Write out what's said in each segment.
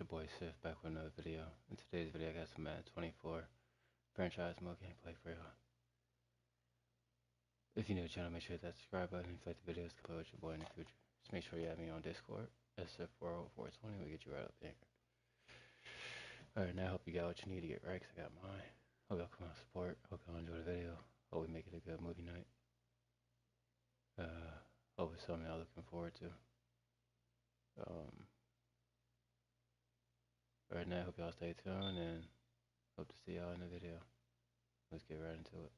your boy Sif back with another video. In today's video I got some Madden 24 franchise mode gameplay for y'all. If you're new to the channel, make sure to hit that subscribe button. If you like the videos, come play with your boy in the future. Just make sure you add me on Discord, SF40420, we'll get you right up there. Alright, now I hope you got what you need to get right, 'cause I got mine. Hope y'all come out and support. Hope y'all enjoy the video. Hope we make it a good movie night. Hope it's something y'all looking forward to. Right now, I hope y'all stay tuned and hope to see y'all in the video. Let's get right into it.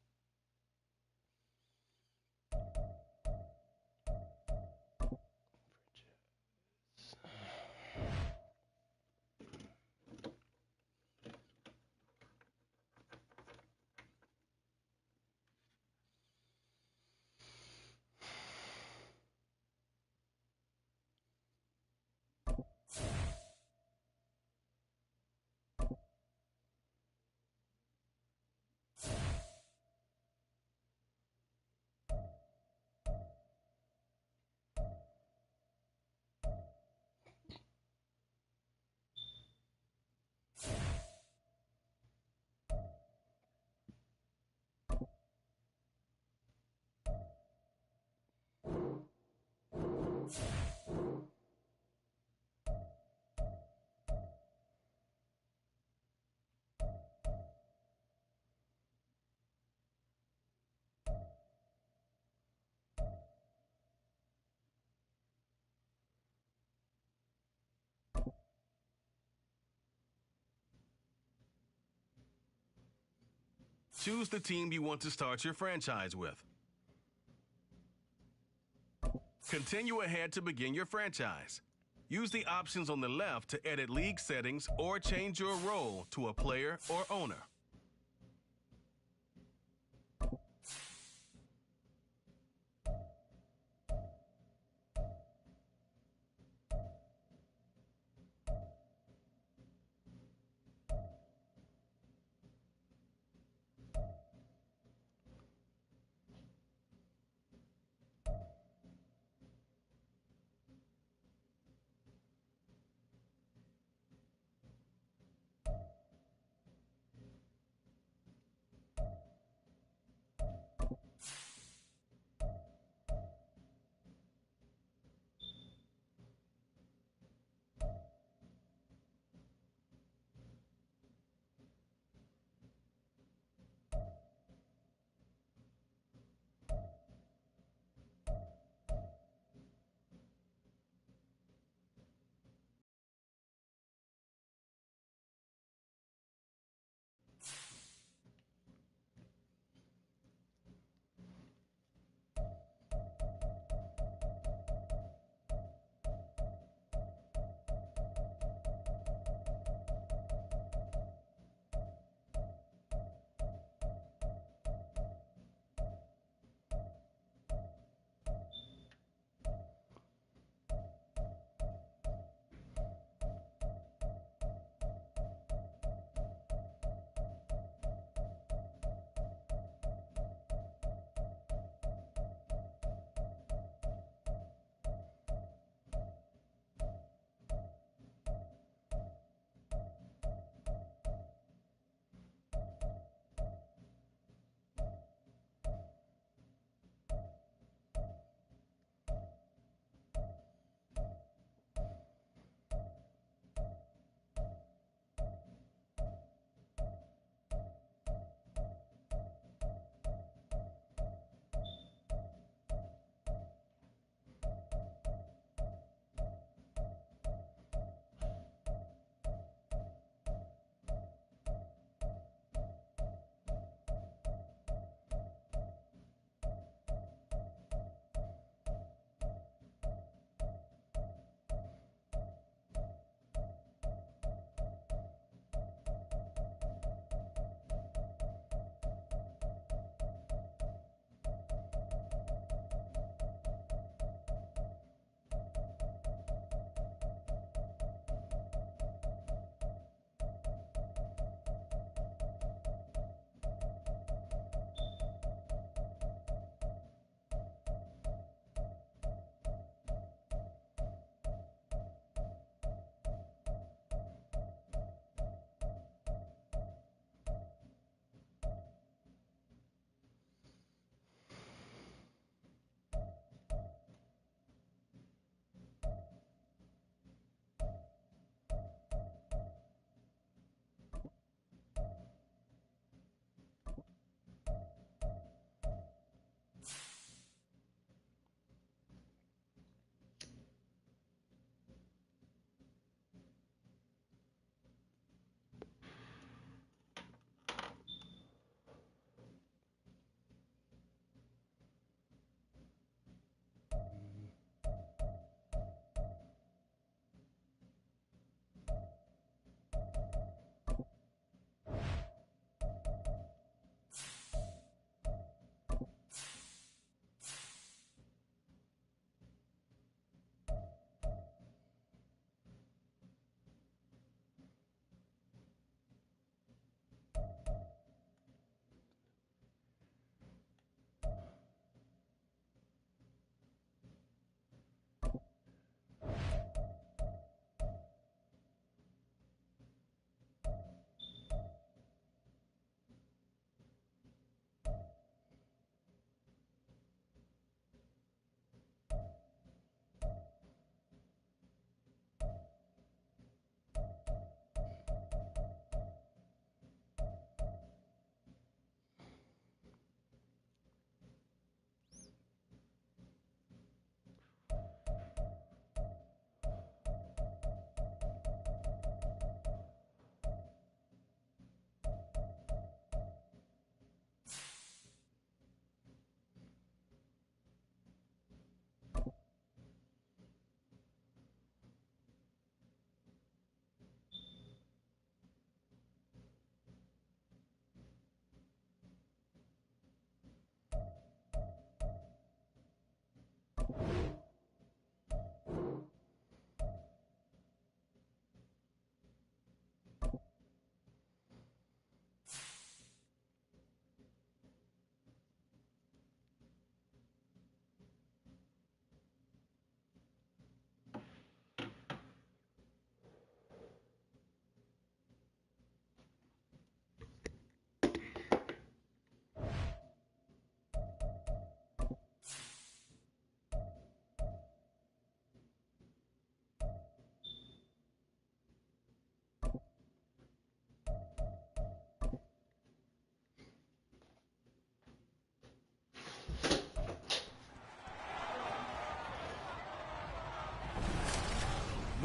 Choose the team you want to start your franchise with. Continue ahead to begin your franchise. Use the options on the left to edit league settings or change your role to a player or owner.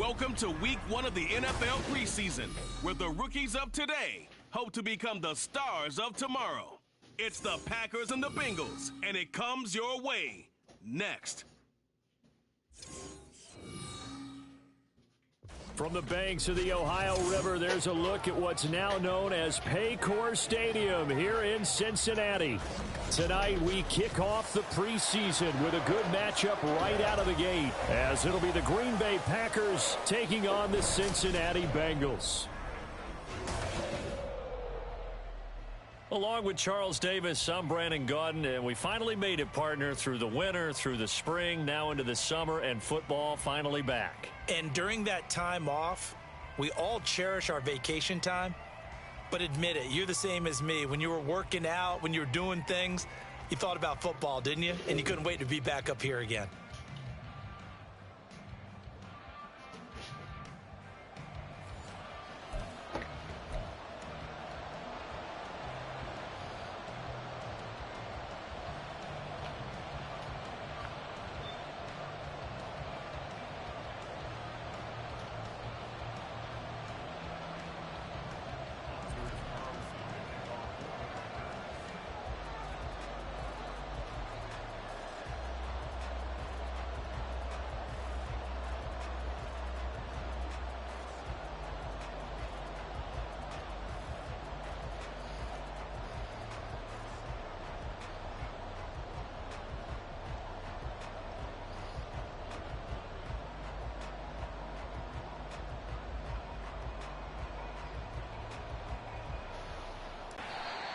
Welcome to week 1 of the NFL preseason, where the rookies of today hope to become the stars of tomorrow. It's the Packers and the Bengals, and it comes your way next. From the banks of the Ohio River, there's a look at what's now known as Paycor Stadium here in Cincinnati. Tonight, we kick off the preseason with a good matchup right out of the gate, as it'll be the Green Bay Packers taking on the Cincinnati Bengals. Along with Charles Davis, I'm Brandon Gaudin, and we finally made it, partner, through the winter, through the spring, now into the summer, and football finally back. And during that time off, we all cherish our vacation time. But admit it, you're the same as me. When you were working out, when you were doing things, you thought about football, didn't you? And you couldn't wait to be back up here again.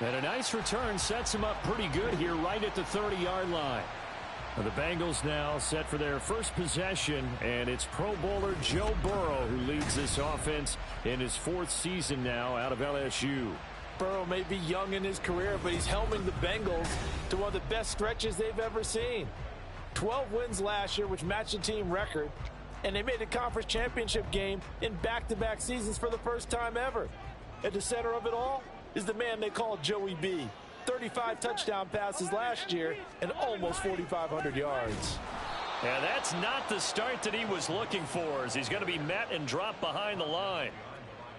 And a nice return sets him up pretty good here right at the 30-yard line. The Bengals now set for their first possession, and it's Pro Bowler Joe Burrow who leads this offense in his 4th season now out of LSU. Burrow may be young in his career, but he's helming the Bengals to one of the best stretches they've ever seen. 12 wins last year, which matched the team record, and they made the conference championship game in back-to-back seasons for the first time ever. At the center of it all is the man they call Joey B. 35 touchdown passes last year and almost 4,500 yards. And that's not the start that he was looking for, as he's going to be met and dropped behind the line.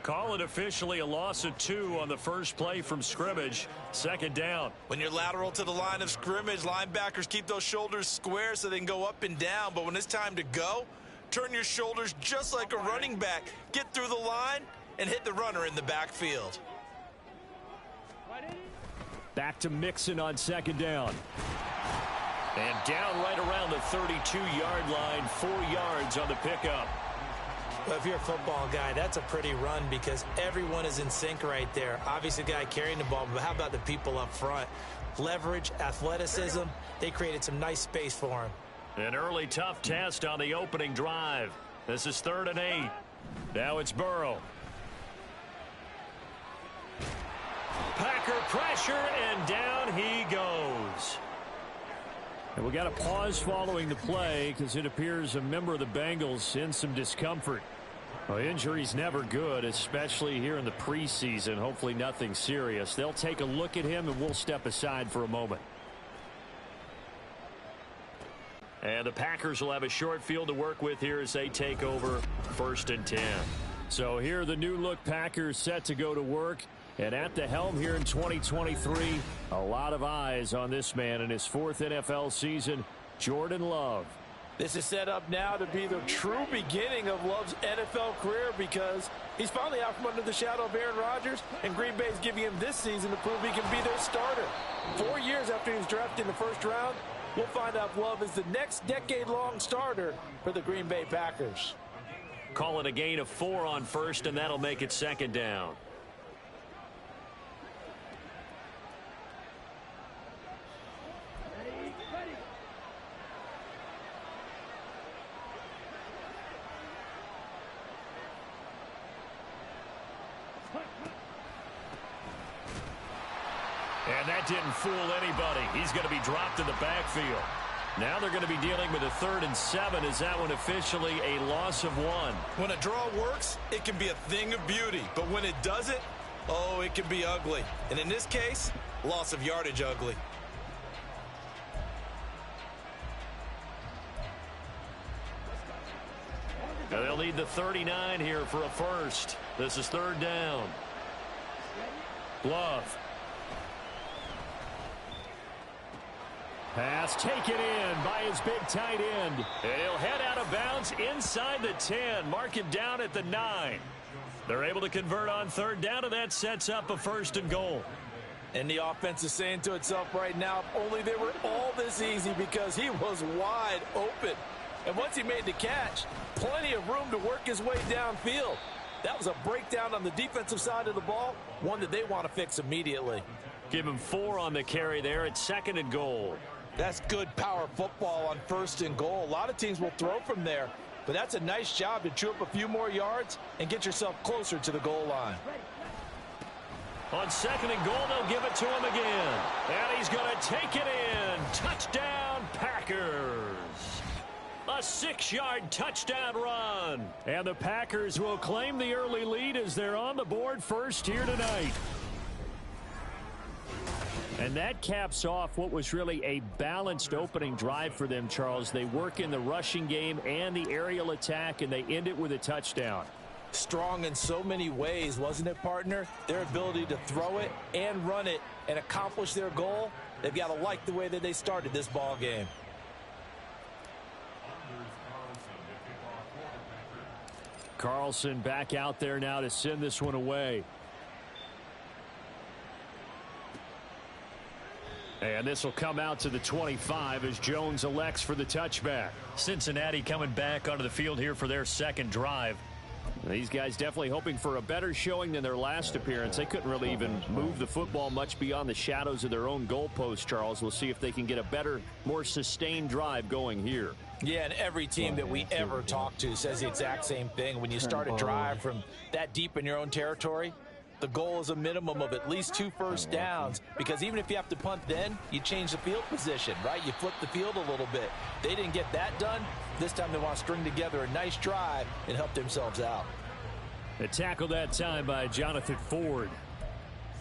Call it officially a loss of 2 on the first play from scrimmage. 2nd down. When you're lateral to the line of scrimmage, linebackers keep those shoulders square so they can go up and down. But when it's time to go, turn your shoulders just like a running back. Get through the line and hit the runner in the backfield. Back to Mixon on 2nd down. And down right around the 32-yard line, 4 yards on the pickup. Well, if you're a football guy, that's a pretty run because everyone is in sync right there. Obviously, the guy carrying the ball, but how about the people up front? Leverage, athleticism, they created some nice space for him. An early tough test on the opening drive. This is 3rd and 8. Now it's Burrow. Packer pressure, and down he goes. And we got a pause following the play because it appears a member of the Bengals in some discomfort. Well, injury's never good, especially here in the preseason. Hopefully nothing serious. They'll take a look at him, and we'll step aside for a moment. And the Packers will have a short field to work with here as they take over 1st and 10. So here the new-look Packers set to go to work. And at the helm here in 2023, a lot of eyes on this man in his 4th NFL season, Jordan Love. This is set up now to be the true beginning of Love's NFL career because he's finally out from under the shadow of Aaron Rodgers, and Green Bay is giving him this season to prove he can be their starter. 4 years after he was drafted in the 1st round, we'll find out if Love is the next decade-long starter for the Green Bay Packers. Call it a gain of 4 on 1st, and that'll make it 2nd down. And that didn't fool anybody. He's going to be dropped in the backfield. Now they're going to be dealing with a 3rd and 7. Is that one officially a loss of 1? When a draw works, it can be a thing of beauty. But when it doesn't, oh, it can be ugly. And in this case, loss of yardage ugly. Now they'll need the 39 here for a first. This is third down. Glove. Pass taken in by his big tight end. And he'll head out of bounds inside the 10. Mark him down at the 9. They're able to convert on third down, and that sets up a first and goal. And the offense is saying to itself right now, if only they were all this easy, because he was wide open. And once he made the catch, plenty of room to work his way downfield. That was a breakdown on the defensive side of the ball, one that they want to fix immediately. Give him 4 on the carry there at second and goal. That's good power football on first and goal. A lot of teams will throw from there, but that's a nice job to chew up a few more yards and get yourself closer to the goal line. On second and goal, they'll give it to him again. And he's going to take it in. Touchdown, Packers. A 6-yard touchdown run. And the Packers will claim the early lead as they're on the board first here tonight. And that caps off what was really a balanced opening drive for them, Charles. They work in the rushing game and the aerial attack, and they end it with a touchdown. Strong in so many ways, wasn't it, partner? Their ability to throw it and run it and accomplish their goal, they've got to like the way that they started this ball game. Carlson back out there now to send this one away. And this will come out to the 25 as Jones elects for the touchback. Cincinnati coming back onto the field here for their second drive. These guys definitely hoping for a better showing than their last appearance. They couldn't really even move the football much beyond the shadows of their own goalpost, Charles. We'll see if they can get a better, more sustained drive going here. Yeah, and every team that we ever talk to says the exact same thing. When you start a drive from that deep in your own territory, the goal is a minimum of at least 2 first downs, because even if you have to punt then, you change the field position, right? You flip the field a little bit. They didn't get that done. This time they want to string together a nice drive and help themselves out. A tackle that time by Jonathan Ford.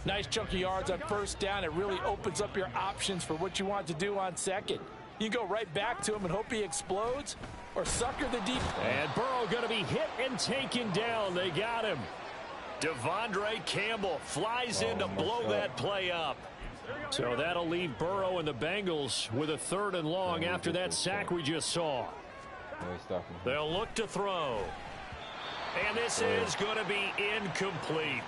Nice chunk of yards on first down. It really opens up your options for what you want to do on second. You can go right back to him and hope he explodes, or sucker the deep. And Burrow going to be hit and taken down. They got him. Devondre Campbell flies in to blow that play up. So that'll leave Burrow and the Bengals with a 3rd and long after that sack we just saw. They'll look to throw. And this is going to be incomplete.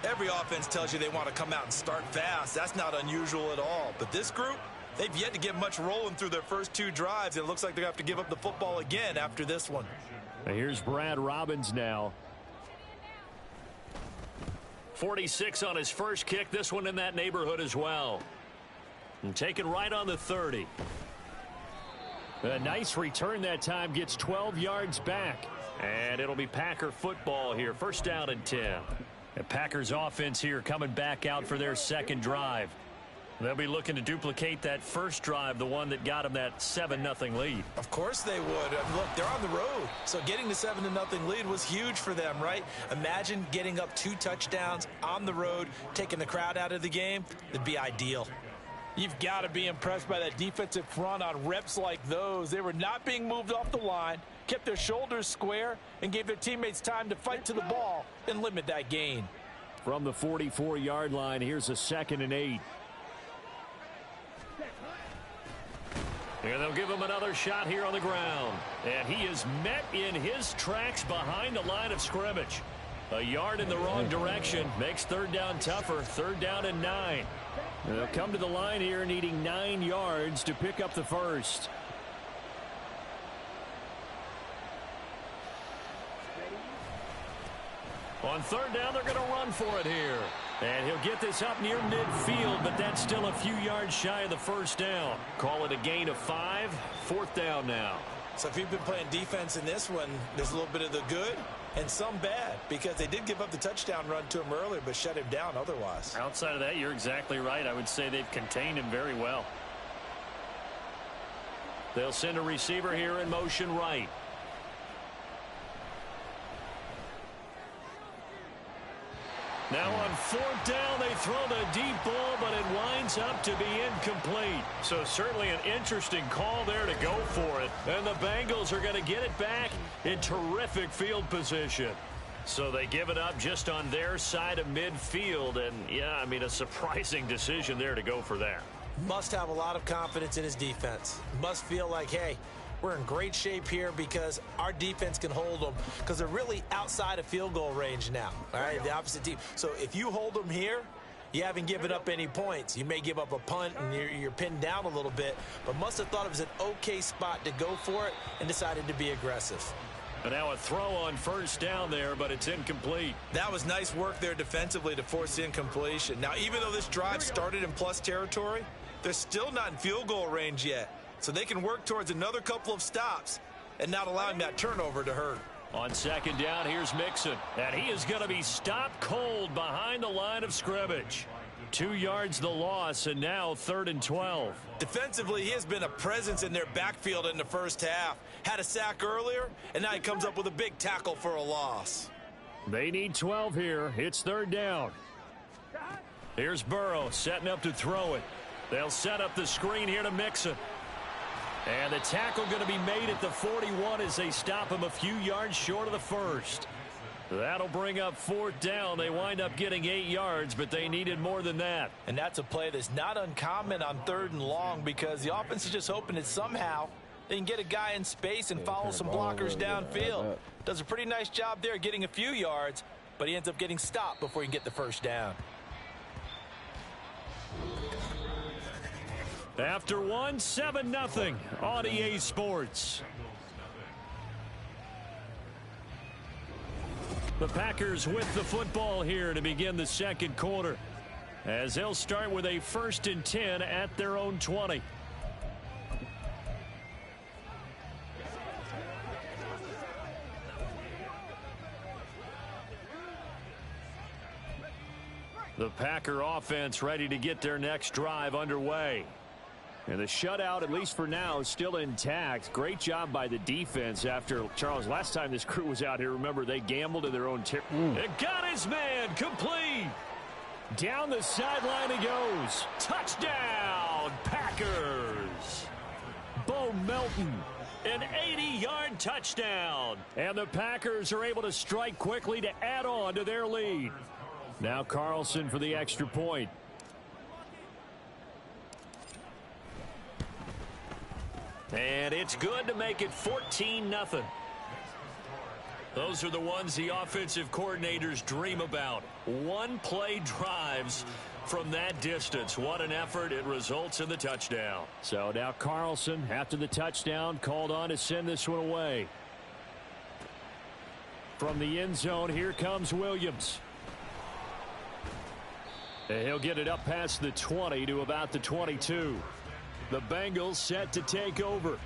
Every offense tells you they want to come out and start fast. That's not unusual at all. But this group, they've yet to get much rolling through their first 2 drives. And it looks like they're going to have to give up the football again after this one. And here's Brad Robbins now. 46 on his first kick. This one in that neighborhood as well. And taken right on the 30. A nice return that time. Gets 12 yards back. And it'll be Packer football here. First down and 10. The Packers offense here coming back out for their second drive. They'll be looking to duplicate that first drive, the one that got them that 7-0 lead. Of course they would. Look, they're on the road. So getting the 7-0 lead was huge for them, right? Imagine getting up 2 touchdowns on the road, taking the crowd out of the game. That'd be ideal. You've got to be impressed by that defensive front on reps like those. They were not being moved off the line, kept their shoulders square, and gave their teammates time to fight to the ball and limit that gain. From the 44-yard line, here's a 2nd and 8. And they'll give him another shot here on the ground. And he is met in his tracks behind the line of scrimmage. A yard in the wrong direction makes third down tougher. Third down and 9. And they'll come to the line here needing 9 yards to pick up the first. On third down, they're going to run for it here. And he'll get this up near midfield, but that's still a few yards shy of the first down. Call it a gain of 5. 4th down now. So if you've been playing defense in this one, there's a little bit of the good and some bad, because they did give up the touchdown run to him earlier, but shut him down otherwise. Outside of that, you're exactly right. I would say they've contained him very well. They'll send a receiver here in motion right. Now on fourth down, they throw the deep ball, but it winds up to be incomplete. So certainly an interesting call there to go for it. And the Bengals are going to get it back in terrific field position. So they give it up just on their side of midfield. And, yeah, I mean, a surprising decision there to go for that. Must have a lot of confidence in his defense. Must feel like, hey, we're in great shape here because our defense can hold them because they're really outside of field goal range now, all right, the opposite team. So if you hold them here, you haven't given up any points. You may give up a punt and you're pinned down a little bit, but must have thought it was an okay spot to go for it and decided to be aggressive. And now a throw on first down there, but it's incomplete. That was nice work there defensively to force the incompletion. Now, even though this drive started in plus territory, they're still not in field goal range yet. So they can work towards another couple of stops and not allowing that turnover to hurt. On second down, here's Mixon. And he is going to be stopped cold behind the line of scrimmage. 2 yards the loss, and now 3rd and 12. Defensively, he has been a presence in their backfield in the first half. Had a sack earlier, and now he comes up with a big tackle for a loss. They need 12 here. It's 3rd down. Here's Burrow setting up to throw it. They'll set up the screen here to Mixon. And the tackle going to be made at the 41 as they stop him a few yards short of the first. That'll bring up 4th down. They wind up getting 8 yards, but they needed more than that. And that's a play that's not uncommon on 3rd and long because the offense is just hoping that somehow they can get a guy in space and follow some blockers downfield. Does a pretty nice job there getting a few yards, but he ends up getting stopped before he can get the first down. After one, 7-0 on EA Sports. The Packers with the football here to begin the second quarter, as they'll start with a 1st and 10 at their own 20. The Packer offense ready to get their next drive underway. And the shutout, at least for now, is still intact. Great job by the defense after, Charles, last time this crew was out here, remember, they gambled in their own It got his man complete. Down the sideline he goes. Touchdown, Packers. Bo Melton, an 80-yard touchdown. And the Packers are able to strike quickly to add on to their lead. Now Carlson for the extra point. And it's good to make it 14-0. Those are the ones the offensive coordinators dream about. One-play drives from that distance. What an effort. It results in the touchdown. So now Carlson, after the touchdown, called on to send this one away. From the end zone, here comes Williams. And he'll get it up past the 20 to about the 22. The Bengals set to take over.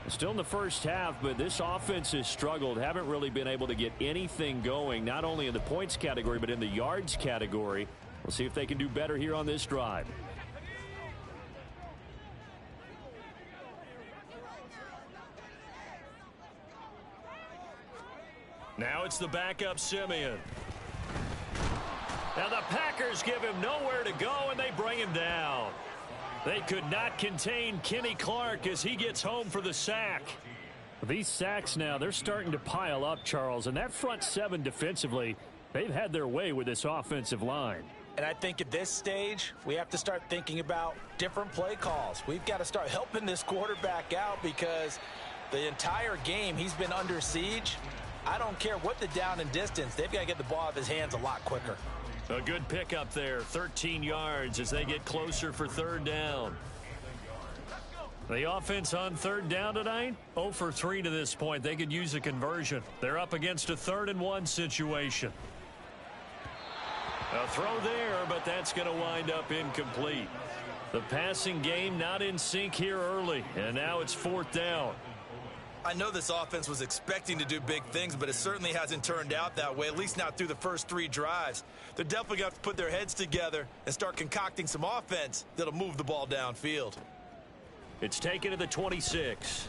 Still in the first half, but this offense has struggled. Haven't really been able to get anything going, not only in the points category, but in the yards category. We'll see if they can do better here on this drive. Now it's the backup Simeon. Now the Packers give him nowhere to go, and they bring him down. They could not contain Kenny Clark as he gets home for the sack. These sacks now, they're starting to pile up, Charles. And that front seven defensively, they've had their way with this offensive line. And I think at this stage, we have to start thinking about different play calls. We've got to start helping this quarterback out because the entire game he's been under siege. I don't care what the down and distance. They've got to get the ball out of his hands a lot quicker. A good pickup there, 13 yards as they get closer for 3rd down. The offense on 3rd down tonight, 0 for 3 to this point. They could use a conversion. They're up against a 3rd and 1 situation. A throw there, but that's going to wind up incomplete. The passing game not in sync here early, and now it's 4th down. I know this offense was expecting to do big things, but it certainly hasn't turned out that way, at least not through the first 3 drives. They're definitely going to have to put their heads together and start concocting some offense that'll move the ball downfield. It's taken to the 26.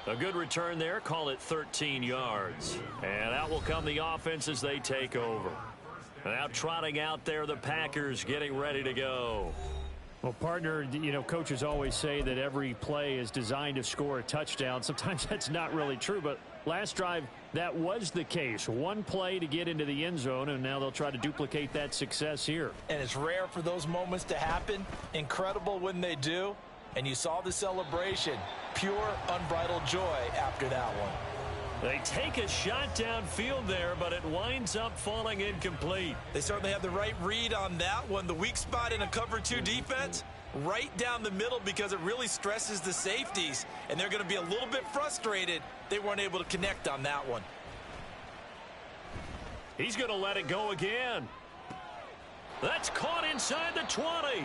A good return there, call it 13 yards. And out will come the offense as they take over. Now trotting out there, the Packers getting ready to go. Well, partner, you know, coaches always say that every play is designed to score a touchdown. Sometimes that's not really true, but last drive, that was the case. One play to get into the end zone, and now they'll try to duplicate that success here. And it's rare for those moments to happen. Incredible when they do. And you saw the celebration. Pure, unbridled joy after that one. They take a shot downfield there, but it winds up falling incomplete. They certainly have the right read on that one. The weak spot in a cover 2 defense, right down the middle, because it really stresses the safeties. And they're going to be a little bit frustrated they weren't able to connect on that one. He's going to let it go again. That's caught inside the 20.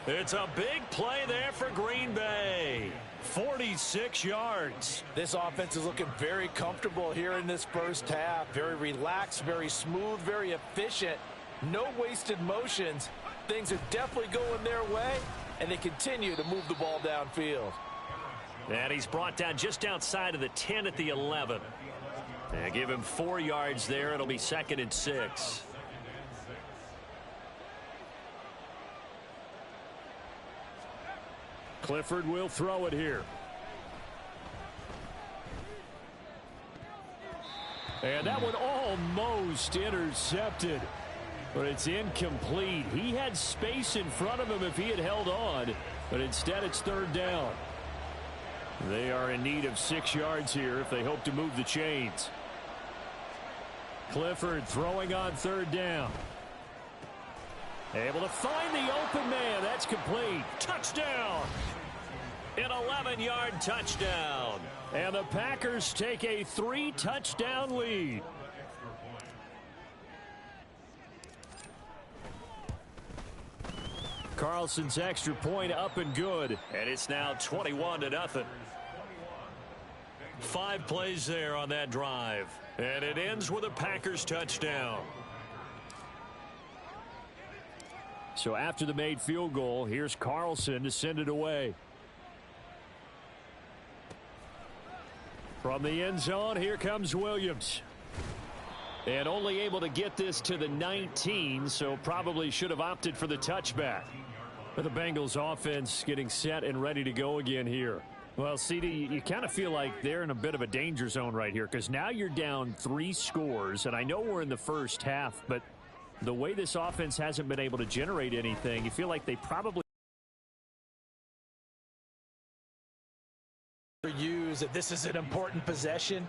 It's a big play there for Green Bay. 46 yards. This offense is looking very comfortable here in this first half. Very relaxed, very smooth, very efficient. No wasted motions. Things are definitely going their way, and they continue to move the ball downfield. And he's brought down just outside of the 10 at the 11. And give him 4 yards there. It'll be 2nd and 6. Clifford will throw it here. And that one almost intercepted. But it's incomplete. He had space in front of him if he had held on. But instead it's 3rd down. They are in need of 6 yards here if they hope to move the chains. Clifford throwing on 3rd down. Able to find the open man. That's complete. Touchdown. An 11-yard touchdown. And the Packers take a 3-touchdown lead. Carlson's extra point up and good. And it's now 21-0. 5 plays there on that drive. And it ends with a Packers touchdown. So after the made field goal, here's Carlson to send it away. From the end zone, here comes Williams. And only able to get this to the 19, so probably should have opted for the touchback. But the Bengals offense getting set and ready to go again here. Well, CD, you kind of feel like they're in a bit of a danger zone right here, because now you're down 3 scores, and I know we're in the first half, but the way this offense hasn't been able to generate anything, you feel like they probably use that this is an important possession,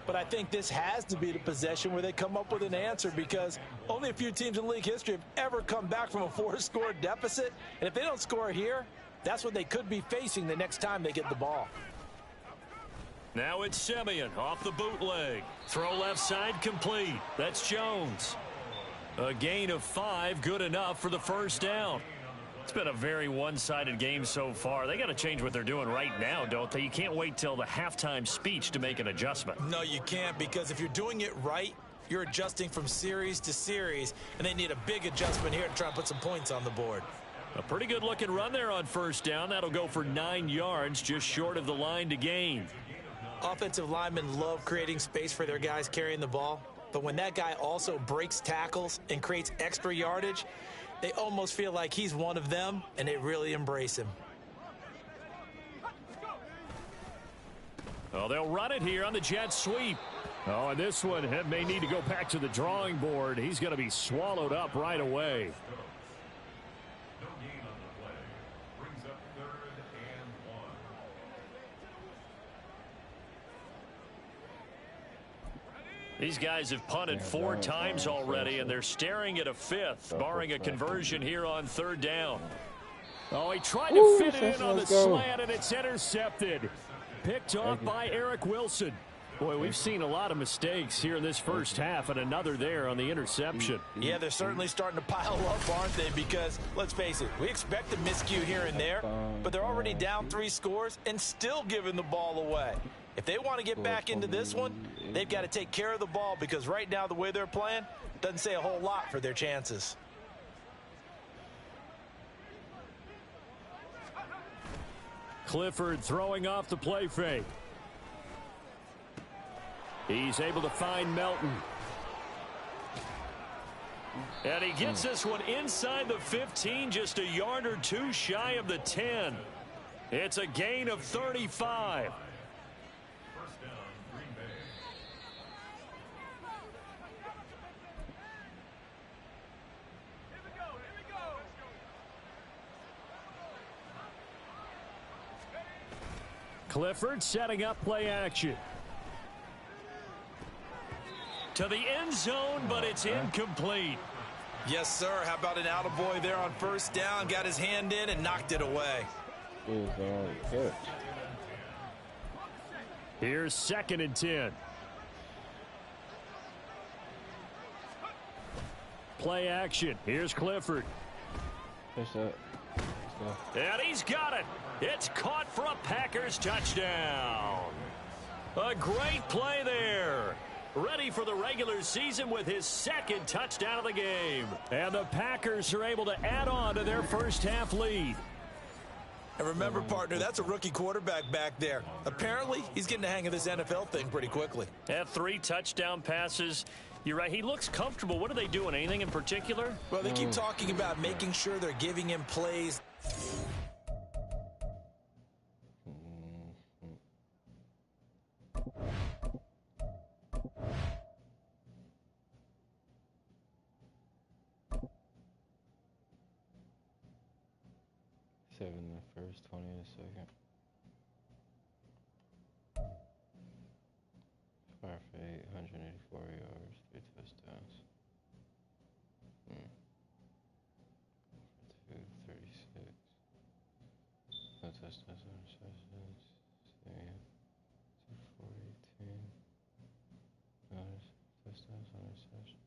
but I think this has to be the possession where they come up with an answer, because only a few teams in league history have ever come back from a 4-score deficit, and if they don't score here, that's what they could be facing the next time they get the ball. Now it's Simeon off the bootleg. Throw left side complete. That's Jones. A gain of 5, good enough for the 1st down. It's been a very one-sided game so far. They got to change what they're doing right now, don't they? You can't wait till the halftime speech to make an adjustment. No, you can't, because if you're doing it right, you're adjusting from series to series, and they need a big adjustment here to try and put some points on the board. A pretty good-looking run there on 1st down. That'll go for 9 yards, just short of the line to gain. Offensive linemen love creating space for their guys carrying the ball, but when that guy also breaks tackles and creates extra yardage, they almost feel like he's one of them, and they really embrace him. Oh, they'll run it here on the jet sweep. Oh, and this one may need to go back to the drawing board. He's going to be swallowed up right away. These guys have punted 4 times already, and they're staring at a 5th, barring a conversion here on 3rd down. Oh, he tried to fit it in on the slant, and it's intercepted. Picked off by Eric Wilson. Boy, we've seen a lot of mistakes here in this first half, and another there on the interception. Yeah, they're certainly starting to pile up, aren't they? Because, let's face it, we expect a miscue here and there, but they're already down 3 scores and still giving the ball away. If they want to get back into this one, they've got to take care of the ball, because right now the way they're playing doesn't say a whole lot for their chances. Clifford throwing off the play fake. He's able to find Melton. And he gets this one inside the 15, just a yard or two shy of the 10. It's a gain of 35. Clifford setting up play action. To the end zone, but it's incomplete. Yes, sir. How about an attaboy there on first down? Got his hand in and knocked it away. Here's 2nd and 10. Play action. Here's Clifford. And he's got it. It's caught for a Packers touchdown. A great play there. Ready for the regular season with his 2nd touchdown of the game. And the Packers are able to add on to their first half lead. And remember, partner, that's a rookie quarterback back there. Apparently, he's getting the hang of this NFL thing pretty quickly. Had 3 touchdown passes. You're right. He looks comfortable. What are they doing? Anything in particular? Well, they keep talking about making sure they're giving him plays. Seven in the first, 20 in the second. 5 for 8, 184 yards, 3 touchdowns. 2, 36. No touchdowns, no interceptions. 240, 10. No touchdowns, no interceptions.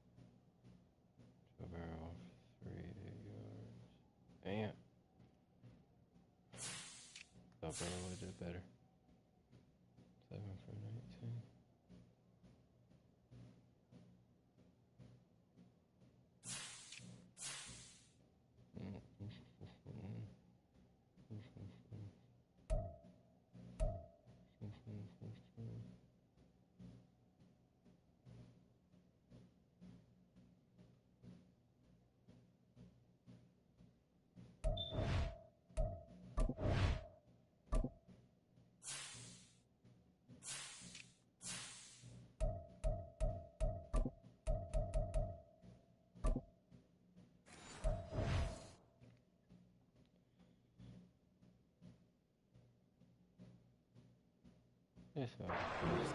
Joe Burrow for 3, 8 yards. Damn. Thought Burrow would do better. 7 for 19.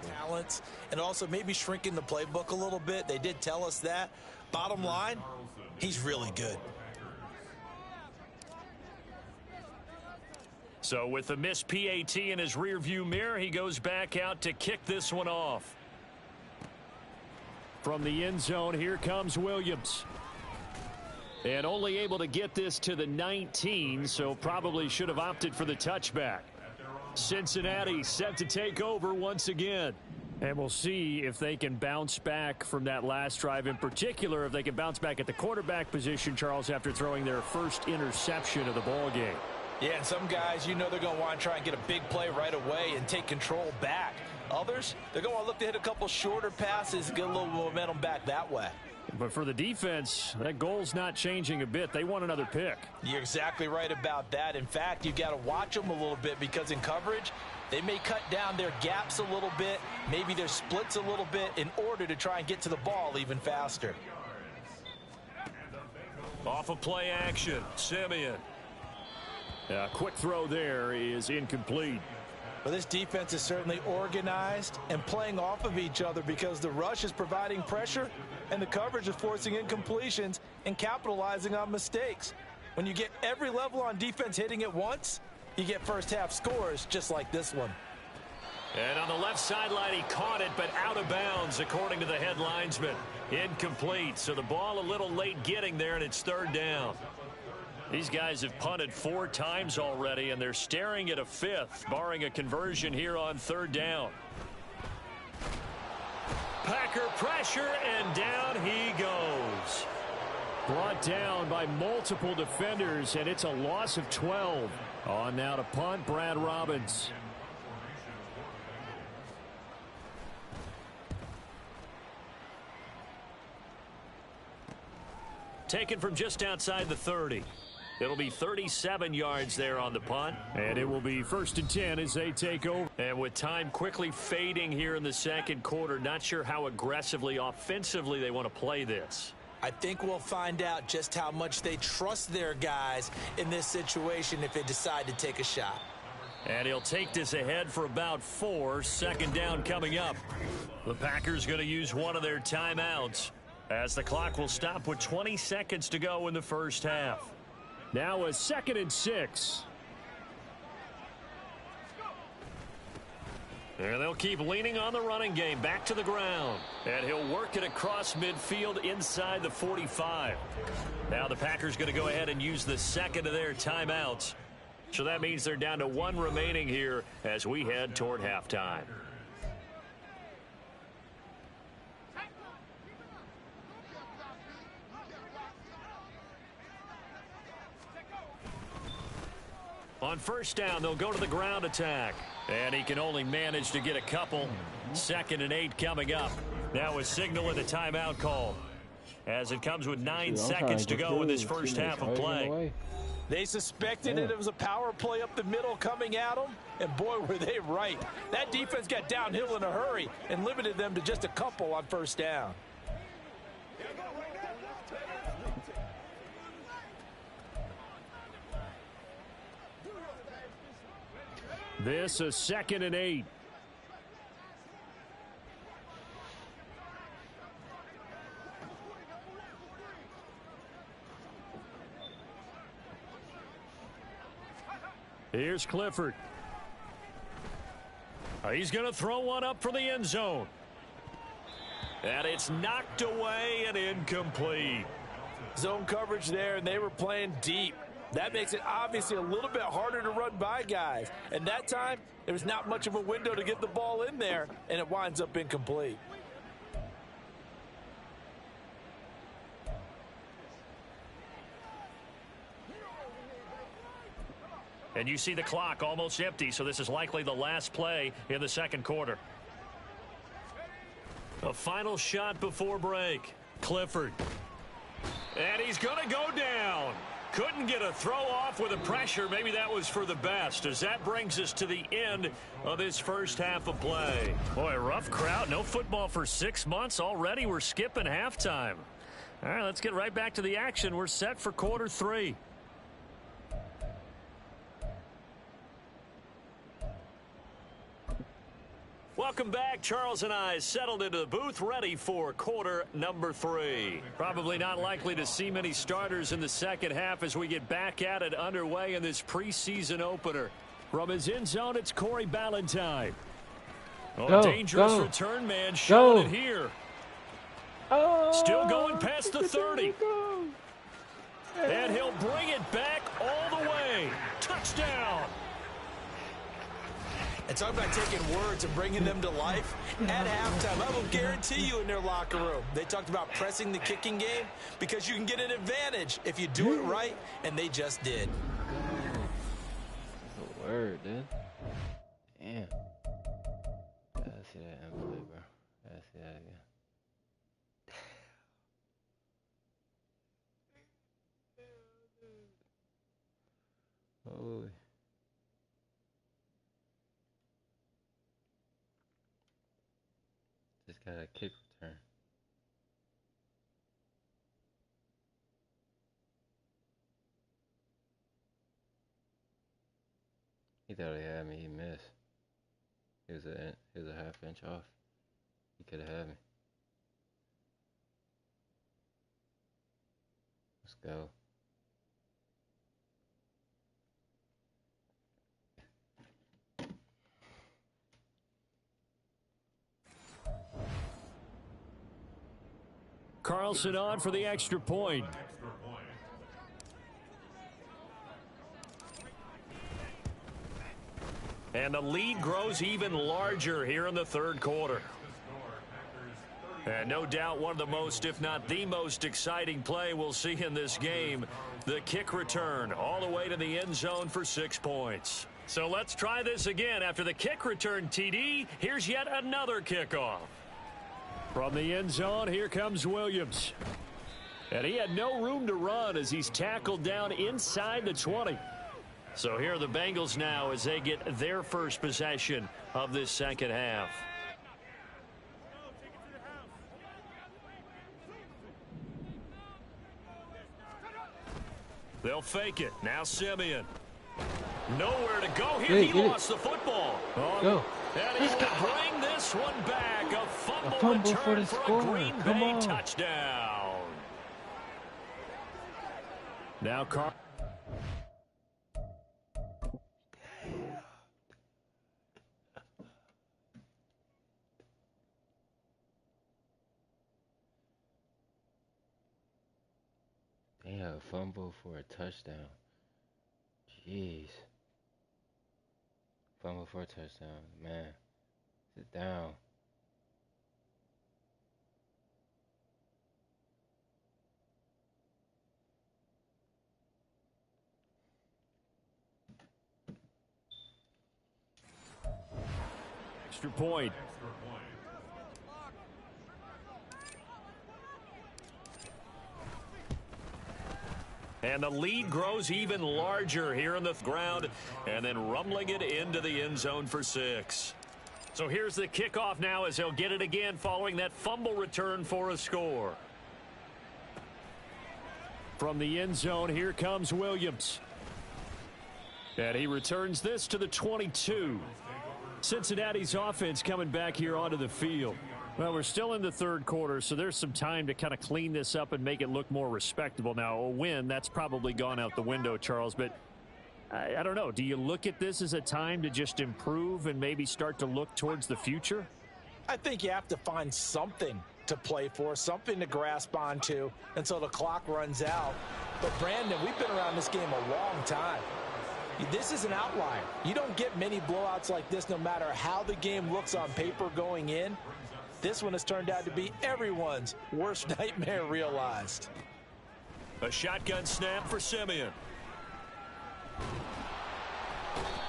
Talents and also maybe shrinking the playbook a little bit. They did tell us that. Bottom line, he's really good. So with the missed PAT in his rearview mirror, he goes back out to kick this one off. From the end zone, here comes Williams. And only able to get this to the 19, so probably should have opted for the touchback. Cincinnati set to take over once again. And we'll see if they can bounce back from that last drive. In particular, if they can bounce back at the quarterback position, Charles, after throwing their first interception of the ball game. Yeah, and some guys, you know they're going to want to try and get a big play right away and take control back. Others, they're going to want to look to hit a couple shorter passes and get a little momentum back that way. But for the defense, that goal's not changing a bit. They want another pick. You're exactly right about that. In fact, you've got to watch them a little bit because in coverage, they may cut down their gaps a little bit, maybe their splits a little bit in order to try and get to the ball even faster. Off of play action, Simeon. A quick throw there is incomplete. Well, this defense is certainly organized and playing off of each other because the rush is providing pressure and the coverage is forcing incompletions and capitalizing on mistakes. When you get every level on defense hitting at once, you get first half scores just like this one. And on the left sideline, he caught it, but out of bounds, according to the head linesman. Incomplete, so the ball a little late getting there, and it's 3rd down. These guys have punted 4 times already, and they're staring at a 5th, barring a conversion here on 3rd down. Packer pressure, and down he goes. Brought down by multiple defenders, and it's a loss of 12. On now to punt, Brad Robbins. taken from just outside the 30. It'll be 37 yards there on the punt. And it will be 1st and 10 as they take over. And with time quickly fading here in the second quarter, not sure how aggressively, offensively they want to play this. I think we'll find out just how much they trust their guys in this situation if they decide to take a shot. And he'll take this ahead for about 4. Second down coming up. The Packers going to use one of their timeouts as the clock will stop with 20 seconds to go in the first half. Now a 2nd and 6. And they'll keep leaning on the running game. Back to the ground. And he'll work it across midfield inside the 45. Now the Packers going to go ahead and use the second of their timeouts. So that means they're down to 1 remaining here as we head toward halftime. On first down, they'll go to the ground attack. And he can only manage to get a couple. 2nd and 8 coming up. Now a signal and a timeout call, as it comes with 9 seconds to go in this first half of play. They suspected it was a power play up the middle coming at them, and boy, were they right. That defense got downhill in a hurry and limited them to just a couple on first down. This is 2nd and 8. Here's Clifford. He's going to throw one up for the end zone. And it's knocked away and incomplete. Zone coverage there, and they were playing deep. That makes it obviously a little bit harder to run by guys. And that time, there was not much of a window to get the ball in there, and it winds up incomplete. And you see the clock almost empty, so this is likely the last play in the second quarter. A final shot before break. Clifford. And he's going to go down. Couldn't get a throw off with the pressure. Maybe that was for the best, as that brings us to the end of this first half of play. Boy, rough crowd. No football for 6 months. Already we're skipping halftime. All right, let's get right back to the action. We're set for quarter 3. Welcome back. Charles and I settled into the booth, ready for quarter number 3. Probably not likely to see many starters in the second half as we get back at it underway in this preseason opener. From his end zone, it's Corey Ballantyne. Oh, dangerous return man showing it here. Still going past the 30. And he'll bring it back all the way. Touchdown. And talk about taking words and bringing them to life. At halftime, I will guarantee you in their locker room, they talked about pressing the kicking game because you can get an advantage if you do it right, and they just did. That's a word, dude. Damn. Gotta see that in play, bro. Gotta see that again. Holy. Just got a kick return. He thought he had me. He missed. He was a half inch off. He could have had me. Let's go. Carlson on for the extra point. And the lead grows even larger here in the third quarter. And no doubt one of the most, if not the most exciting play we'll see in this game. The kick return all the way to the end zone for 6 points. So let's try this again. After the kick return, TD, here's yet another kickoff. From the end zone, here comes Williams. And he had no room to run as he's tackled down inside the 20. So here are the Bengals now as they get their first possession of this second half. They'll fake it. Now Simeon. Nowhere to go here. He lost the football. Go. And he will bring this one back. A fumble return for the for score. a Green Bay touchdown. Now Carr. They have a fumble for a touchdown. Jeez. Fumble for a touchdown. Man. Sit down. Extra point. And the lead grows even larger here in the ground, and then rumbling it into the end zone for 6. So here's the kickoff now as he'll get it again following that fumble return for a score. From the end zone, here comes Williams. And he returns this to the 22. Cincinnati's offense coming back here onto the field. Well, we're still in the third quarter, so there's some time to kind of clean this up and make it look more respectable. Now, a win, that's probably gone out the window, Charles, but I don't know. Do you look at this as a time to just improve and maybe start to look towards the future? I think you have to find something to play for, something to grasp onto until the clock runs out. But, Brandon, we've been around this game a long time. This is an outlier. You don't get many blowouts like this no matter how the game looks on paper going in. This one has turned out to be everyone's worst nightmare realized. A shotgun snap for Simeon.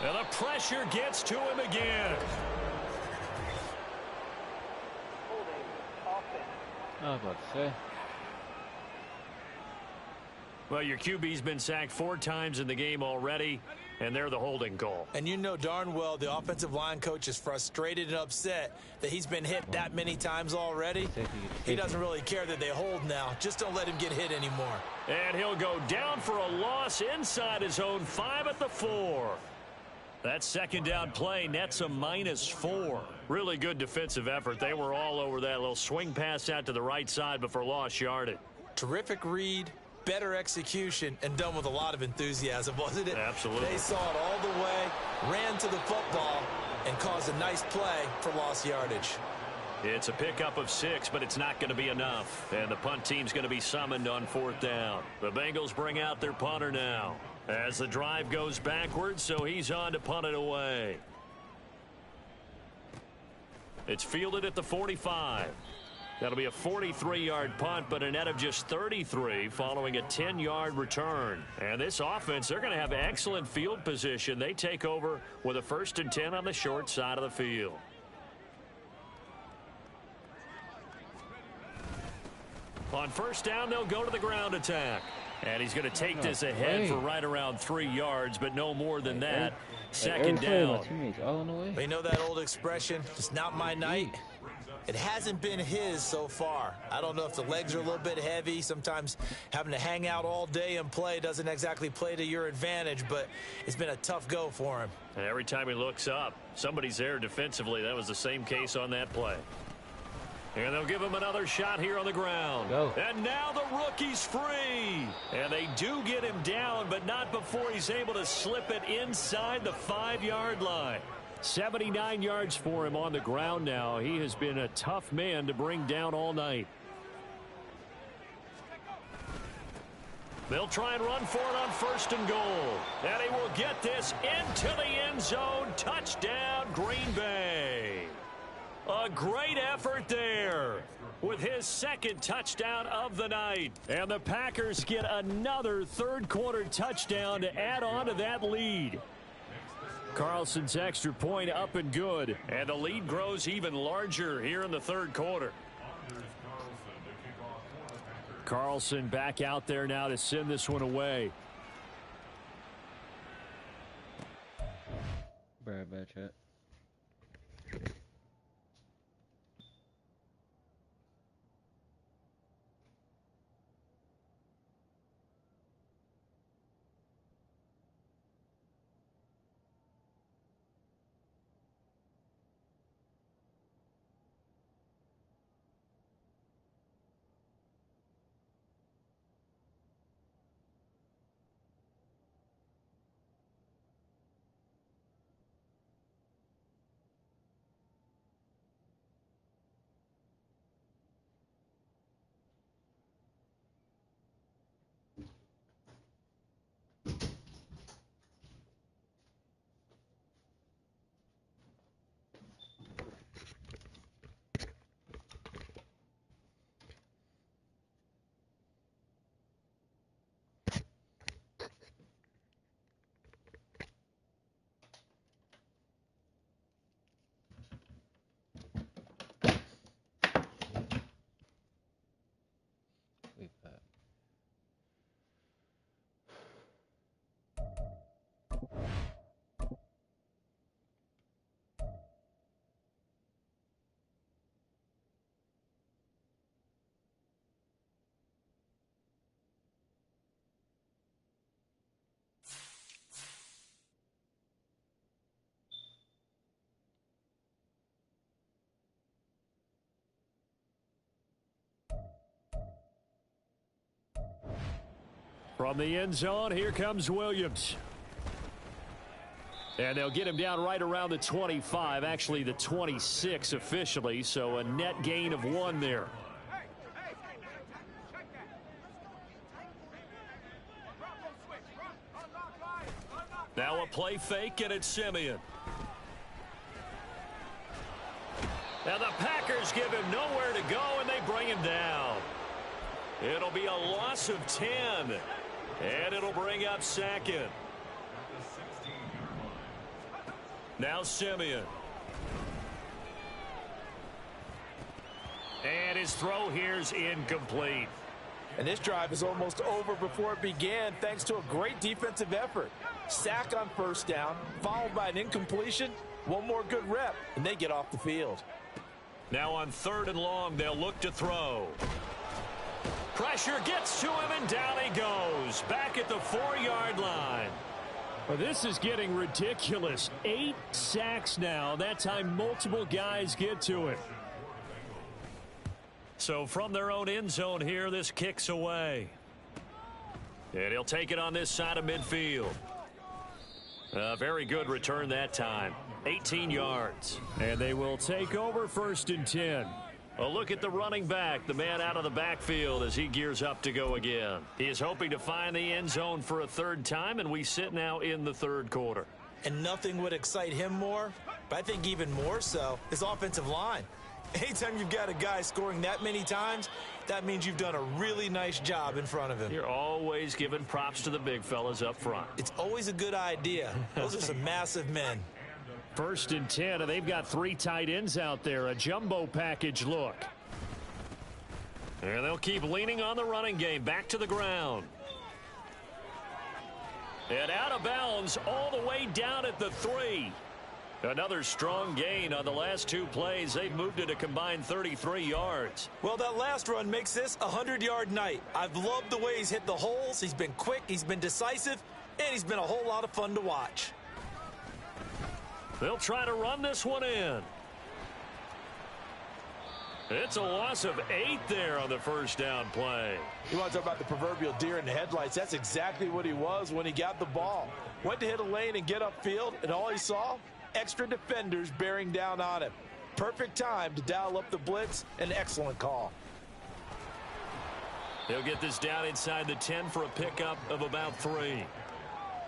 And the pressure gets to him again. I was about to say. Well, your QB's been sacked 4 times in the game already, and they're the holding call. And you know darn well the offensive line coach is frustrated and upset that he's been hit that many times already. He doesn't really care that they hold now. Just don't let him get hit anymore. And he'll go down for a loss inside his own 5 at the 4. That second down play nets a -4. Really good defensive effort. They were all over that little swing pass out to the right side before lost yardage. Terrific read, better execution, and done with a lot of enthusiasm, wasn't it? Absolutely. They saw it all the way, ran to the football, and caused a nice play for lost yardage. It's a pickup of 6, but it's not going to be enough. And the punt team's going to be summoned on 4th down. The Bengals bring out their punter now as the drive goes backwards, so he's on to punt it away. It's fielded at the 45. That'll be a 43-yard punt, but a net of just 33 following a 10-yard return. And this offense, they're going to have excellent field position. They take over with a 1st and 10 on the short side of the field. On 1st down, they'll go to the ground attack. And he's going to take this ahead for right around 3 yards, but no more than that. 2nd down. They know that old expression, it's not my night. It hasn't been his so far. I don't know if the legs are a little bit heavy. Sometimes having to hang out all day and play doesn't exactly play to your advantage, but it's been a tough go for him. And every time he looks up, somebody's there defensively. That was the same case on that play. And they'll give him another shot here on the ground. Go. And now the rookie's free. And they do get him down, but not before he's able to slip it inside the 5-yard line. 79 yards for him on the ground now. He has been a tough man to bring down all night. They'll try and run for it on 1st and goal. And he will get this into the end zone. Touchdown, Green Bay. A great effort there with his 2nd touchdown of the night. And the Packers get another 3rd quarter touchdown to add on to that lead. Carlson's extra point up and good. And the lead grows even larger here in the 3rd quarter. Carlson back out there now to send this one away. Bad chat. Leave that. From the end zone, here comes Williams. And they'll get him down right around the 25, actually the 26 officially, so a net gain of 1 there. Now a play fake, and it's Simeon. Now the Packers give him nowhere to go, and they bring him down. It'll be a loss of 10, and it'll bring up 2nd. Now Simeon. And his throw here's incomplete. And this drive is almost over before it began thanks to a great defensive effort. Sack on first down, followed by an incompletion. One more good rep, and they get off the field. Now on 3rd and long, they'll look to throw. Pressure gets to him, and down he goes. Back at the 4-yard line. Well, this is getting ridiculous. 8 sacks now. That time multiple guys get to it. So from their own end zone here, this kicks away. And he'll take it on this side of midfield. A very good return that time. 18 yards. And they will take over 1st and 10. A look at the running back, the man out of the backfield as he gears up to go again. He is hoping to find the end zone for a 3rd time, and we sit now in the 3rd quarter. And nothing would excite him more, but I think even more so, his offensive line. Anytime you've got a guy scoring that many times, that means you've done a really nice job in front of him. You're always giving props to the big fellas up front. It's always a good idea. Those are some massive men. 1st and 10, and they've got 3 tight ends out there. A jumbo package look. And they'll keep leaning on the running game. Back to the ground. And out of bounds all the way down at the 3. Another strong gain on the last 2 plays. They've moved it a combined 33 yards. Well, that last run makes this a 100-yard night. I've loved the way he's hit the holes. He's been quick, he's been decisive, and he's been a whole lot of fun to watch. They'll try to run this one in. It's a loss of 8 there on the 1st down play. You want to talk about the proverbial deer in the headlights? That's exactly what he was when he got the ball. Went to hit a lane and get upfield, and all he saw? Extra defenders bearing down on him. Perfect time to dial up the blitz. An excellent call. They'll get this down inside the 10 for a pickup of about 3.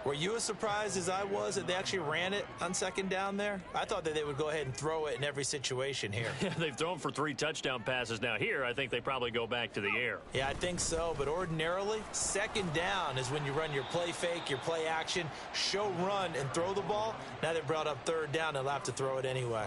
Were you as surprised as I was that they actually ran it on 2nd down there? I thought that they would go ahead and throw it in every situation here. Yeah, they've thrown for 3 touchdown passes. Now here, I think they probably go back to the air. Yeah, I think so. But ordinarily, 2nd down is when you run your play fake, your play action, show run, and throw the ball. Now they brought up 3rd down. They'll have to throw it anyway.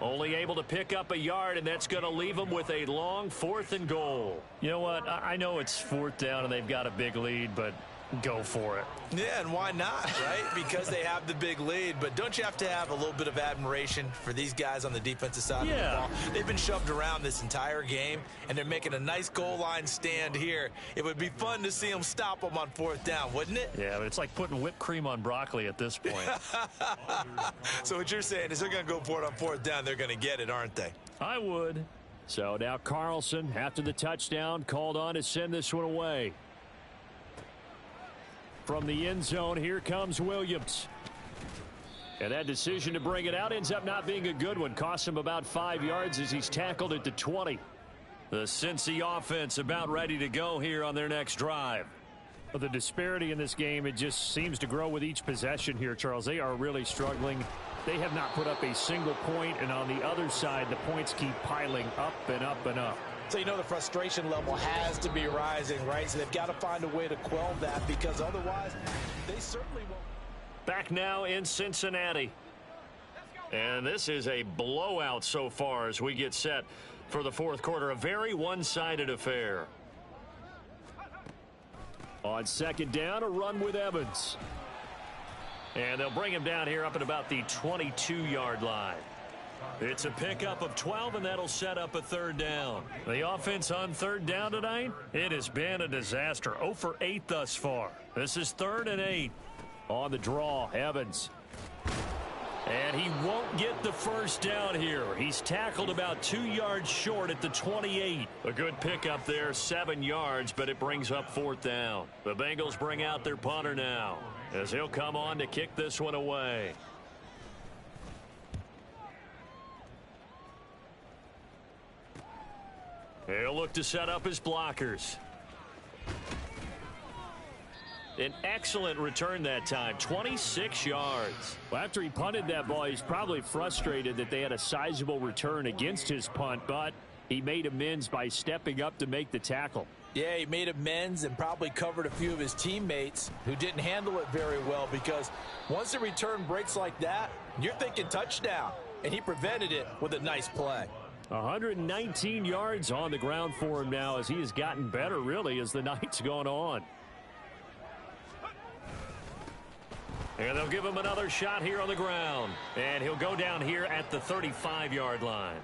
Only able to pick up a yard, and that's going to leave them with a long 4th and goal. You know what? I know it's 4th down and they've got a big lead, but go for it. Yeah, and why not, right? Because they have the big lead. But don't you have to have a little bit of admiration for these guys on the defensive side of the ball? They've been shoved around this entire game, and they're making a nice goal line stand here. It would be fun to see them stop them on 4th down, wouldn't it? Yeah, but it's like putting whipped cream on broccoli at this point. So what you're saying is they're going to go for it on 4th down. They're going to get it, aren't they? I would. So now Carlson, after the touchdown, called on to send this one away. From the end zone, here comes Williams. And that decision to bring it out ends up not being a good one. Costs him about 5 yards as he's tackled at the 20. The Cincy offense about ready to go here on their next drive. Well, the disparity in this game, it just seems to grow with each possession here, Charles. They are really struggling. They have not put up a single point, and on the other side, the points keep piling up and up and up. So you know the frustration level has to be rising, right? So they've got to find a way to quell that, because otherwise they certainly won't. Back now in Cincinnati. And this is a blowout so far as we get set for the 4th quarter. A very one-sided affair. On 2nd down, a run with Evans. And they'll bring him down here up at about the 22-yard line. It's a pickup of 12, and that'll set up a 3rd down. The offense on 3rd down tonight, it has been a disaster. 0 for 8 thus far. This is 3rd and 8. On the draw, Evans. And he won't get the 1st down here. He's tackled about 2 yards short at the 28. A good pickup there, 7 yards, but it brings up 4th down. The Bengals bring out their punter now as he'll come on to kick this one away. He'll look to set up his blockers. An excellent return that time, 26 yards. Well, after he punted that ball, he's probably frustrated that they had a sizable return against his punt, but he made amends by stepping up to make the tackle. Yeah, he made amends and probably covered a few of his teammates who didn't handle it very well, because once the return breaks like that, you're thinking touchdown, and he prevented it with a nice play. 119 yards on the ground for him now as he has gotten better, really, as the night's gone on. And they'll give him another shot here on the ground. And he'll go down here at the 35-yard line.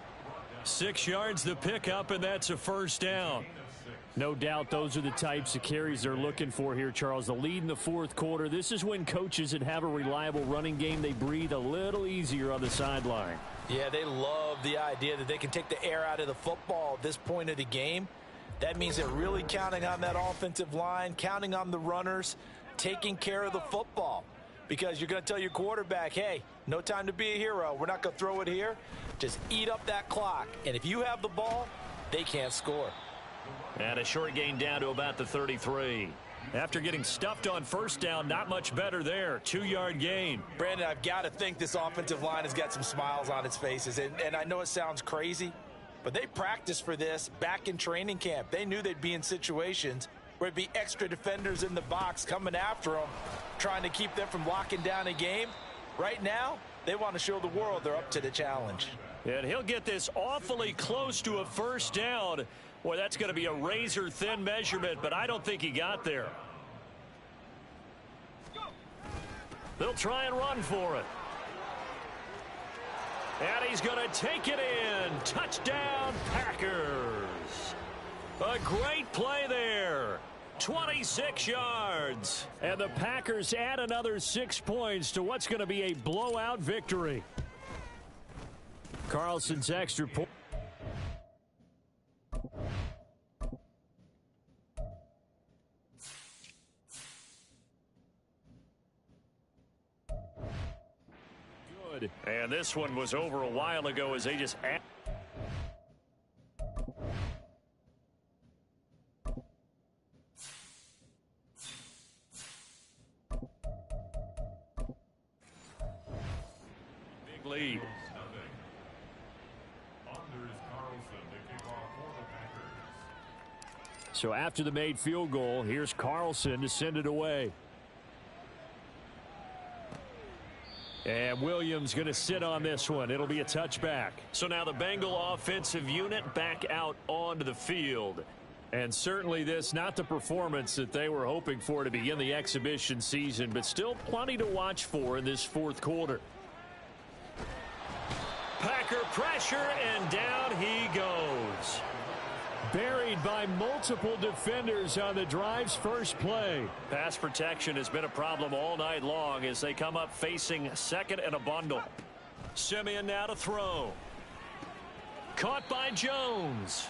6 yards the pickup, and that's a 1st down. No doubt those are the types of carries they're looking for here, Charles. The lead in the 4th quarter. This is when coaches that have a reliable running game, they breathe a little easier on the sideline. Yeah, they love the idea that they can take the air out of the football at this point of the game. That means they're really counting on that offensive line, counting on the runners, taking care of the football. Because you're going to tell your quarterback, hey, no time to be a hero. We're not going to throw it here. Just eat up that clock. And if you have the ball, they can't score. And a short gain down to about the 33. After getting stuffed on 1st down, not much better there. 2-yard gain. Brandon, I've got to think this offensive line has got some smiles on its faces. And I know it sounds crazy, but they practiced for this back in training camp. They knew they'd be in situations where it'd be extra defenders in the box coming after them, trying to keep them from locking down a game. Right now, they want to show the world they're up to the challenge. And he'll get this awfully close to a 1st down. Boy, that's going to be a razor-thin measurement, but I don't think he got there. They'll try and run for it. And he's going to take it in. Touchdown, Packers. A great play there. 26 yards. And the Packers add another 6 points to what's going to be a blowout victory. Carlson's extra point. Good. And this one was over a while ago as they just add. Big lead. So after the made field goal, here's Carlson to send it away. And Williams going to sit on this one. It'll be a touchback. So now the Bengal offensive unit back out onto the field. And certainly this, not the performance that they were hoping for to begin the exhibition season, but still plenty to watch for in this fourth quarter. Packer pressure, and down he goes. Buried by multiple defenders on the drive's first play. Pass protection has been a problem all night long as they come up facing second and a bundle. Simeon now to throw. Caught by Jones.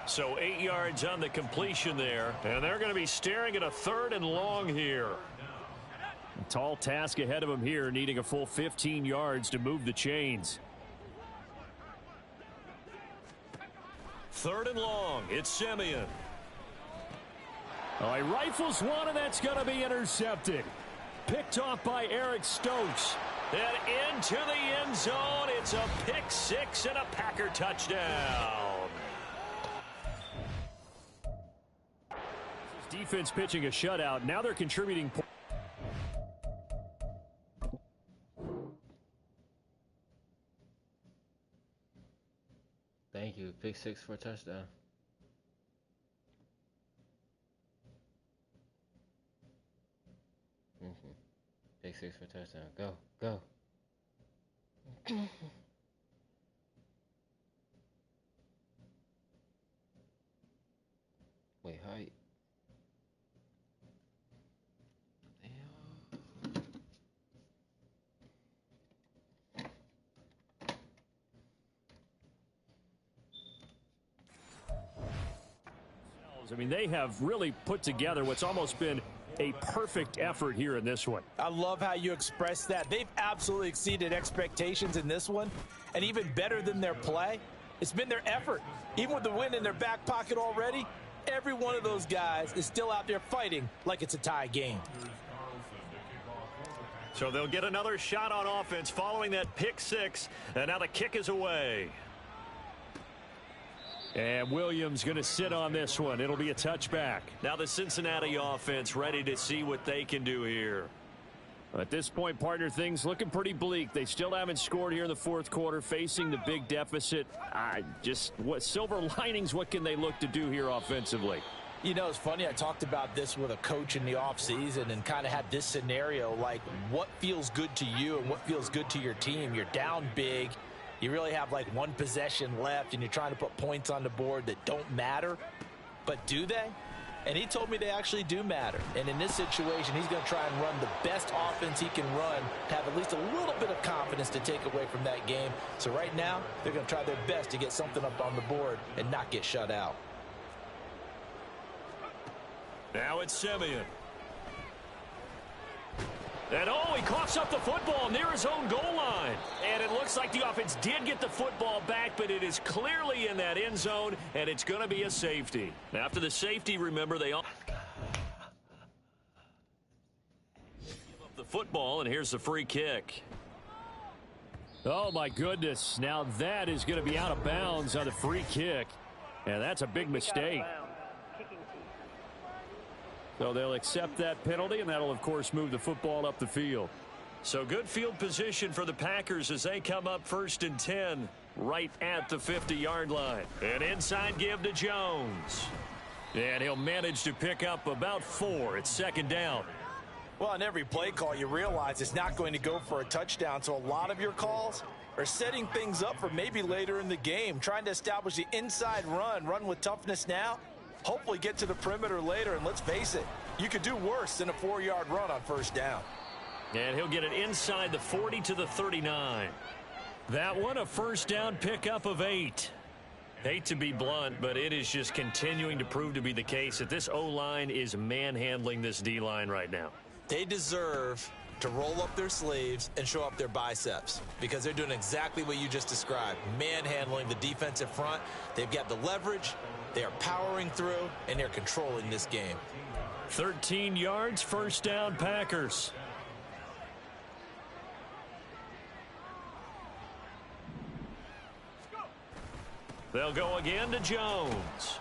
So 8 yards on the completion there, and they're going to be staring at a 3rd and long here. A tall task ahead of them here, needing a full 15 yards to move the chains. 3rd and long. It's Simeon. Oh, he rifles one, and that's going to be intercepted. Picked off by Eric Stokes. And into the end zone. It's a pick six and a Packer touchdown. Defense pitching a shutout. Now they're contributing. Thank you. Pick 6 for a touchdown. Pick 6 for a touchdown. Go. Go. Wait, how? I mean, they have really put together what's almost been a perfect effort here in this one. I love how you express that. They've absolutely exceeded expectations in this one, and even better than their play, it's been their effort. Even with the win in their back pocket already, every one of those guys is still out there fighting like it's a tie game. So they'll get another shot on offense following that pick six, and now the kick is away. And Williams going to sit on this one. It'll be a touchback. Now the Cincinnati offense ready to see what they can do here. At this point, partner, things looking pretty bleak. They still haven't scored here in the fourth quarter, facing the big deficit. What silver linings, what can they look to do here offensively? You know, it's funny, I talked about this with a coach in the offseason and kind of had this scenario, like what feels good to you and what feels good to your team. You're down big. You really have like one possession left, and you're trying to put points on the board that don't matter. But do they? And he told me they actually do matter. And in this situation, he's going to try and run the best offense he can run to have at least a little bit of confidence to take away from that game. So right now, they're going to try their best to get something up on the board and not get shut out. Now it's Simeon. And he coughs up the football near his own goal line. And it looks like the offense did get the football back, but it is clearly in that end zone, and it's going to be a safety. After the safety, remember, they all give up the football, and here's the free kick. Oh, my goodness. Now that is going to be out of bounds on the free kick. And that's a big mistake. So they'll accept that penalty, and that'll, of course, move the football up the field. So good field position for the Packers as they come up 1st and 10 right at the 50-yard line. An inside give to Jones. And he'll manage to pick up about 4. It's 2nd down. Well, on every play call, you realize it's not going to go for a touchdown. So a lot of your calls are setting things up for maybe later in the game, trying to establish the inside run with toughness now. Hopefully get to the perimeter later, and let's face it, you could do worse than a 4-yard run on 1st down. And he'll get it inside the 40 to the 39. That one, a 1st down pickup of 8. Hate to be blunt, but it is just continuing to prove to be the case that this O-line is manhandling this D-line right now. They deserve to roll up their sleeves and show up their biceps because they're doing exactly what you just described, manhandling the defensive front. They've got the leverage. They are powering through, and they're controlling this game. 13 yards, 1st down, Packers. They'll go again to Jones.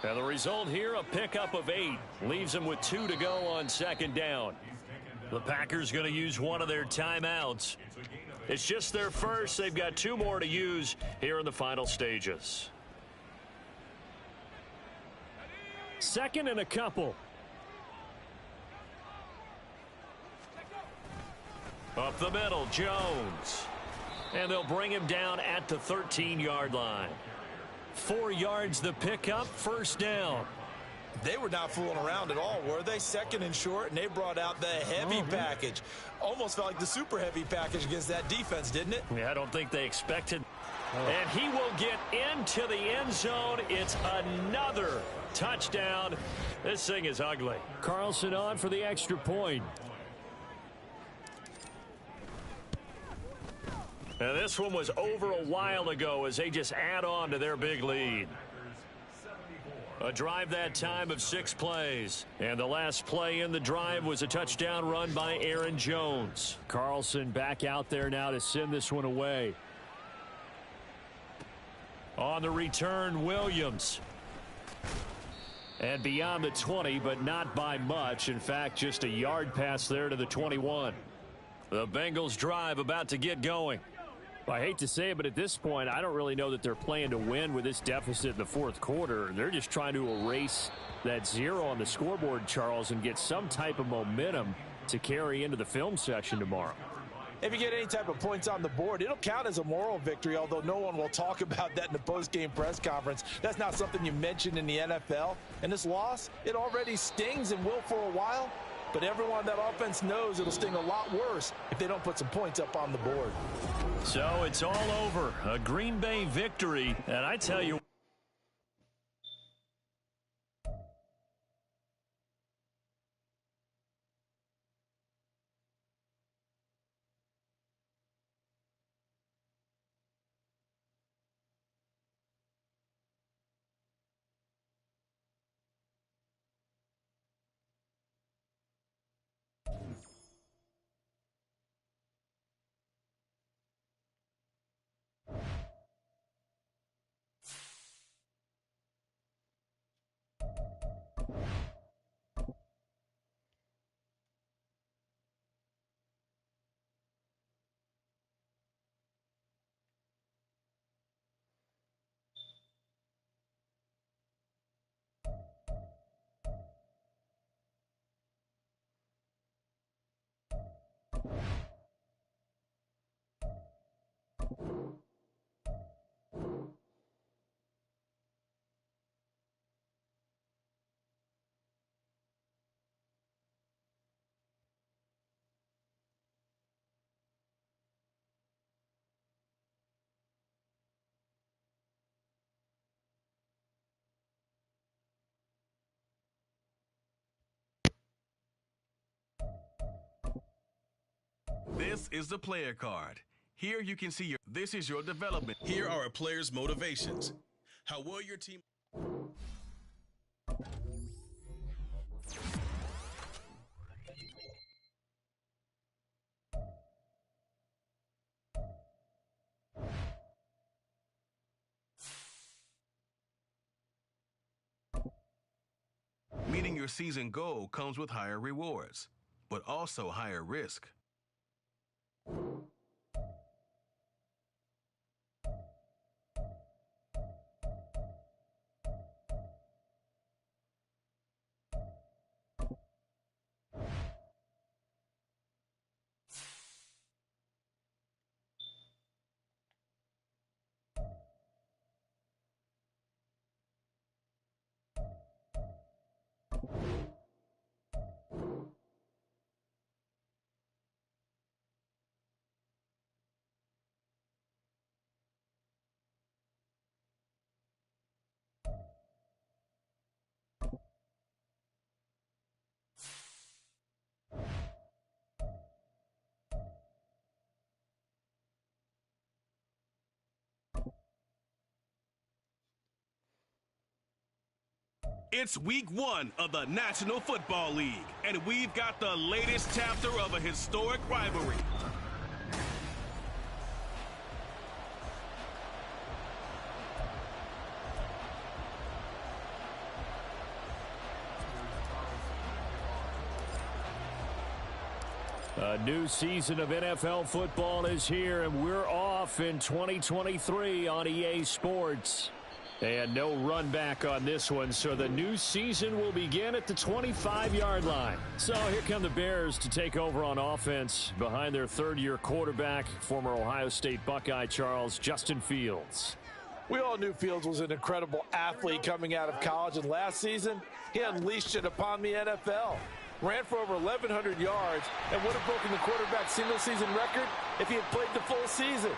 And the result here, a pickup of 8. Leaves them with 2 to go on 2nd down. The Packers going to use one of their timeouts. It's just their first. They've got 2 more to use here in the final stages. 2nd and a couple. Up the middle, Jones. And they'll bring him down at the 13-yard line. 4 yards the pickup, first down. They were not fooling around at all, were they? 2nd and short, and they brought out the heavy package. Almost felt like the super heavy package against that defense, didn't it? Yeah, I don't think they expected. And he will get into the end zone. It's another touchdown. This thing is ugly. Carlson on for the extra point. And this one was over a while ago as they just add on to their big lead. A drive that time of 6 plays. And the last play in the drive was a touchdown run by Aaron Jones. Carlson back out there now to send this one away. On the return, Williams. And beyond the 20, but not by much. In fact, just a yard pass there to the 21. The Bengals drive about to get going. I hate to say it, but at this point, I don't really know that they're playing to win with this deficit in the 4th quarter. They're just trying to erase that 0 on the scoreboard, Charles, and get some type of momentum to carry into the film session tomorrow. If you get any type of points on the board, it'll count as a moral victory, although no one will talk about that in the post-game press conference. That's not something you mentioned in the NFL. And this loss, it already stings and will for a while. But everyone on that offense knows it'll sting a lot worse if they don't put some points up on the board. So it's all over. A Green Bay victory. And I tell you, This is the player card. Here you can see this is your development. Here are a player's motivations. How well your team... Meeting your season goal comes with higher rewards, but also higher risk. It's week 1 of the National Football League, and we've got the latest chapter of a historic rivalry. A new season of NFL football is here, and we're off in 2023 on EA Sports. And no run back on this one, so the new season will begin at the 25-yard line. So here come the Bears to take over on offense behind their third-year quarterback, former Ohio State Buckeye Justin Fields. We all knew Fields was an incredible athlete coming out of college, and last season, he unleashed it upon the NFL. Ran for over 1,100 yards and would have broken the quarterback single-season record if he had played the full season.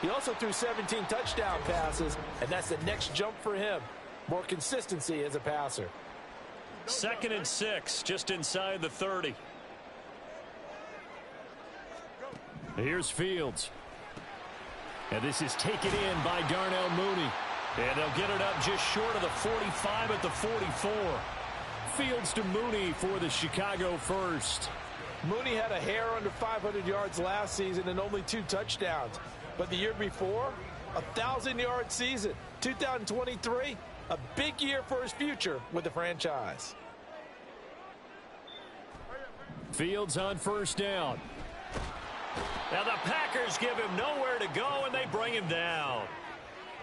He also threw 17 touchdown passes, and that's the next jump for him. More consistency as a passer. 2nd and 6, just inside the 30. Here's Fields. And this is taken in by Darnell Mooney. And they'll get it up just short of the 45 at the 44. Fields to Mooney for the Chicago first. Mooney had a hair under 500 yards last season and only 2 touchdowns. But the year before, 1,000-yard season. 2023, a big year for his future with the franchise. Fields on first down. Now the Packers give him nowhere to go, and they bring him down.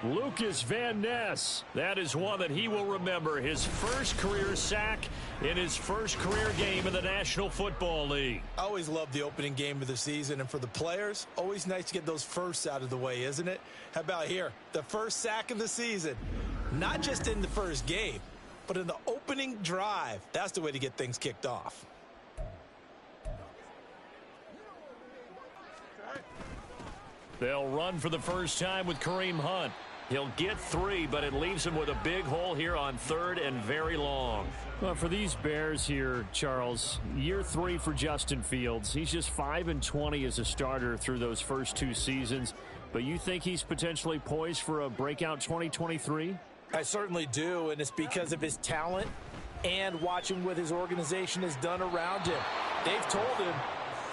Lucas Van Ness, that is one that he will remember. His first career sack in his first career game in the National Football League. I always love the opening game of the season, and for the players, always nice to get those firsts out of the way, isn't it? How about here? The first sack of the season. Not just in the first game, but in the opening drive. That's the way to get things kicked off. They'll run for the first time with Kareem Hunt. He'll get 3, but it leaves him with a big hole here on 3rd and very long. Well, for these Bears here, Charles, year 3 for Justin Fields. He's just 5-20 as a starter through those first 2 seasons. But you think he's potentially poised for a breakout 2023? I certainly do, and it's because of his talent and watching what his organization has done around him. They've told him,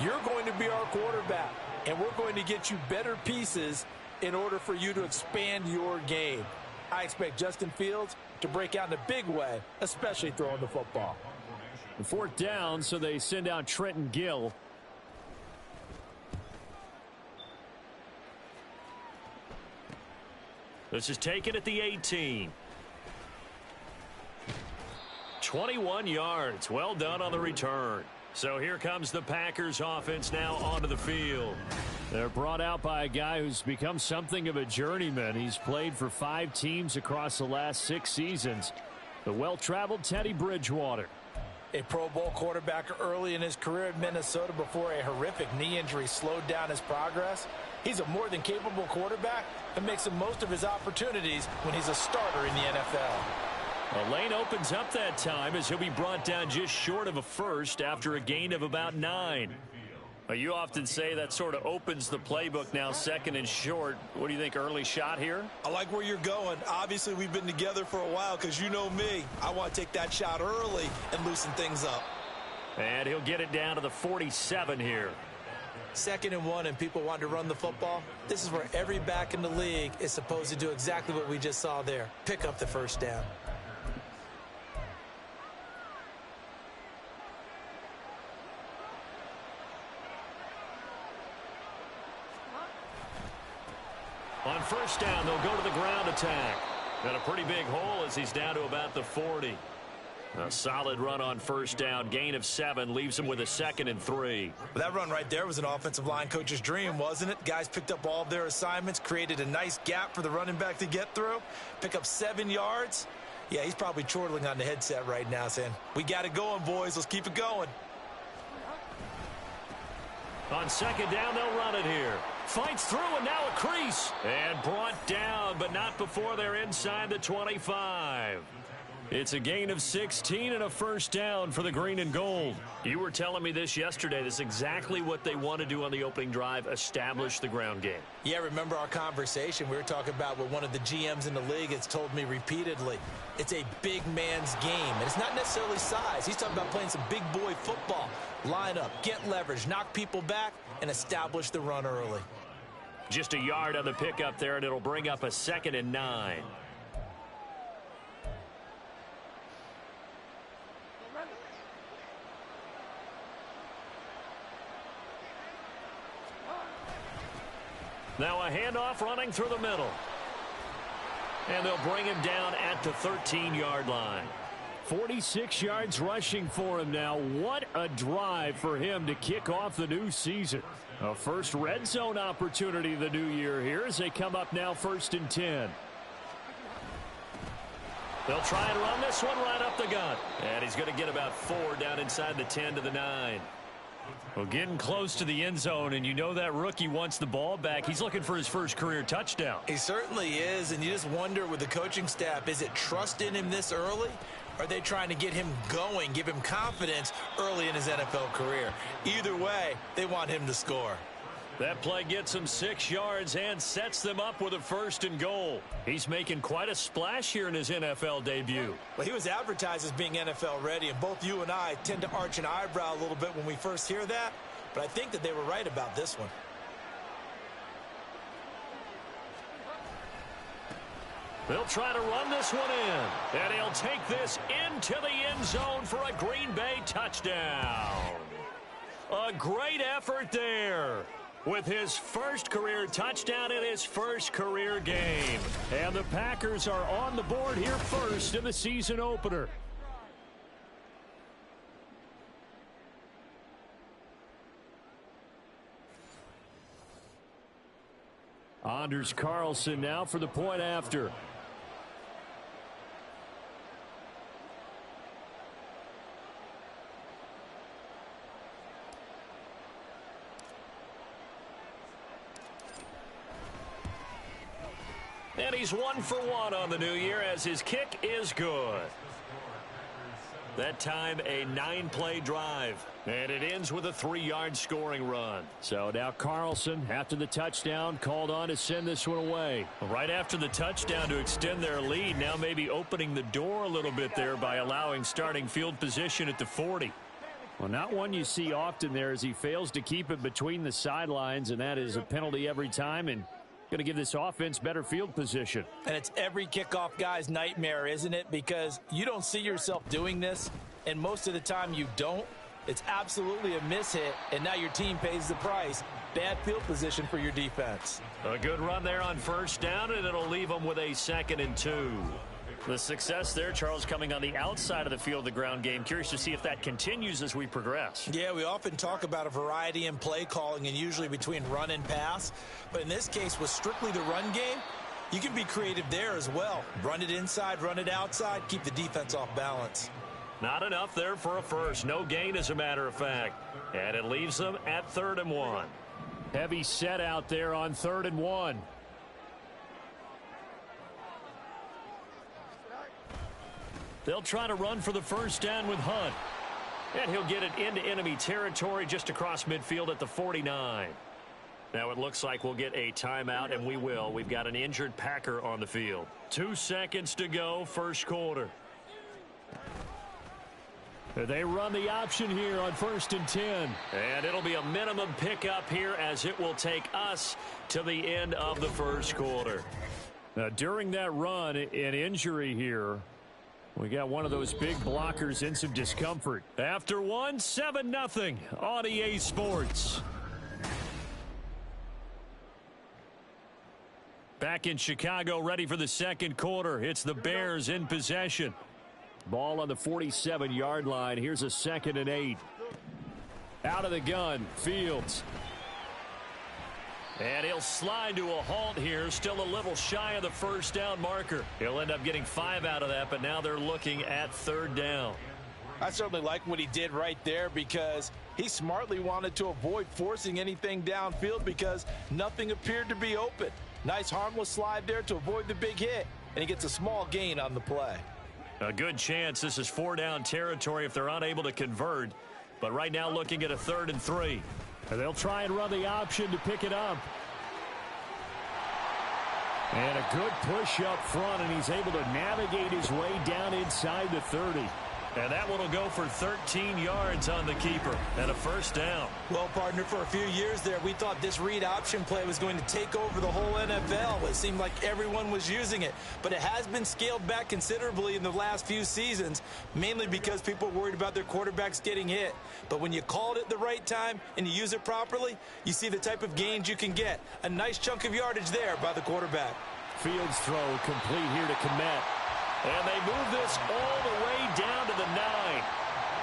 you're going to be our quarterback, and we're going to get you better pieces in order for you to expand your game. I expect Justin Fields to break out in a big way, especially throwing the football. 4th down, so they send out Trenton Gill. This is taken at the 18. 21 yards. Well done on the return. So here comes the Packers offense now onto the field. They're brought out by a guy who's become something of a journeyman. He's played for 5 teams across the last 6 seasons. The well-traveled Teddy Bridgewater. A Pro Bowl quarterback early in his career at Minnesota before a horrific knee injury slowed down his progress. He's a more than capable quarterback and makes the most of his opportunities when he's a starter in the NFL. A lane opens up that time as he'll be brought down just short of a first after a gain of about 9. You often say that sort of opens the playbook now, 2nd and short. What do you think, early shot here? I like where you're going. Obviously, we've been together for a while because you know me. I want to take that shot early and loosen things up. And he'll get it down to the 47 here. 2nd and 1 and people want to run the football. This is where every back in the league is supposed to do exactly what we just saw there. Pick up the first down. On first down, they'll go to the ground attack. Got a pretty big hole as he's down to about the 40. A solid run on first down. Gain of 7 leaves him with a 2nd and 3. Well, that run right there was an offensive line coach's dream, wasn't it? Guys picked up all of their assignments, created a nice gap for the running back to get through, pick up 7 yards. Yeah, he's probably chortling on the headset right now saying, we got it going, boys. Let's keep it going. On 2nd down, they'll run it here. Fights through, and now a crease. And brought down, but not before they're inside the 25. It's a gain of 16 and a first down for the green and gold. You were telling me this yesterday. This is exactly what they want to do on the opening drive, establish the ground game. Yeah, remember our conversation? We were talking about what one of the GMs in the league has told me repeatedly. It's a big man's game, and it's not necessarily size. He's talking about playing some big boy football. Line up, get leverage, knock people back, and establish the run early. Just a yard on the pickup there, and it'll bring up a 2nd and 9. Now a handoff running through the middle. And they'll bring him down at the 13-yard line. 46 yards rushing for him now. What a drive for him to kick off the new season. A first red zone opportunity of the new year here as they come up now 1st and 10. They'll try and run this one right up the gut. And he's going to get about 4 down inside the 10 to the 9. Well, getting close to the end zone, and you know that rookie wants the ball back. He's looking for his first career touchdown. He certainly is, and you just wonder with the coaching staff, is it trust in him this early? Or are they trying to get him going, give him confidence early in his NFL career? Either way, they want him to score. That play gets him 6 yards and sets them up with a 1st and goal. He's making quite a splash here in his NFL debut. Well, he was advertised as being NFL ready, and both you and I tend to arch an eyebrow a little bit when we first hear that, but I think that they were right about this one. They'll try to run this one in, and he'll take this into the end zone for a Green Bay touchdown. A great effort there, with his first career touchdown in his first career game. And the Packers are on the board here first in the season opener. Anders Carlson now for the point after. And he's 1 for 1 on the new year as his kick is good. That time a 9-play drive. And it ends with a 3-yard scoring run. So now Carlson, after the touchdown, called on to send this one away. Right after the touchdown to extend their lead, now maybe opening the door a little bit there by allowing starting field position at the 40. Well, not one you see often there as he fails to keep it between the sidelines, and that is a penalty every time, and going to give this offense better field position. And it's every kickoff guy's nightmare, isn't it? Because you don't see yourself doing this, and most of the time you don't. It's absolutely a mishit, and now your team pays the price. Bad field position for your defense. A good run there on 1st down, and it'll leave them with a 2nd and 2. The success there, Charles, coming on the outside of the field, the ground game. Curious to see if that continues as we progress. Yeah, we often talk about a variety in play calling and usually between run and pass. But in this case, with strictly the run game, you can be creative there as well. Run it inside, run it outside, keep the defense off balance. Not enough there for a first. No gain, as a matter of fact. And it leaves them at 3rd and 1. Heavy set out there on 3rd and 1. They'll try to run for the 1st down with Hunt. And he'll get it into enemy territory just across midfield at the 49. Now it looks like we'll get a timeout, and we will. We've got an injured Packer on the field. 2 seconds to go, first quarter. They run the option here on 1st and 10. And it'll be a minimum pickup here as it will take us to the end of the first quarter. Now, during that run, an injury here. We got one of those big blockers in some discomfort. After one, 7-0 on EA Sports. Back in Chicago, ready for the second quarter. It's the Bears in possession. Ball on the 47-yard line. Here's a 2nd and 8. Out of the gun, Fields. And he'll slide to a halt here, still a little shy of the 1st down marker. He'll end up getting 5 out of that, but now they're looking at 3rd down. I certainly like what he did right there because he smartly wanted to avoid forcing anything downfield because nothing appeared to be open. Nice harmless slide there to avoid the big hit, and he gets a small gain on the play. A good chance this is 4-down territory if they're unable to convert, but right now looking at a 3rd and 3. And they'll try and run the option to pick it up. And a good push up front, and he's able to navigate his way down inside the 30. And that one will go for 13 yards on the keeper and a first down. Well, partner, for a few years there, we thought this read option play was going to take over the whole NFL. It seemed like everyone was using it. But it has been scaled back considerably in the last few seasons, mainly because people are worried about their quarterbacks getting hit. But when you call it at the right time and you use it properly, you see the type of gains you can get. A nice chunk of yardage there by the quarterback. Fields throw complete here to Kmet. And they move this all the way down to the 9.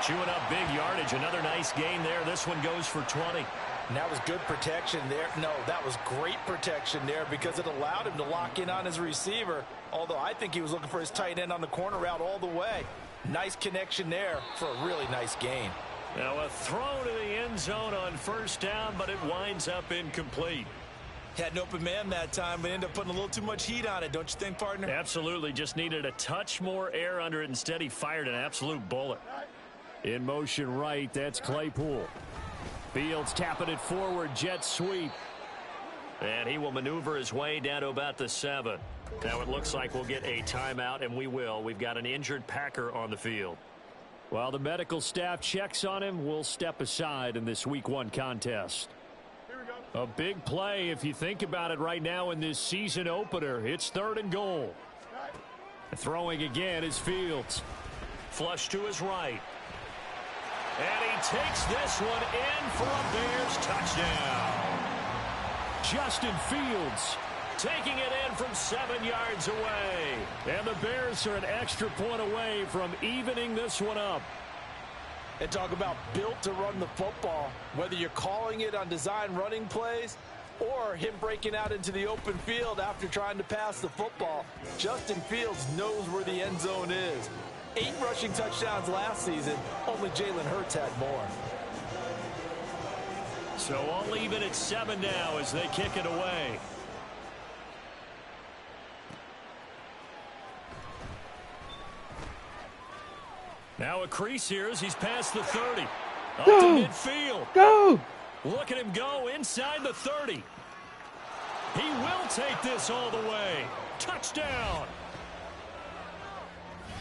Chewing up big yardage. Another nice gain there. This one goes for 20. And that was good protection there. No, that was great protection there because it allowed him to lock in on his receiver. Although I think he was looking for his tight end on the corner route all the way. Nice connection there for a really nice gain. Now a throw to the end zone on first down, but it winds up incomplete. Had an open man that time, but ended up putting a little too much heat on it, don't you think, partner? Absolutely. Just needed a touch more air under it. Instead, he fired an absolute bullet. In motion right, that's Claypool. Fields tapping it forward, jet sweep. And he will maneuver his way down to about the 7. Now it looks like we'll get a timeout, and we will. We've got an injured Packer on the field. While the medical staff checks on him, we'll step aside in this Week 1 contest. A big play if you think about it right now in this season opener. It's 3rd and goal. Throwing again is Fields. Flush to his right. And he takes this one in for a Bears touchdown. Justin Fields taking it in from 7 yards away. And the Bears are an extra point away from evening this one up. And talk about built to run the football, whether you're calling it on design running plays or him breaking out into the open field after trying to pass the football. Justin Fields knows where the end zone is. 8 rushing touchdowns last season. Only Jalen Hurts had more. So all even at 7 now as they kick it away. Now a crease here as he's past the 30. Up to midfield. Go! Look at him go inside the 30. He will take this all the way. Touchdown.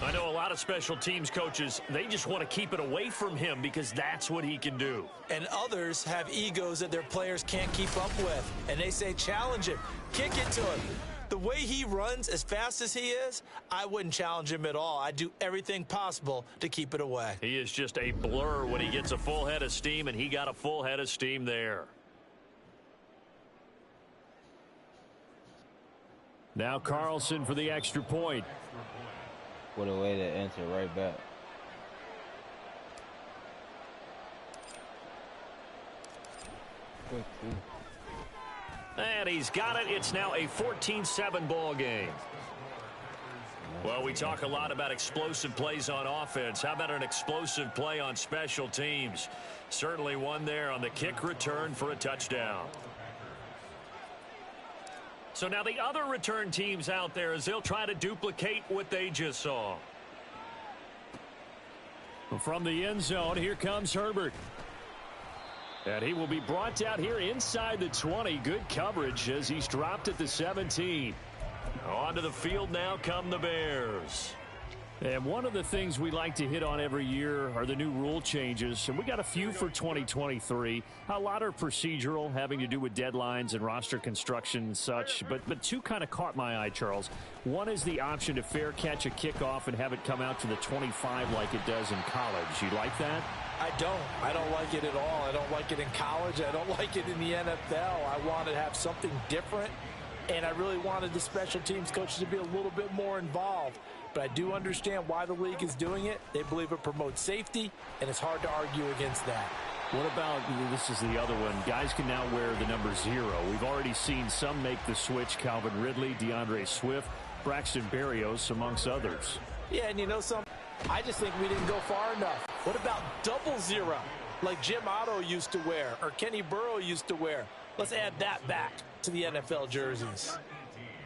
I know a lot of special teams coaches, they just want to keep it away from him because that's what he can do. And others have egos that their players can't keep up with. And they say, challenge him. Kick it to him. The way he runs as fast as he is, I wouldn't challenge him at all. I'd do everything possible to keep it away. He is just a blur when he gets a full head of steam, and he got a full head of steam there. Now Carlson for the extra point. What a way to answer right back. And he's got it. It's now a 14-7 ball game. Well, we talk a lot about explosive plays on offense. How about an explosive play on special teams? Certainly one there on the kick return for a touchdown. So now the other return teams out there as they'll try to duplicate what they just saw. From the end zone, here comes Herbert. And he will be brought down here inside the 20. Good coverage as he's dropped at the 17. Onto the field now come the Bears. And one of the things we like to hit on every year are the new rule changes. And we got a few for 2023. A lot are procedural, having to do with deadlines and roster construction and such. But two kind of caught my eye, Charles. One is the option to fair catch a kickoff and have it come out to the 25 like it does in college. You like that? I don't like it at all. I don't like it in college. I don't like it in the NFL. I want to have something different. And I really wanted the special teams coaches to be a little bit more involved. But I do understand why the league is doing it. They believe it promotes safety, and it's hard to argue against that. What about, this is the other one, guys can now wear the number 0. We've already seen some make the switch, Calvin Ridley, DeAndre Swift, Braxton Berrios, amongst others. Yeah, and you know something? I just think we didn't go far enough. What about 00, like Jim Otto used to wear or Kenny Burrow used to wear? Let's add that back to the NFL jerseys.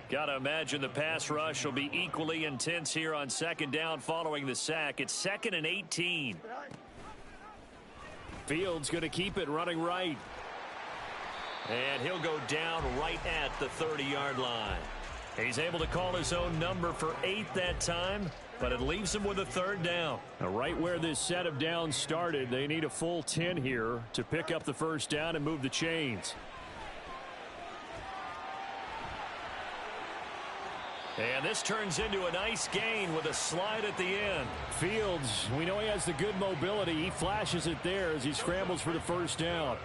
Got to imagine the pass rush will be equally intense here on second down following the sack. It's 2nd and 18. Fields going to keep it running right. And he'll go down right at the 30-yard line. He's able to call his own number for 8 that time. but it leaves them with a third down. Now, right where this set of downs started, they need a full 10 here to pick up the first down and move the chains. And this turns into a nice gain with a slide at the end. Fields, we know he has the good mobility. He flashes it there as he scrambles for the first down.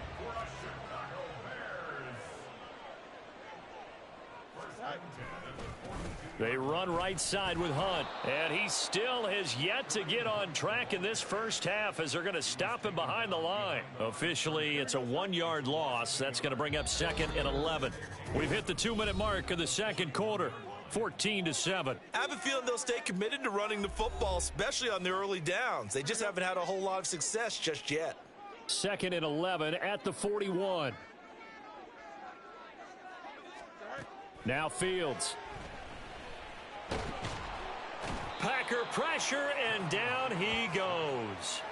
They run right side with Hunt. And he still has yet to get on track in this first half as they're going to stop him behind the line. Officially, it's a 1-yard loss. That's going to bring up 2nd and 11. We've hit the 2-minute mark of the second quarter. 14-7. I have a feeling they'll stay committed to running the football, especially on the early downs. They just haven't had a whole lot of success just yet. 2nd and 11 at the 41. Now Fields. Packer pressure, and down he goes.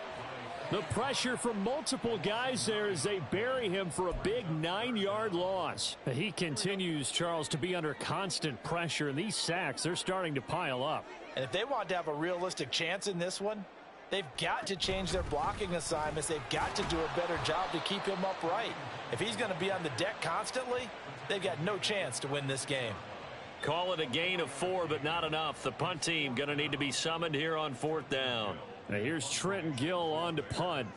The pressure from multiple guys there as they bury him for a big 9-yard loss. He continues, Charles, to be under constant pressure, and these sacks, they're starting to pile up. And if they want to have a realistic chance in this one, they've got to change their blocking assignments. They've got to do a better job to keep him upright. If he's going to be on the deck constantly, they've got no chance to win this game. Call it a gain of 4, but not enough. The punt team going to need to be summoned here on 4th down. Now here's Trenton Gill on to punt.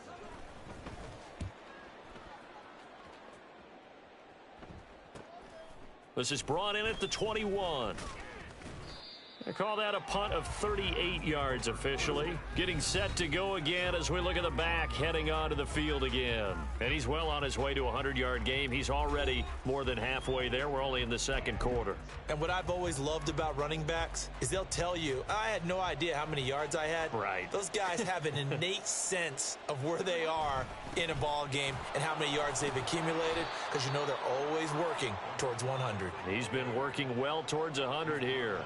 This is brought in at the 21. They call that a punt of 38 yards officially. Getting set to go again as we look at the back heading onto the field again. And he's well on his way to a 100-yard game. He's already more than halfway there. We're only in the second quarter. And what I've always loved about running backs is they'll tell you, I had no idea how many yards I had. Right. Those guys have an innate sense of where they are in a ball game and how many yards they've accumulated, because you know they're always working towards 100. He's been working well towards 100 here.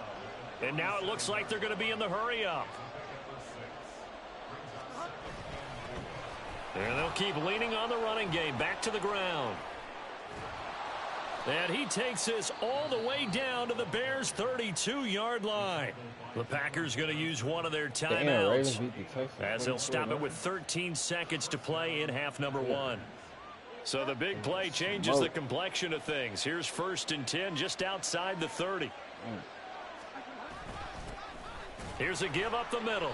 And now it looks like they're going to be in the hurry up. And they'll keep leaning on the running game. Back to the ground. And he takes this all the way down to the Bears' 32-yard line. The Packers going to use one of their timeouts as they'll stop it with 13 seconds to play in half number 1. So the big play changes the complexion of things. Here's 1st and 10 just outside the 30. Here's a give up the middle.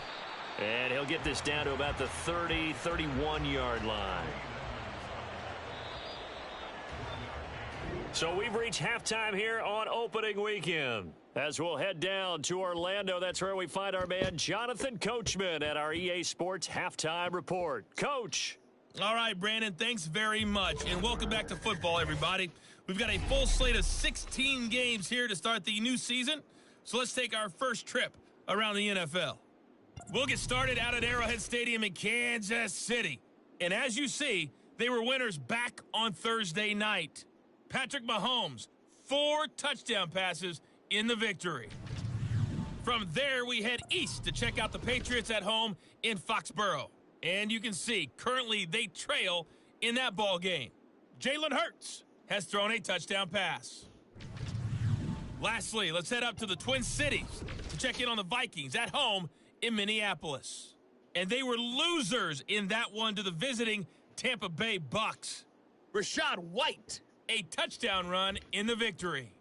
And he'll get this down to about the 30, 31-yard line. So we've reached halftime here on opening weekend. As we'll head down to Orlando, that's where we find our man Jonathan Coachman at our EA Sports Halftime Report. Coach. All right, Brandon, thanks very much. And welcome back to football, everybody. We've got a full slate of 16 games here to start the new season. So let's take our first trip around the NFL. We'll get started out at Arrowhead Stadium in Kansas City. And as you see, they were winners back on Thursday night. Patrick Mahomes, 4 touchdown passes in the victory. From there, we head east to check out the Patriots at home in Foxborough. And you can see, currently they trail in that ball game. Jalen Hurts has thrown a touchdown pass. Lastly, let's head up to the Twin Cities to check in on the Vikings at home in Minneapolis. And they were losers in that one to the visiting Tampa Bay Bucks. Rashad White, a touchdown run in the victory.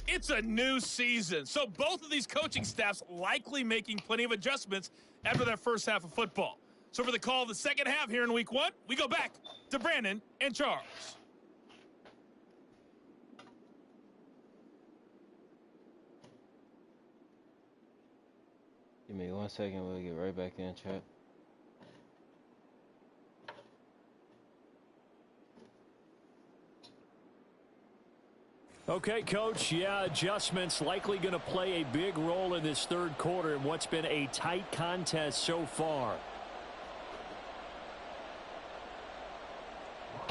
It's a new season, so both of these coaching staffs likely making plenty of adjustments after that first half of football. So for the call of the second half here in week 1, we go back to Brandon and Charles. Give me 1 second, we'll get right back in, chat. Okay, Coach, yeah, adjustments likely going to play a big role in this third quarter in what's been a tight contest so far.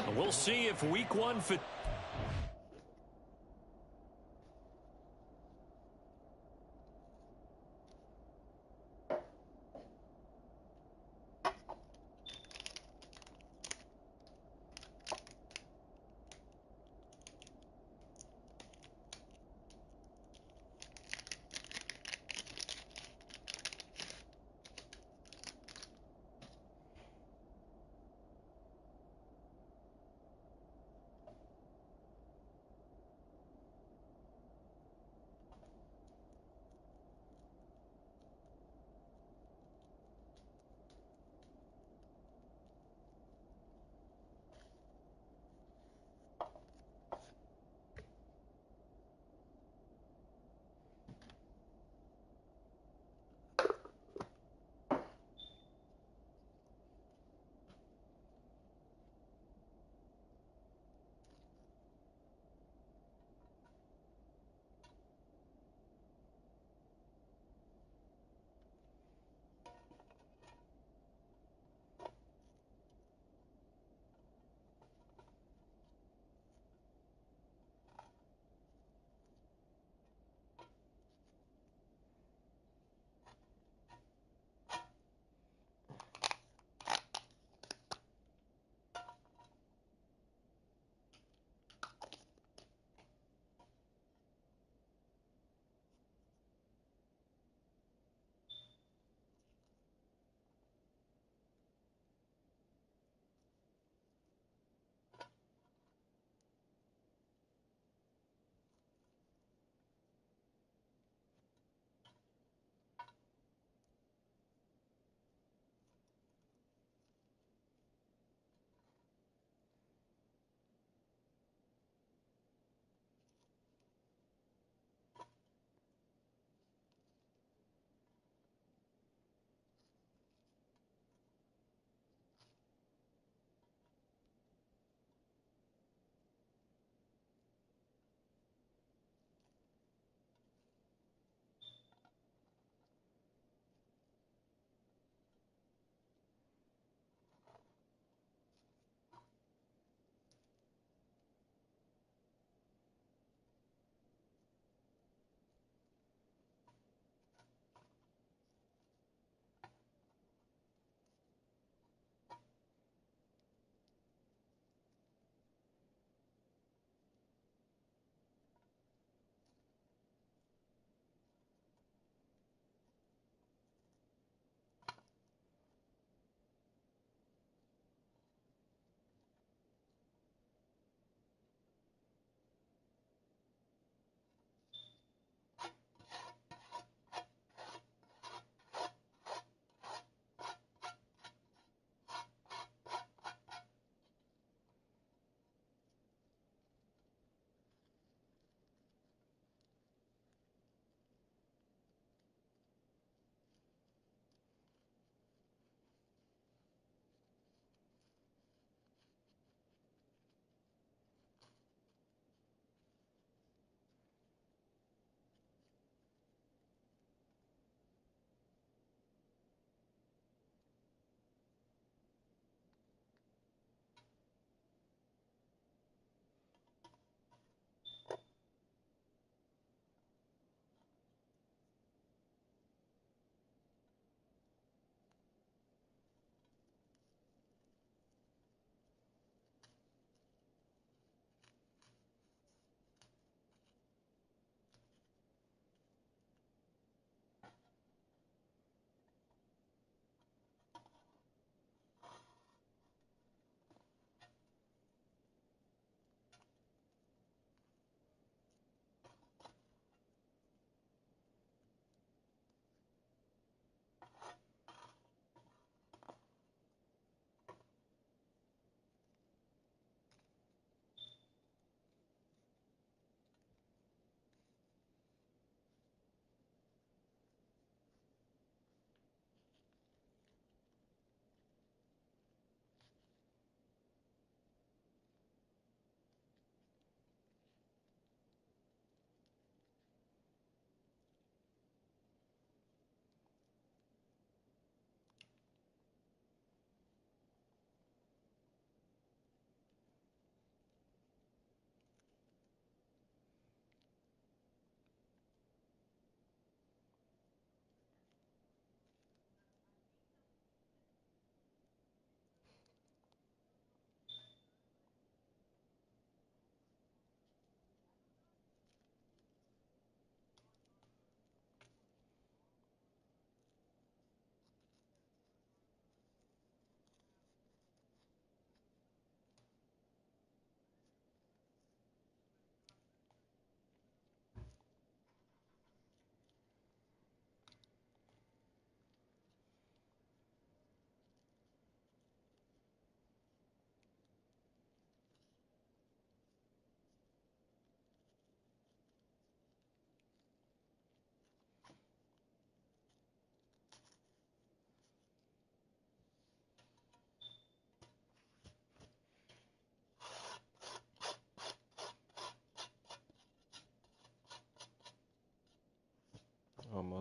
And we'll see if week 1 fit.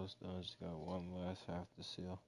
almost done. Just got one last half to seal.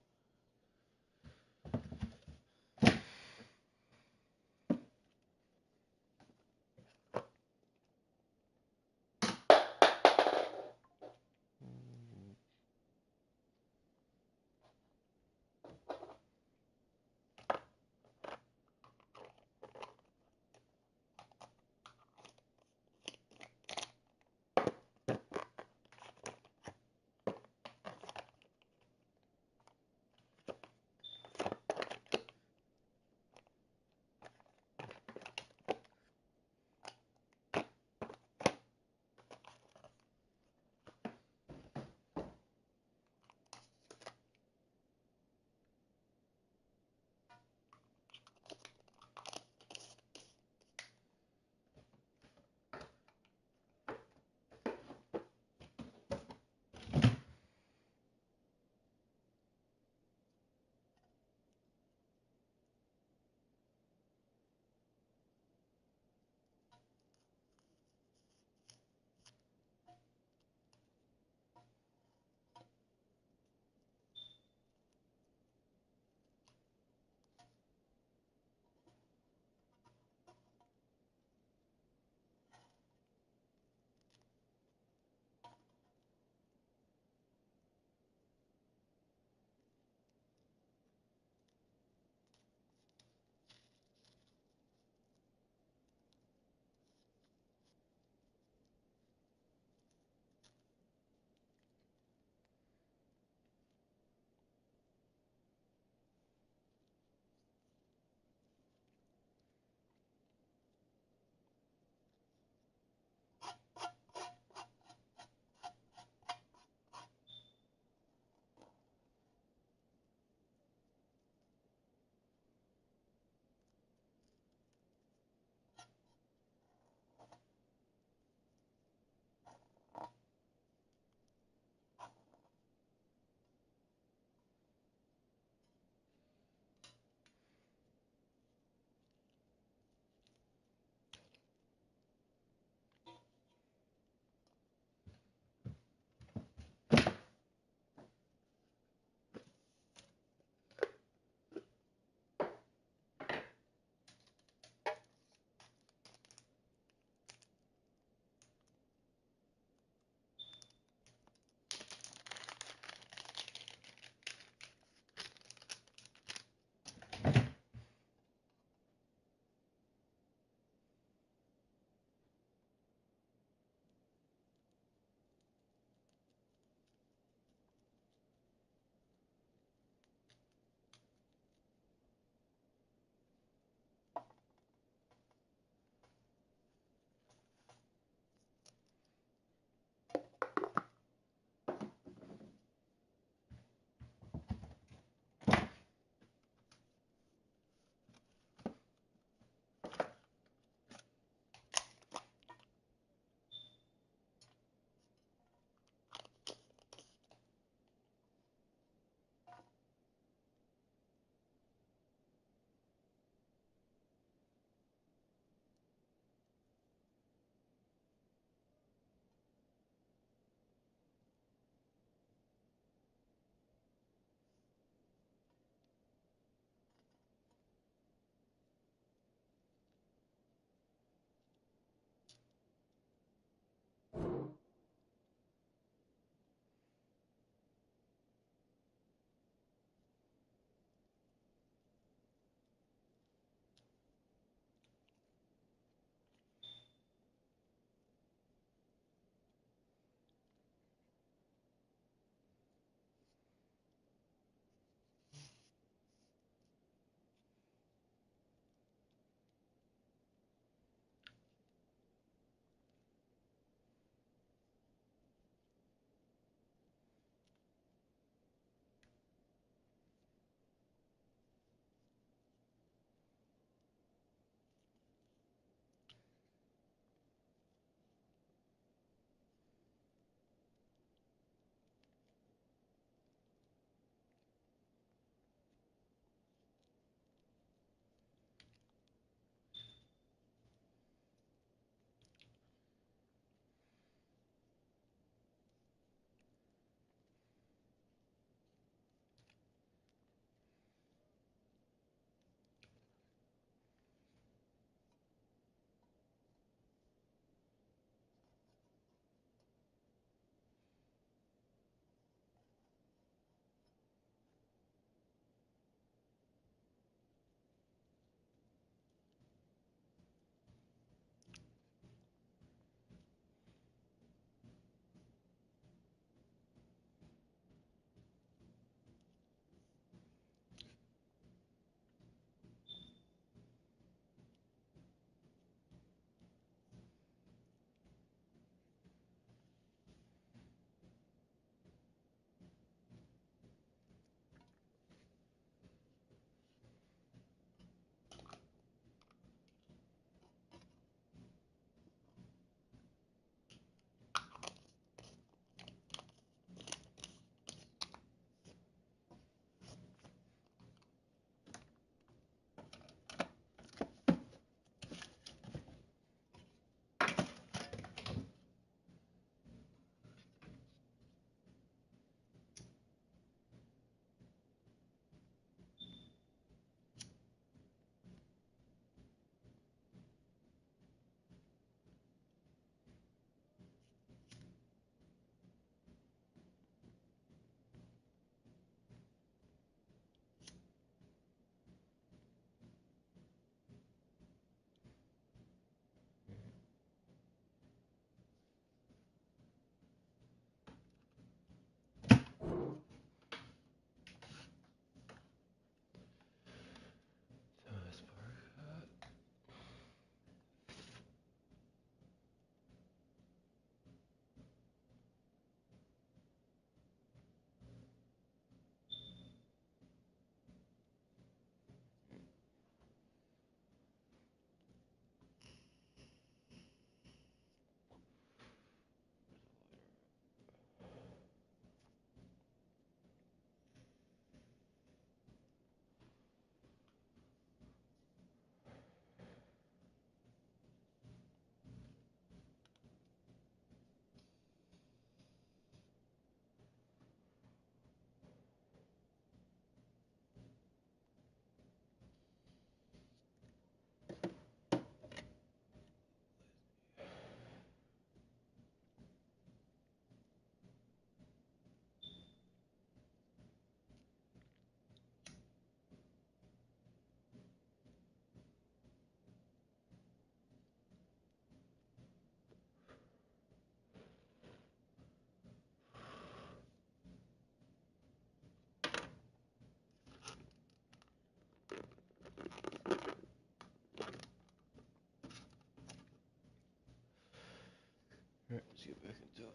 get back into it.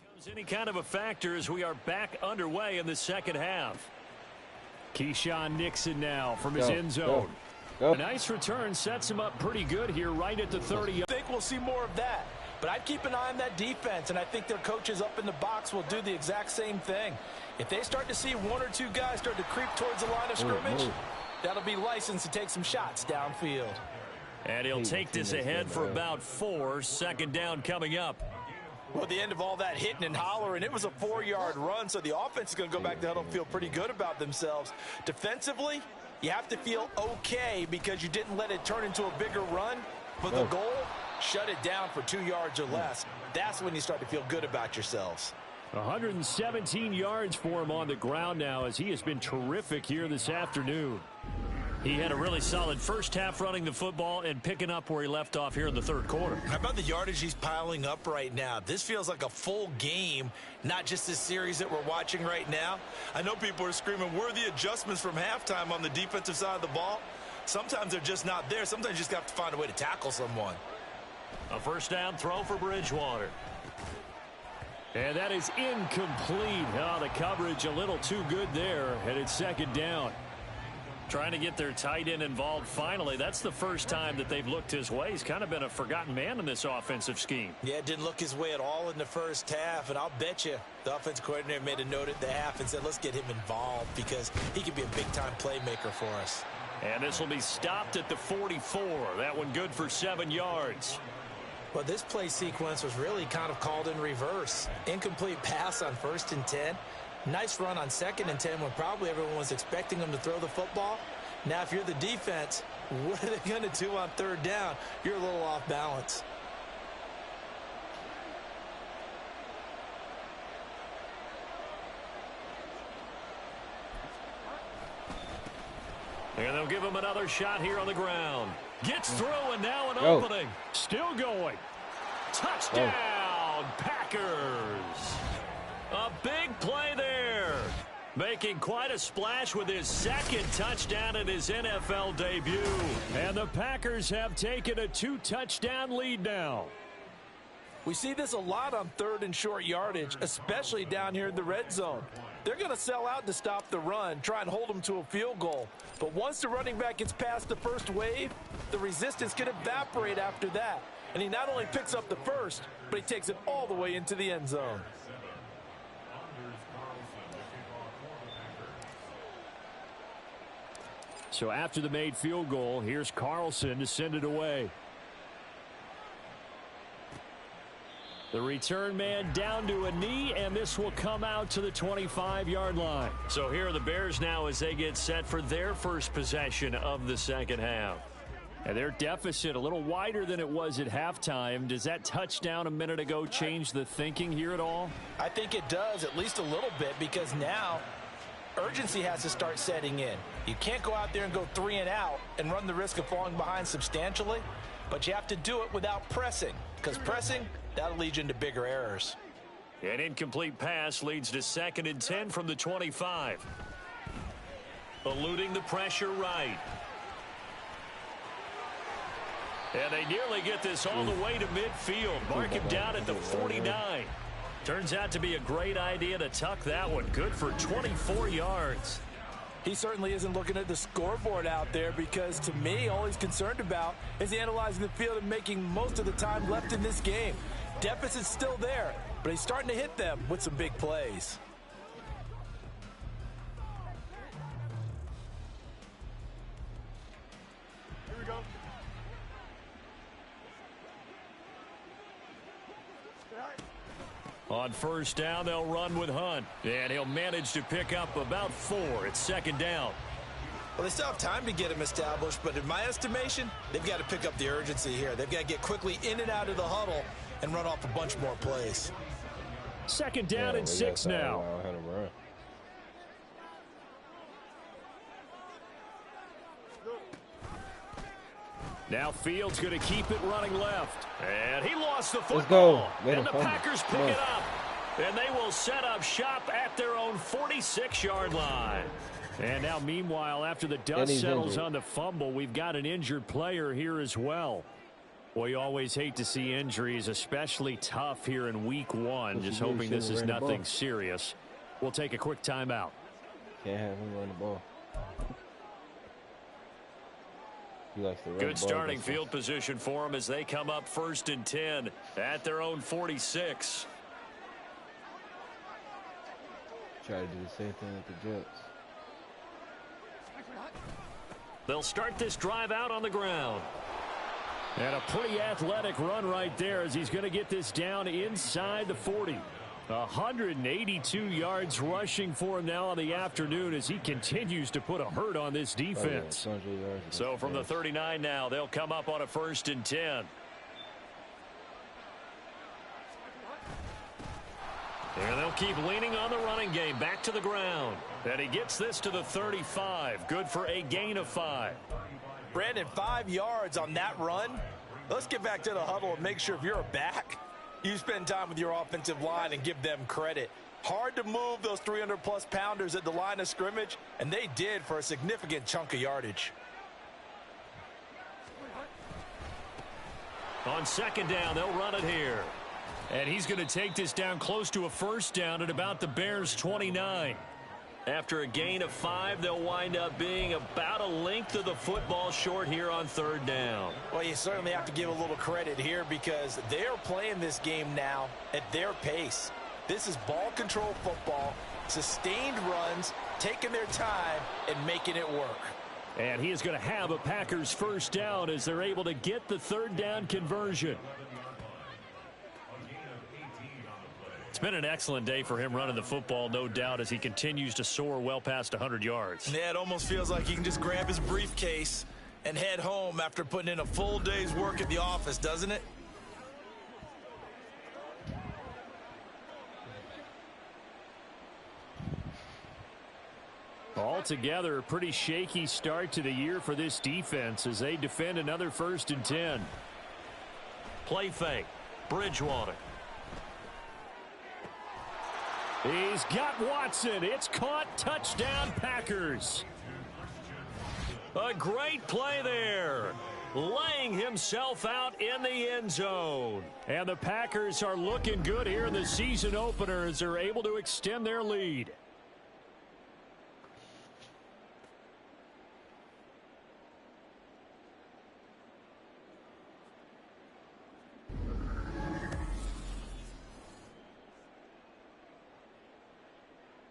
Becomes any kind of a factor as we are back underway in the second half. Keyshawn Nixon now from his end zone. Go. A nice return sets him up pretty good here right at the 30. I think we'll see more of that. But I'd keep an eye on that defense, and I think their coaches up in the box will do the exact same thing. If they start to see one or two guys start to creep towards the line of scrimmage, that'll be licensed to take some shots downfield. And he'll take this ahead for about 4. Second down coming up. Well, at the end of all that hitting and hollering, it was a 4-yard run, so the offense is going to go back to the huddle and feel pretty good about themselves. Defensively, you have to feel okay because you didn't let it turn into a bigger run. But the goal, shut it down for 2 yards or less. That's when you start to feel good about yourselves. 117 yards for him on the ground now as he has been terrific here this afternoon. He had a really solid first half running the football and picking up where he left off here in the third quarter. How about the yardage he's piling up right now? This feels like a full game, not just this series that we're watching right now. I know people are screaming, where are the adjustments from halftime on the defensive side of the ball? Sometimes they're just not there. Sometimes you just have to find a way to tackle someone. A first down throw for Bridgewater. And that is incomplete. Oh, the coverage a little too good there, and it's second down. Trying to get their tight end involved finally. That's the first time that they've looked his way. He's kind of been a forgotten man in this offensive scheme. Yeah, it didn't look his way at all in the first half, and I'll bet you the offensive coordinator made a note at the half and said, let's get him involved because he could be a big-time playmaker for us. And this will be stopped at the 44. That one good for 7 yards. Well, this play sequence was really kind of called in reverse. Incomplete pass on 1st and 10. Nice run on 2nd and 10 when probably everyone was expecting him to throw the football. Now, if you're the defense, what are they going to do on 3rd down? You're a little off balance. And they'll give him another shot here on the ground. Gets through and now an opening. Still going. Touchdown, Packers. A big play there. Making quite a splash with his 2nd touchdown in his NFL debut. And the Packers have taken a 2-touchdown lead now. We see this a lot on 3rd and short yardage, especially down here in the red zone. They're going to sell out to stop the run, try and hold them to a field goal. But once the running back gets past the first wave, the resistance can evaporate after that. And he not only picks up the first, but he takes it all the way into the end zone. So after the made field goal, here's Carlson to send it away. The return man down to a knee, and this will come out to the 25-yard line. So here are the Bears now as they get set for their first possession of the second half. And their deficit a little wider than it was at halftime. Does that touchdown a minute ago change the thinking here at all? I think it does, at least a little bit, because now urgency has to start setting in. You can't go out there and go 3 and out and run the risk of falling behind substantially, but you have to do it without pressing, because pressing, that'll lead you into bigger errors. An incomplete pass leads to 2nd and 10 from the 25. Eluding the pressure right. And they nearly get this all the way to midfield. Mark him down at the 49. Turns out to be a great idea to tuck that one. Good for 24 yards. He certainly isn't looking at the scoreboard out there because, to me, all he's concerned about is analyzing the field and making most of the time left in this game. Deficit's still there, but he's starting to hit them with some big plays. Here we go. On first down, they'll run with Hunt. And he'll manage to pick up about 4. It's 2nd down. Well, they still have time to get him established, but in my estimation, they've got to pick up the urgency here. They've got to get quickly in and out of the huddle and run off a bunch more plays. 2nd down and 6 now. Now Fields going to keep it running left. And he lost the football. And the Packers pick it up. And they will set up shop at their own 46-yard line. And now, meanwhile, after the dust settles on the fumble, we've got an injured player here as well. Well, you always hate to see injuries, especially tough here in week one. Just hoping this is nothing serious. We'll take a quick timeout. Can't have him run the ball. He likes to run Good the ball. starting field position for him as they come up 1st and 10 at their own 46. Try to do the same thing with the Jets. They'll start this drive out on the ground. And a pretty athletic run right there as he's going to get this down inside the 40. 182 yards rushing for him now on the afternoon as he continues to put a hurt on this defense. Oh, yeah, so from the 39 now, they'll come up on a 1st and 10. And they'll keep leaning on the running game back to the ground. And he gets this to the 35. Good for a gain of 5. Brandon, 5 yards on that run. Let's get back to the huddle and make sure if you're a back, you spend time with your offensive line and give them credit. Hard to move those 300-plus pounders at the line of scrimmage, and they did for a significant chunk of yardage. On 2nd down, they'll run it here. And he's going to take this down close to a 1st down at about the Bears' 29. After a gain of 5, they'll wind up being about a length of the football short here on 3rd down. Well, you certainly have to give a little credit here because they're playing this game now at their pace. This is ball control football, sustained runs, taking their time, and making it work. And he is going to have a Packers 1st down as they're able to get the 3rd down conversion. It's been an excellent day for him running the football, no doubt, as he continues to soar well past 100 yards. Yeah, it almost feels like he can just grab his briefcase and head home after putting in a full day's work at the office, doesn't it? Altogether, a pretty shaky start to the year for this defense as they defend another 1st and 10. Play fake. Bridgewater. He's got Watson. It's caught. Touchdown, Packers. A great play there. Laying himself out in the end zone. And the Packers are looking good here in the season opener as they're able to extend their lead.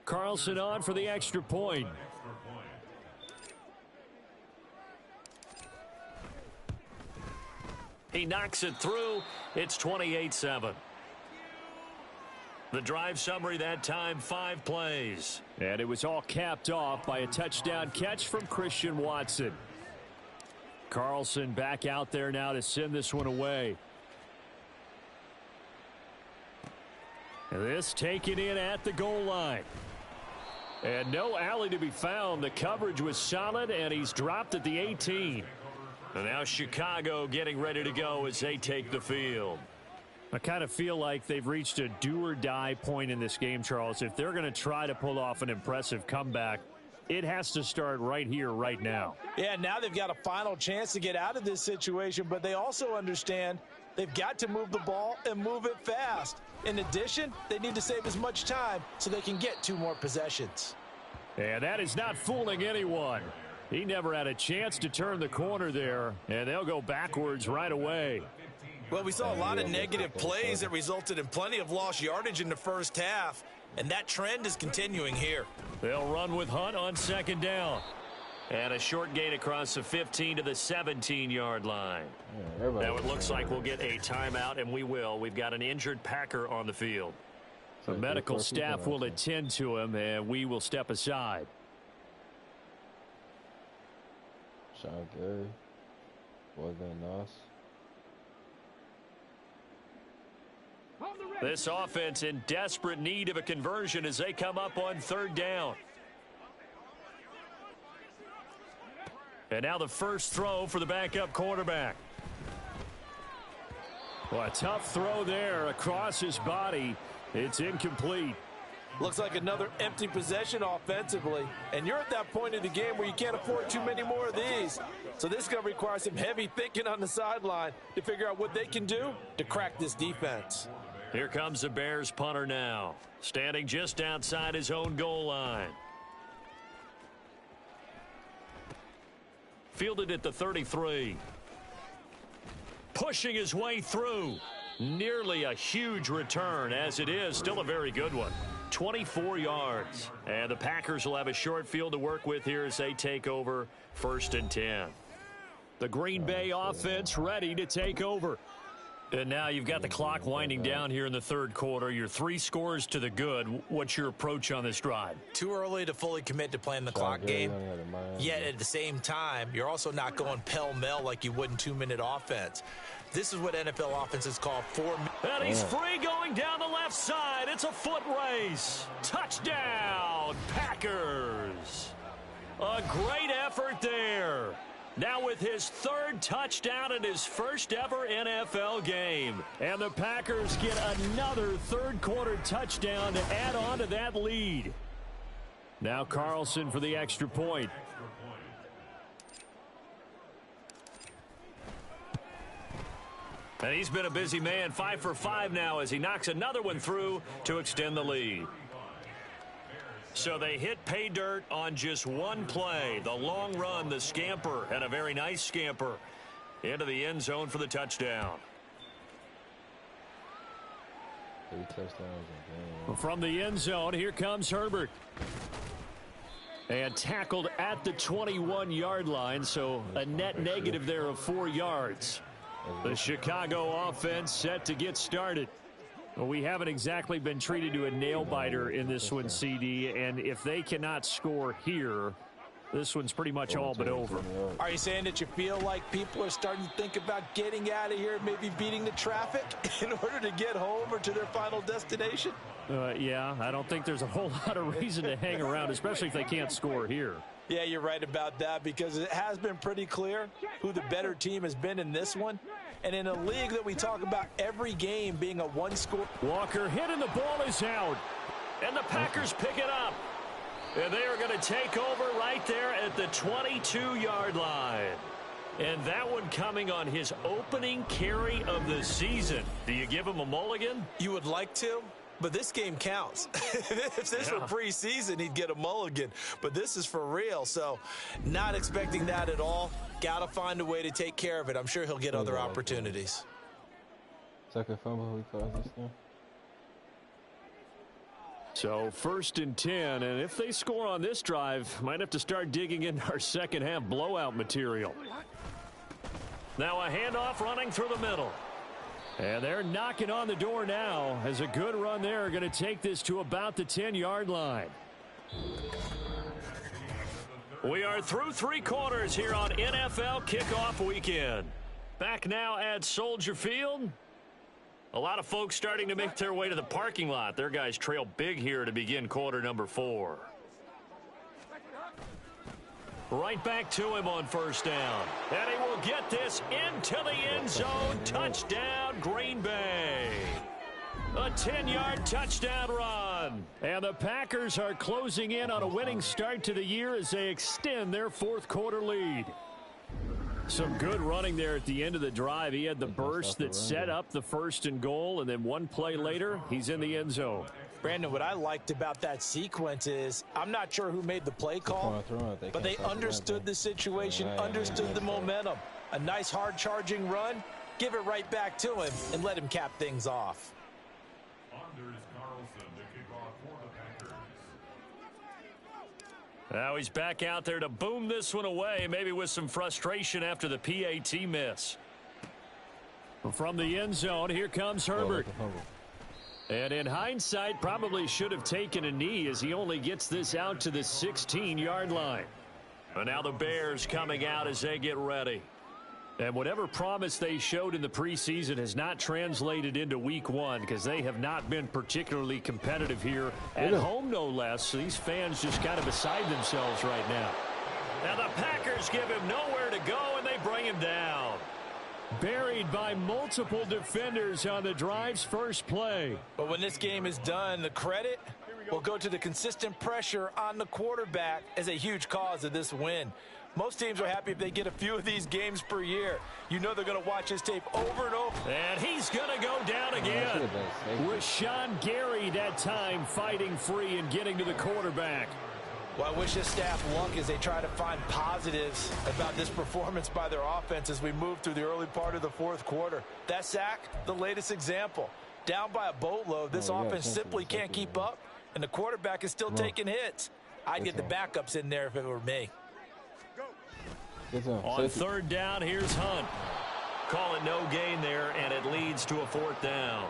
Carlson on for the extra point. He knocks it through. It's 28-7. The drive summary that time, 5 plays. And it was all capped off by a touchdown catch from Christian Watson. Carlson back out there now to send this one away. And this taken in at the goal line. And no alley to be found. The coverage was solid, and he's dropped at the 18. And now Chicago getting ready to go as they take the field. I kind of feel like they've reached a do-or-die point in this game, Charles. If they're going to try to pull off an impressive comeback, it has to start right here, right now. Yeah, now they've got a final chance to get out of this situation, but they also understand they've got to move the ball and move it fast. In addition, they need to save as much time so they can get 2 more possessions. And that is not fooling anyone. He never had a chance to turn the corner there, and they'll go backwards right away. Well, we saw a lot of negative plays that resulted in plenty of lost yardage in the first half, and that trend is continuing here. They'll run with Hunt on 2nd down. And a short gain across the 15 to the 17-yard line. Now it looks like we'll get a timeout, and we will. We've got an injured Packer on the field. The medical staff will attend to him, and we will step aside. Sean Gary. Boy Van Noss. This offense in desperate need of a conversion as they come up on 3rd down. And now the first throw for the backup quarterback. Well, a tough throw there across his body. It's incomplete. Looks like another empty possession offensively. And you're at that point in the game where you can't afford too many more of these. So this is going to require some heavy thinking on the sideline to figure out what they can do to crack this defense. Here comes the Bears punter now, standing just outside his own goal line. Fielded at the 33. Pushing his way through. Nearly a huge return, as it is still a very good one. 24 yards. And the Packers will have a short field to work with here as they take over 1st and 10. The Green Bay offense ready to take over. And now you've got the clock winding down here in the 3rd quarter. You're 3 scores to the good. What's your approach on this drive? Too early to fully commit to playing the clock game. Yet at the same time, you're also not going pell-mell like you would in 2-minute offense. This is what NFL offenses call 4 minutes. And he's free going down the left side. It's a foot race. Touchdown, Packers. A great effort there. Now with his 3rd touchdown in his 1st ever NFL game. And the Packers get another 3rd quarter touchdown to add on to that lead. Now Carlson for the extra point. And he's been a busy man, 5 for 5 now as he knocks another one through to extend the lead. So they hit pay dirt on just one play. The long run, the scamper, and a very nice scamper into the end zone for the touchdown. 3 touchdowns in game. From the end zone, here comes Herbert. And tackled at the 21-yard line, so a net negative there of 4 yards. The Chicago offense set to get started. Well, we haven't exactly been treated to a nail-biter in this one, CD, and if they cannot score here, this one's pretty much all but over. Are you saying that you feel like people are starting to think about getting out of here, maybe beating the traffic in order to get home or to their final destination? Yeah, I don't think there's a whole lot of reason to hang around, especially if they can't score here. Yeah, you're right about that because it has been pretty clear who the better team has been in this one. And in a league that we talk about every game being a one-score. Walker hit and the ball is out. And the Packers pick it up. And they are going to take over right there at the 22-yard line. And that one coming on his opening carry of the season. Do you give him a mulligan? You would like to, but this game counts. If this were preseason, he'd get a mulligan. But this is for real, so not expecting that at all. Got to find a way to take care of it. I'm sure he'll get other opportunities. Second fumble we caused this time. So 1st and 10, and if they score on this drive, might have to start digging in our second half blowout material. Now a handoff running through the middle. And they're knocking on the door now as a good run there going to take this to about the 10-yard line. We are through 3 quarters here on NFL Kickoff Weekend. Back now at Soldier Field. A lot of folks starting to make their way to the parking lot. Their guys trail big here to begin quarter number 4. Right back to him on 1st down. And he will get this into the end zone. Touchdown, Green Bay. A 10-yard touchdown run. And the Packers are closing in on a winning start to the year as they extend their 4th quarter lead. Some good running there at the end of the drive. He had the burst that set up the 1st and goal, and then one play later, he's in the end zone. Brandon, what I liked about that sequence is I'm not sure who made the play call, but they understood the situation, understood the momentum. A nice hard-charging run, give it right back to him, and let him cap things off. Now he's back out there to boom this one away, maybe with some frustration after the PAT miss. From the end zone, here comes Herbert. And in hindsight, probably should have taken a knee as he only gets this out to the 16-yard line. And now the Bears coming out as they get ready. And whatever promise they showed in the preseason has not translated into week 1 because they have not been particularly competitive here at home, no less. So these fans just kind of beside themselves right now. Now the Packers give him nowhere to go, and they bring him down. Buried by multiple defenders on the drive's first play. But when this game is done, the credit will go to the consistent pressure on the quarterback as a huge cause of this win. Most teams are happy if they get a few of these games per year. You know they're going to watch his tape over and over. And he's going to go down again. Rashawn Gary that time fighting free and getting to the quarterback. Well, I wish this staff luck as they try to find positives about this performance by their offense as we move through the early part of the fourth quarter. That sack, the latest example. Down by a boatload, this offense simply can't keep up, and the quarterback is still taking hits. I'd get the backups in there if it were me. On third down, here's Hunt. Call it no gain there, and it leads to a fourth down.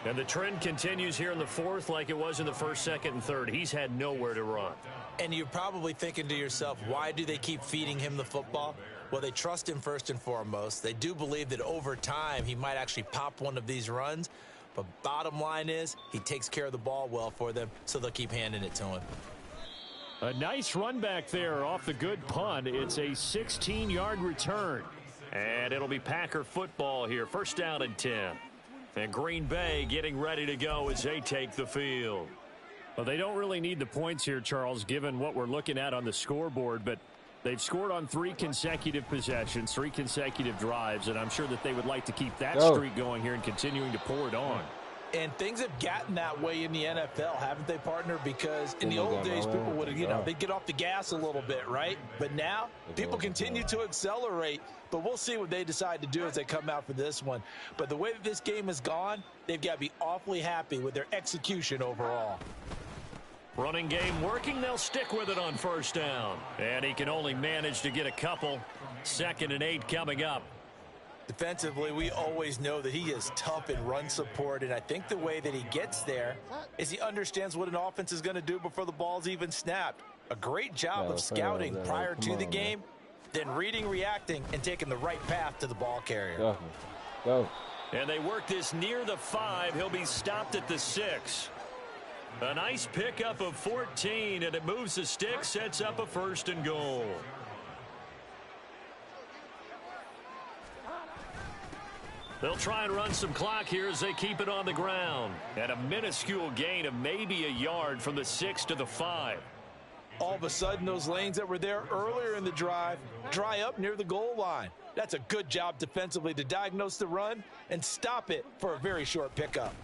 And the trend continues here in the fourth like it was in the first, second, and third. He's had nowhere to run. And you're probably thinking to yourself, why do they keep feeding him the football? Well, they trust him first and foremost. They do believe that over time he might actually pop one of these runs. But bottom line is he takes care of the ball well for them, so they'll keep handing it to him. A nice run back there off the good punt. It's a 16-yard return. And it'll be Packer football here. First down and 10. And Green Bay getting ready to go as they take the field. Well, they don't really need the points here, Charles, given what we're looking at on the scoreboard. But they've scored on 3 consecutive possessions, 3 consecutive drives. And I'm sure that they would like to keep that streak going here and continuing to pour it on. And things have gotten that way in the NFL, haven't they, partner? Because in the old days, people would, they'd get off the gas a little bit, right? But now, people continue to accelerate. But we'll see what they decide to do as they come out for this one. But the way that this game has gone, they've got to be awfully happy with their execution overall. Running game working, they'll stick with it on first down. And he can only manage to get a couple. 2nd and 8 coming up. Defensively, we always know that he is tough in run support, and I think the way that he gets there is he understands what an offense is going to do before the ball's even snapped. A great job of scouting prior to the game, then reading, reacting, and taking the right path to the ball carrier. Go. And they work this near the 5. He'll be stopped at the 6. A nice pickup of 14, and it moves the stick, sets up a 1st and goal. They'll try and run some clock here as they keep it on the ground. And a minuscule gain of maybe a yard from the 6 to the 5. All of a sudden, those lanes that were there earlier in the drive dry up near the goal line. That's a good job defensively to diagnose the run and stop it for a very short pickup.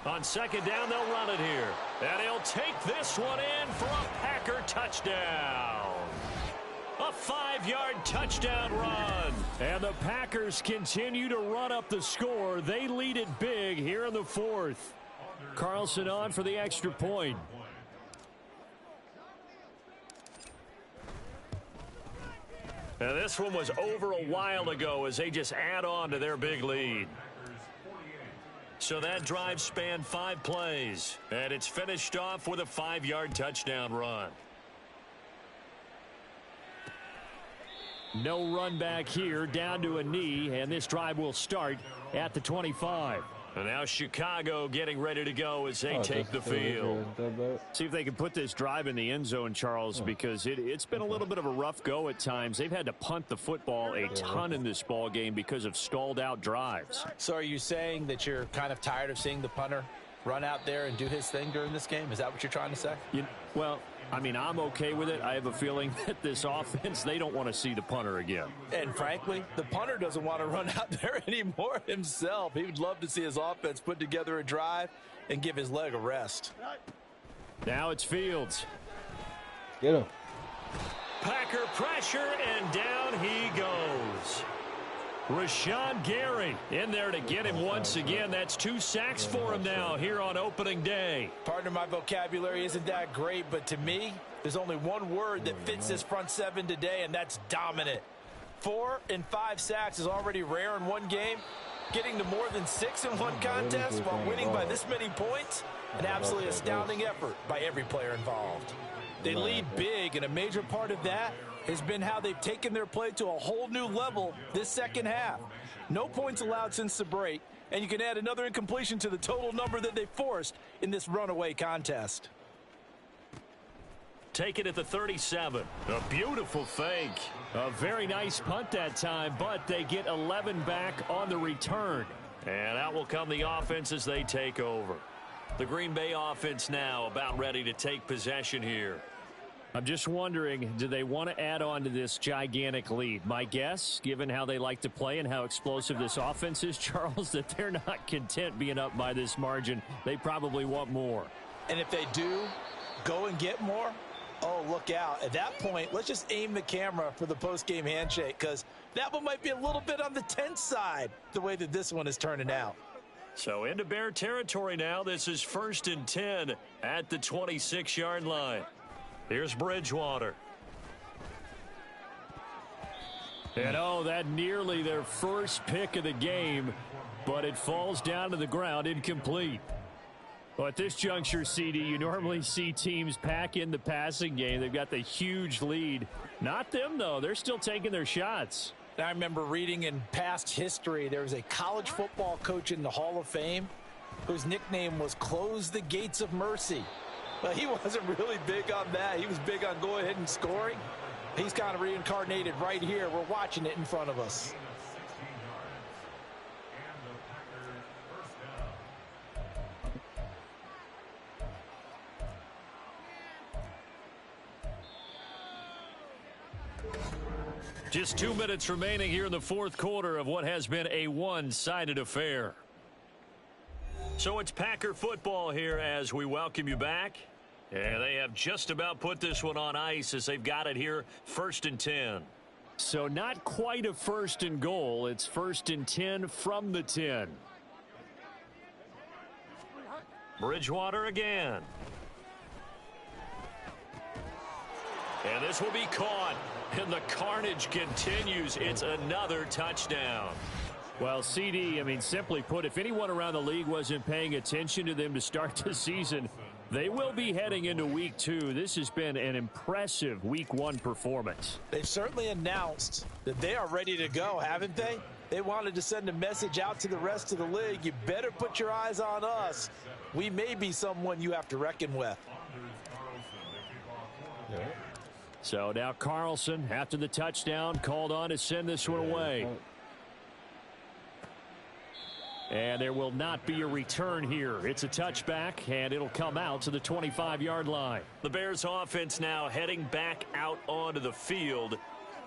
On 2nd down, they'll run it here. And he'll take this one in for a Packer touchdown. A 5-yard touchdown run. And the Packers continue to run up the score. They lead it big here in the 4th. Carlson on for the extra point. Now this one was over a while ago as they just add on to their big lead. So that drive spanned 5 plays. And it's finished off with a 5-yard touchdown run. No run back here, down to a knee, and this drive will start at the 25. And now Chicago getting ready to go as they take the field. See if they can put this drive in the end zone, Charles, because it's been a little bit of a rough go at times. They've had to punt the football a ton in this ball game because of stalled out drives. So are you saying that you're kind of tired of seeing the punter run out there and do his thing during this game? Is that what you're trying to say? Well, I mean, I'm okay with it. I have a feeling that this offense, they don't want to see the punter again. And frankly, the punter doesn't want to run out there anymore himself. He would love to see his offense put together a drive and give his leg a rest. Now it's Fields. Get him. Packer pressure, and down he goes. Rashawn Gary in there to get him once again. That's 2 sacks for him now here on opening day. Partner, my vocabulary isn't that great, but to me, there's only one word that fits this front 7 today, and that's dominant. 4 and 5 sacks is already rare in one game. Getting to more than 6 in one contest while winning by this many points, an absolutely astounding effort by every player involved. They lead big, and a major part of that has been how they've taken their play to a whole new level this second half. No points allowed since the break, and you can add another incompletion to the total number that they forced in this runaway contest. Take it at the 37. A beautiful fake. A very nice punt that time, but they get 11 back on the return. And out will come the offense as they take over. The Green Bay offense now about ready to take possession here. I'm just wondering, do they want to add on to this gigantic lead? My guess, given how they like to play and how explosive this offense is, Charles, that they're not content being up by this margin. They probably want more. And if they do go and get more, oh, look out. At that point, let's just aim the camera for the post-game handshake, because that one might be a little bit on the tense side, the way that this one is turning out. So into Bear territory now. This is 1st and 10 at the 26-yard line. Here's Bridgewater. And oh, that nearly their first pick of the game, but it falls down to the ground incomplete. Well, at this juncture, CD, you normally see teams pack in the passing game. They've got the huge lead. Not them, though. They're still taking their shots. I remember reading in past history, there was a college football coach in the Hall of Fame whose nickname was Close the Gates of Mercy. Well, he wasn't really big on that. He was big on go ahead and scoring. He's kind of reincarnated right here. We're watching it in front of us. Just 2 minutes remaining here in the fourth quarter of what has been a one-sided affair. So it's Packer football here as we welcome you back. And they have just about put this one on ice as they've got it here, 1st and 10. So not quite a 1st and goal. It's 1st and 10 from the 10. Bridgewater again. And this will be caught. And the carnage continues. It's another touchdown. Well, CD, I mean, simply put, if anyone around the league wasn't paying attention to them to start the season, they will be heading into week 2. This has been an impressive week 1 performance. They've certainly announced that they are ready to go, haven't they? They wanted to send a message out to the rest of the league. You better put your eyes on us. We may be someone you have to reckon with. Yeah. So now Carlson, after the touchdown, called on to send this one away. And there will not be a return here. It's a touchback, and it'll come out to the 25-yard line. The Bears offense now heading back out onto the field.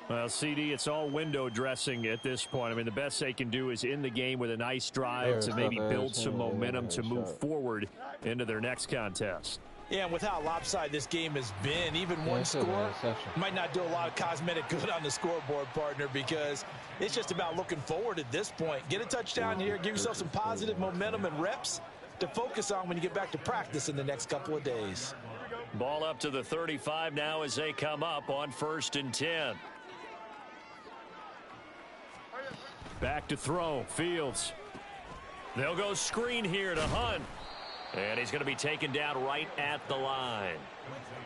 Well, CD, it's all window dressing at this point. I mean, the best they can do is in the game with a nice drive to maybe build some momentum to move forward into their next contest. Yeah, and with how lopsided this game has been, even one score might not do a lot of cosmetic good on the scoreboard, partner, because it's just about looking forward at this point. Get a touchdown here, give yourself some positive momentum and reps to focus on when you get back to practice in the next couple of days. Ball up to the 35 now as they come up on 1st and 10. Back to throw, Fields. They'll go screen here to Hunt. And he's going to be taken down right at the line.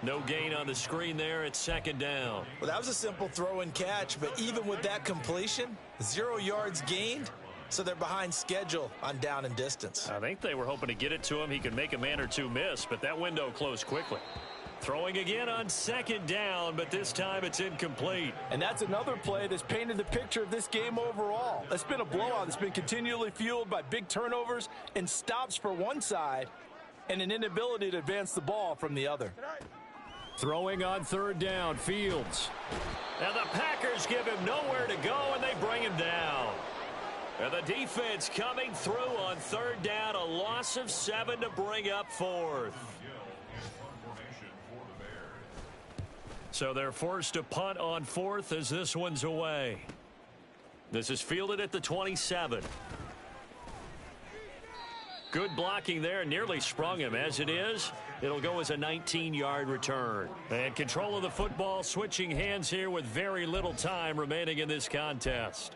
No gain on the screen there. It's 2nd down. Well, that was a simple throw and catch, but even with that completion, 0 yards gained, so they're behind schedule on down and distance. I think they were hoping to get it to him. He could make a man or two miss, but that window closed quickly. Throwing again on 2nd down, but this time it's incomplete. And that's another play that's painted the picture of this game overall. It's been a blowout that's been continually fueled by big turnovers and stops for one side and an inability to advance the ball from the other. Throwing on 3rd down, Fields. And the Packers give him nowhere to go, and they bring him down. And the defense coming through on 3rd down, a loss of 7 to bring up 4th. So they're forced to punt on 4th as this one's away. This is fielded at the 27. Good blocking there, nearly sprung him. As it is, it'll go as a 19-yard return. And control of the football, switching hands here with very little time remaining in this contest.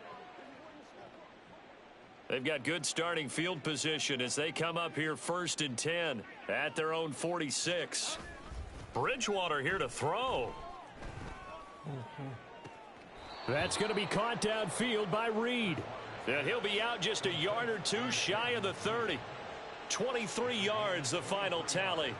They've got good starting field position as they come up here 1st and 10 at their own 46. Bridgewater here to throw. That's going to be caught downfield by Reed. And he'll be out just a yard or two shy of the 30. 23 yards, the final tally.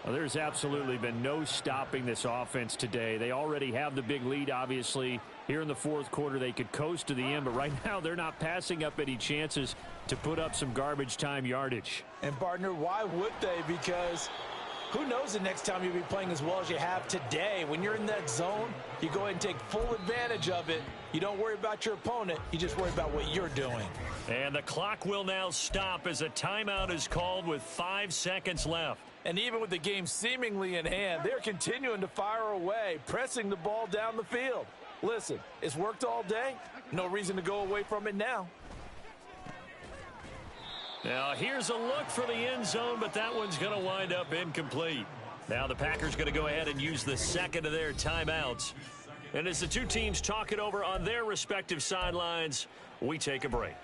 Well, there's absolutely been no stopping this offense today. They already have the big lead, obviously. Here in the fourth quarter, they could coast to the end, but right now they're not passing up any chances to put up some garbage time yardage. And, partner, why would they? Because who knows the next time you'll be playing as well as you have today. When you're in that zone, you go ahead and take full advantage of it. You don't worry about your opponent. You just worry about what you're doing. And the clock will now stop as a timeout is called with 5 seconds left. And even with the game seemingly in hand, they're continuing to fire away, pressing the ball down the field. Listen, it's worked all day. No reason to go away from it now. Now, here's a look for the end zone, but that one's going to wind up incomplete. Now the Packers going to go ahead and use the second of their timeouts. And as the two teams talk it over on their respective sidelines, we take a break.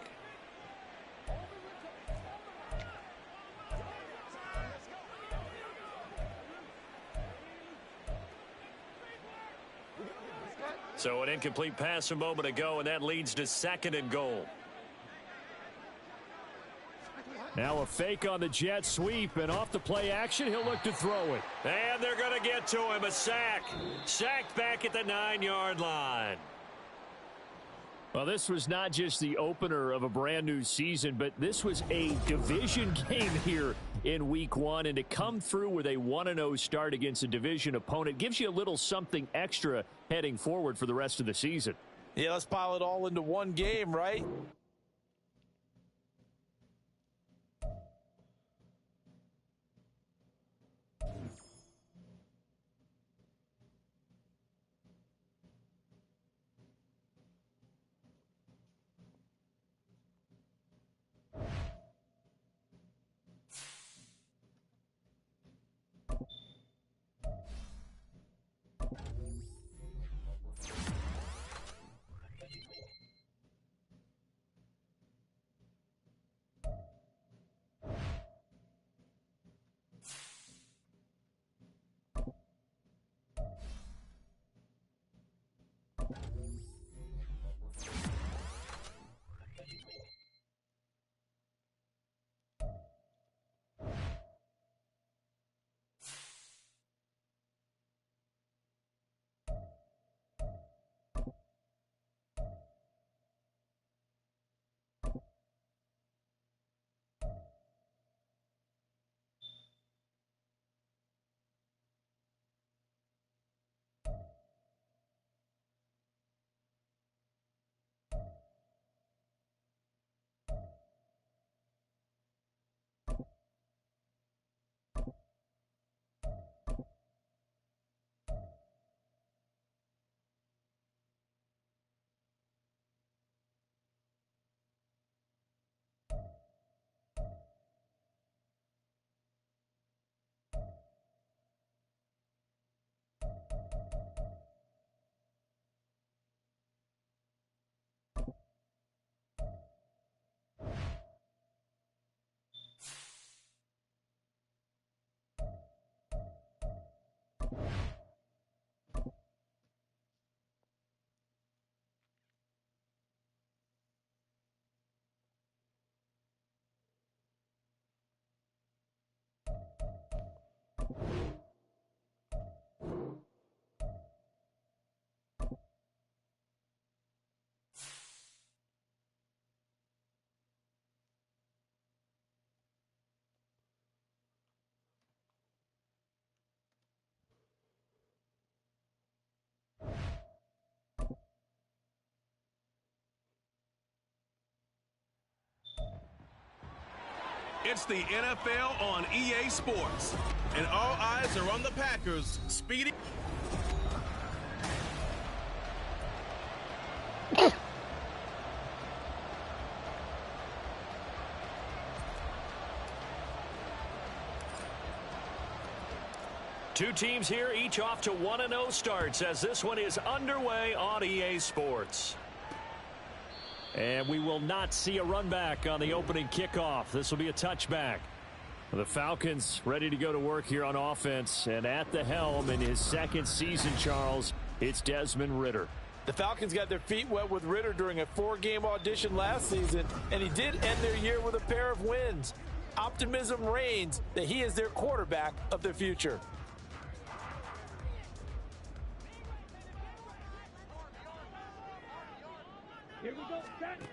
So an incomplete pass a moment ago, and that leads to 2nd and goal. Now a fake on the jet sweep, and off the play action, he'll look to throw it. And they're going to get to him, a sack. Sacked back at the 9-yard line. Well, this was not just the opener of a brand new season, but this was a division game here in week 1. And to come through with a 1-0 start against a division opponent gives you a little something extra heading forward for the rest of the season. Yeah, let's pile it all into one game, right? It's the NFL on EA Sports, and all eyes are on the Packers. Speedy. Two teams here, each off to 1-0 starts as this one is underway on EA Sports. And we will not see a run back on the opening kickoff. This will be a touchback. The Falcons ready to go to work here on offense. And at the helm in his 2nd season, Charles, it's Desmond Ridder. The Falcons got their feet wet with Ridder during a 4-game audition last season, and he did end their year with a pair of wins. optimism reigns that he is their quarterback of the future.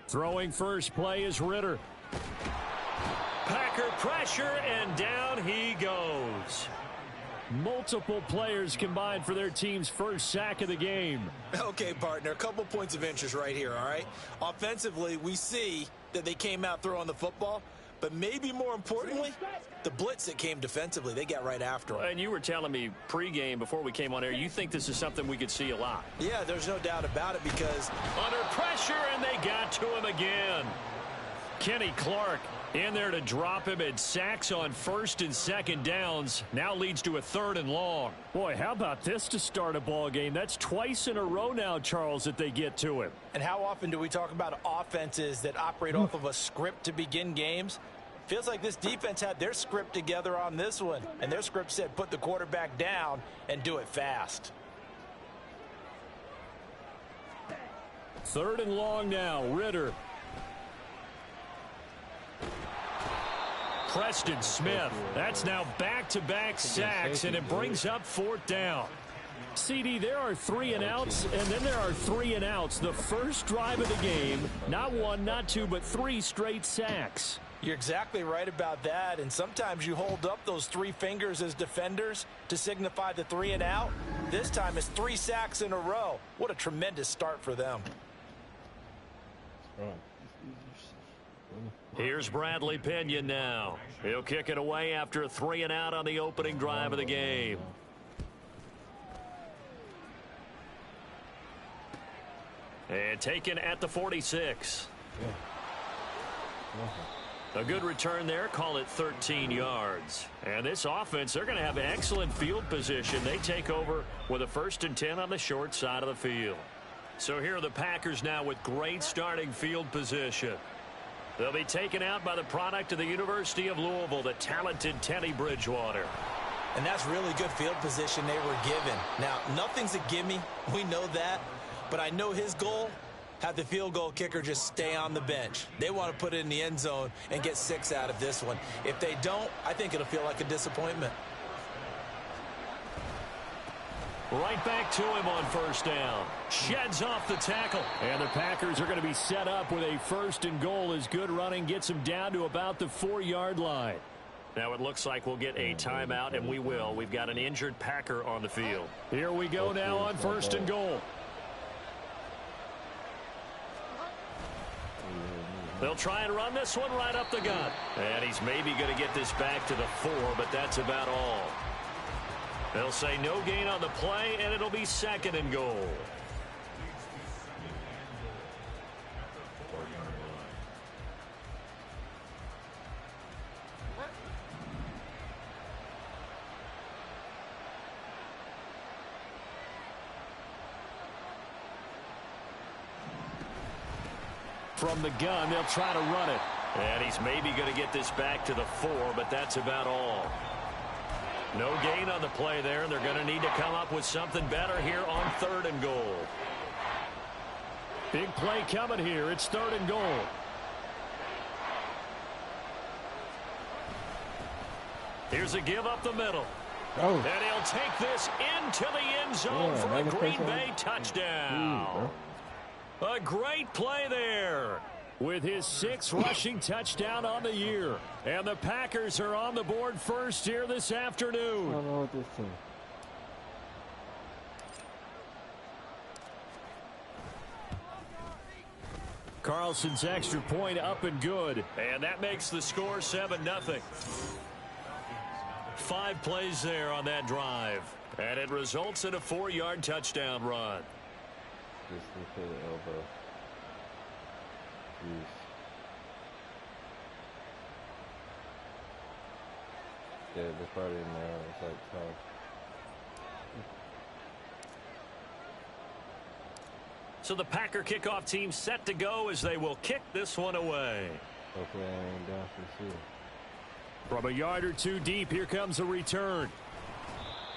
Throwing first play is Ritter. Packer pressure, and down he goes. Multiple players combined for their team's first sack of the game. Okay, partner, a couple points of interest right here, all right? Offensively, we see that they came out throwing the football, but maybe more importantly, the blitz that came defensively, they got right after him. And you were telling me pregame before we came on air, you think this is something we could see a lot? Yeah, there's no doubt about it because under pressure, and they got to him again. Kenny Clark in there to drop him, and sacks on first and second downs. Now leads to a 3rd and long. Boy, how about this to start a ball game? That's twice in a row now, Charles, that they get to him. And how often do we talk about offenses that operate off of a script to begin games? Feels like this defense had their script together on this one, and their script said put the quarterback down and do it fast. 3rd and long now. Ritter. Preston Smith. That's now back-to-back sacks, and it brings up 4th down. CD, there are 3 and outs, and then there are 3 and outs. The first drive of the game, not 1, not 2, but 3 straight sacks. You're exactly right about that, and sometimes you hold up those 3 fingers as defenders to signify the 3 and out. This time it's 3 sacks in a row. What a tremendous start for them. Here's Bradley Pinion now. He'll kick it away after a 3 and out on the opening drive of the game. And taken at the 46. A good return there. Call it 13 yards. And this offense, they're going to have excellent field position. They take over with a 1st and 10 on the short side of the field. So here are the Packers now with great starting field position. They'll be taken out by the product of the University of Louisville, the talented Teddy Bridgewater. And that's really good field position they were given. Now, nothing's a gimme. We know that. But I know his goal, have the field goal kicker just stay on the bench. They want to put it in the end zone and get 6 out of this one. If they don't, I think it'll feel like a disappointment. Right back to him on 1st down. Sheds off the tackle. And the Packers are going to be set up with a 1st and goal as good running gets them down to about the 4-yard line. Now it looks like we'll get a timeout, and we will. We've got an injured Packer on the field. Here we go now on 1st and goal. They'll try and run this one right up the gut. And he's maybe going to get this back to the 4, but that's about all. They'll say no gain on the play, and it'll be 2nd and goal. From the gun, they'll try to run it. And he's maybe going to get this back to the 4, but that's about all. No gain on the play there, and they're going to need to come up with something better here on 3rd and goal. Big play coming here. It's 3rd and goal. Here's a give up the middle. Oh. And he'll take this into the end zone for a Green Bay touchdown. A great play there with his 6th rushing touchdown on the year. And the Packers are on the board first here this afternoon. I don't know what this is. Carlson's extra point up and good. And that makes the score 7-0. 5 plays there on that drive. And it results in a 4-yard touchdown run. Just look at the elbow. Jeez. Yeah, the part in there was like tough. So the Packer kickoff team set to go as they will kick this one away. Hopefully I ain't down for sure. From a yard or 2 deep, here comes a return.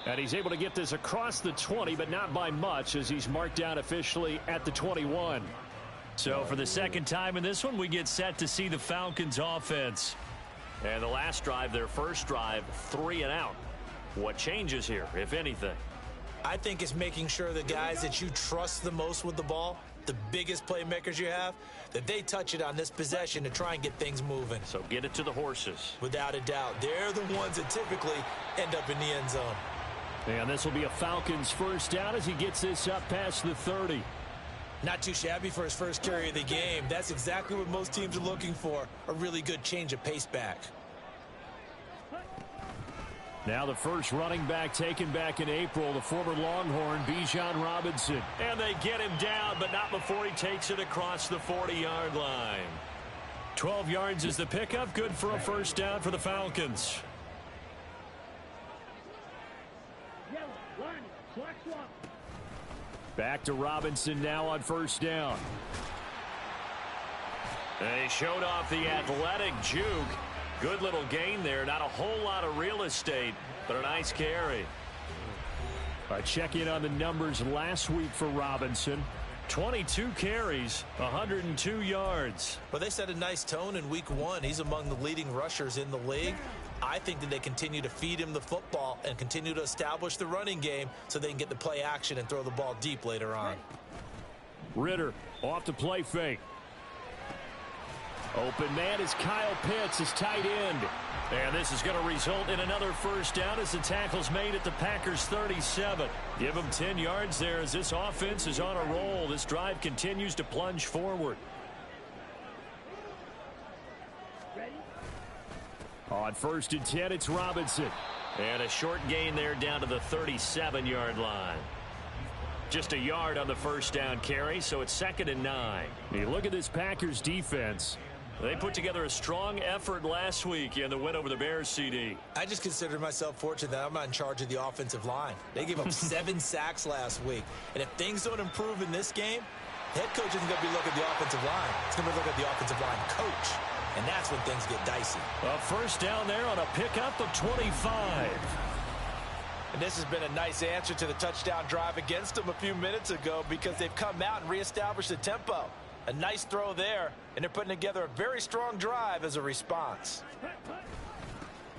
And he's able to get this across the 20, but not by much, as he's marked down officially at the 21. So for the second time in this one, we get set to see the Falcons offense. And the last drive, their first drive, 3 and out. What changes here, if anything? I think it's making sure the guys that you trust the most with the ball, the biggest playmakers you have, that they touch it on this possession to try and get things moving. So get it to the horses. Without a doubt. They're the ones that typically end up in the end zone. And this will be a Falcons first down as he gets this up past the 30. Not too shabby for his first carry of the game. That's exactly what most teams are looking for, a really good change of pace back. Now the first running back taken back in April, the former Longhorn, Bijan Robinson. And they get him down, but not before he takes it across the 40-yard line. 12 yards is the pickup, good for a first down for the Falcons. Back to Robinson now on first down. They showed off the athletic juke. Good little gain there. Not a whole lot of real estate, but a nice carry. Check in on the numbers last week for Robinson. 22 carries, 102 yards. Well, they set a nice tone in week 1. He's among the leading rushers in the league. I think that they continue to feed him the football and continue to establish the running game so they can get the play action and throw the ball deep later on. Ritter off to play fake. Open man is Kyle Pitts, his tight end. And this is going to result in another first down as the tackle's made at the Packers 37. Give them 10 yards there as this offense is on a roll. This drive continues to plunge forward. On first and 10, it's Robinson. And a short gain there down to the 37-yard line. Just a yard on the first down carry, so it's 2nd and 9. You look at this Packers defense. They put together a strong effort last week in the win over the Bears, CD. I just consider myself fortunate that I'm not in charge of the offensive line. They gave up 7 sacks last week. And if things don't improve in this game, the head coach isn't going to be looking at the offensive line. He's going to be looking at the offensive line coach. And that's when things get dicey. A first down there on a pickup of 25. And this has been a nice answer to the touchdown drive against them a few minutes ago because they've come out and reestablished the tempo. A nice throw there, and they're putting together a very strong drive as a response.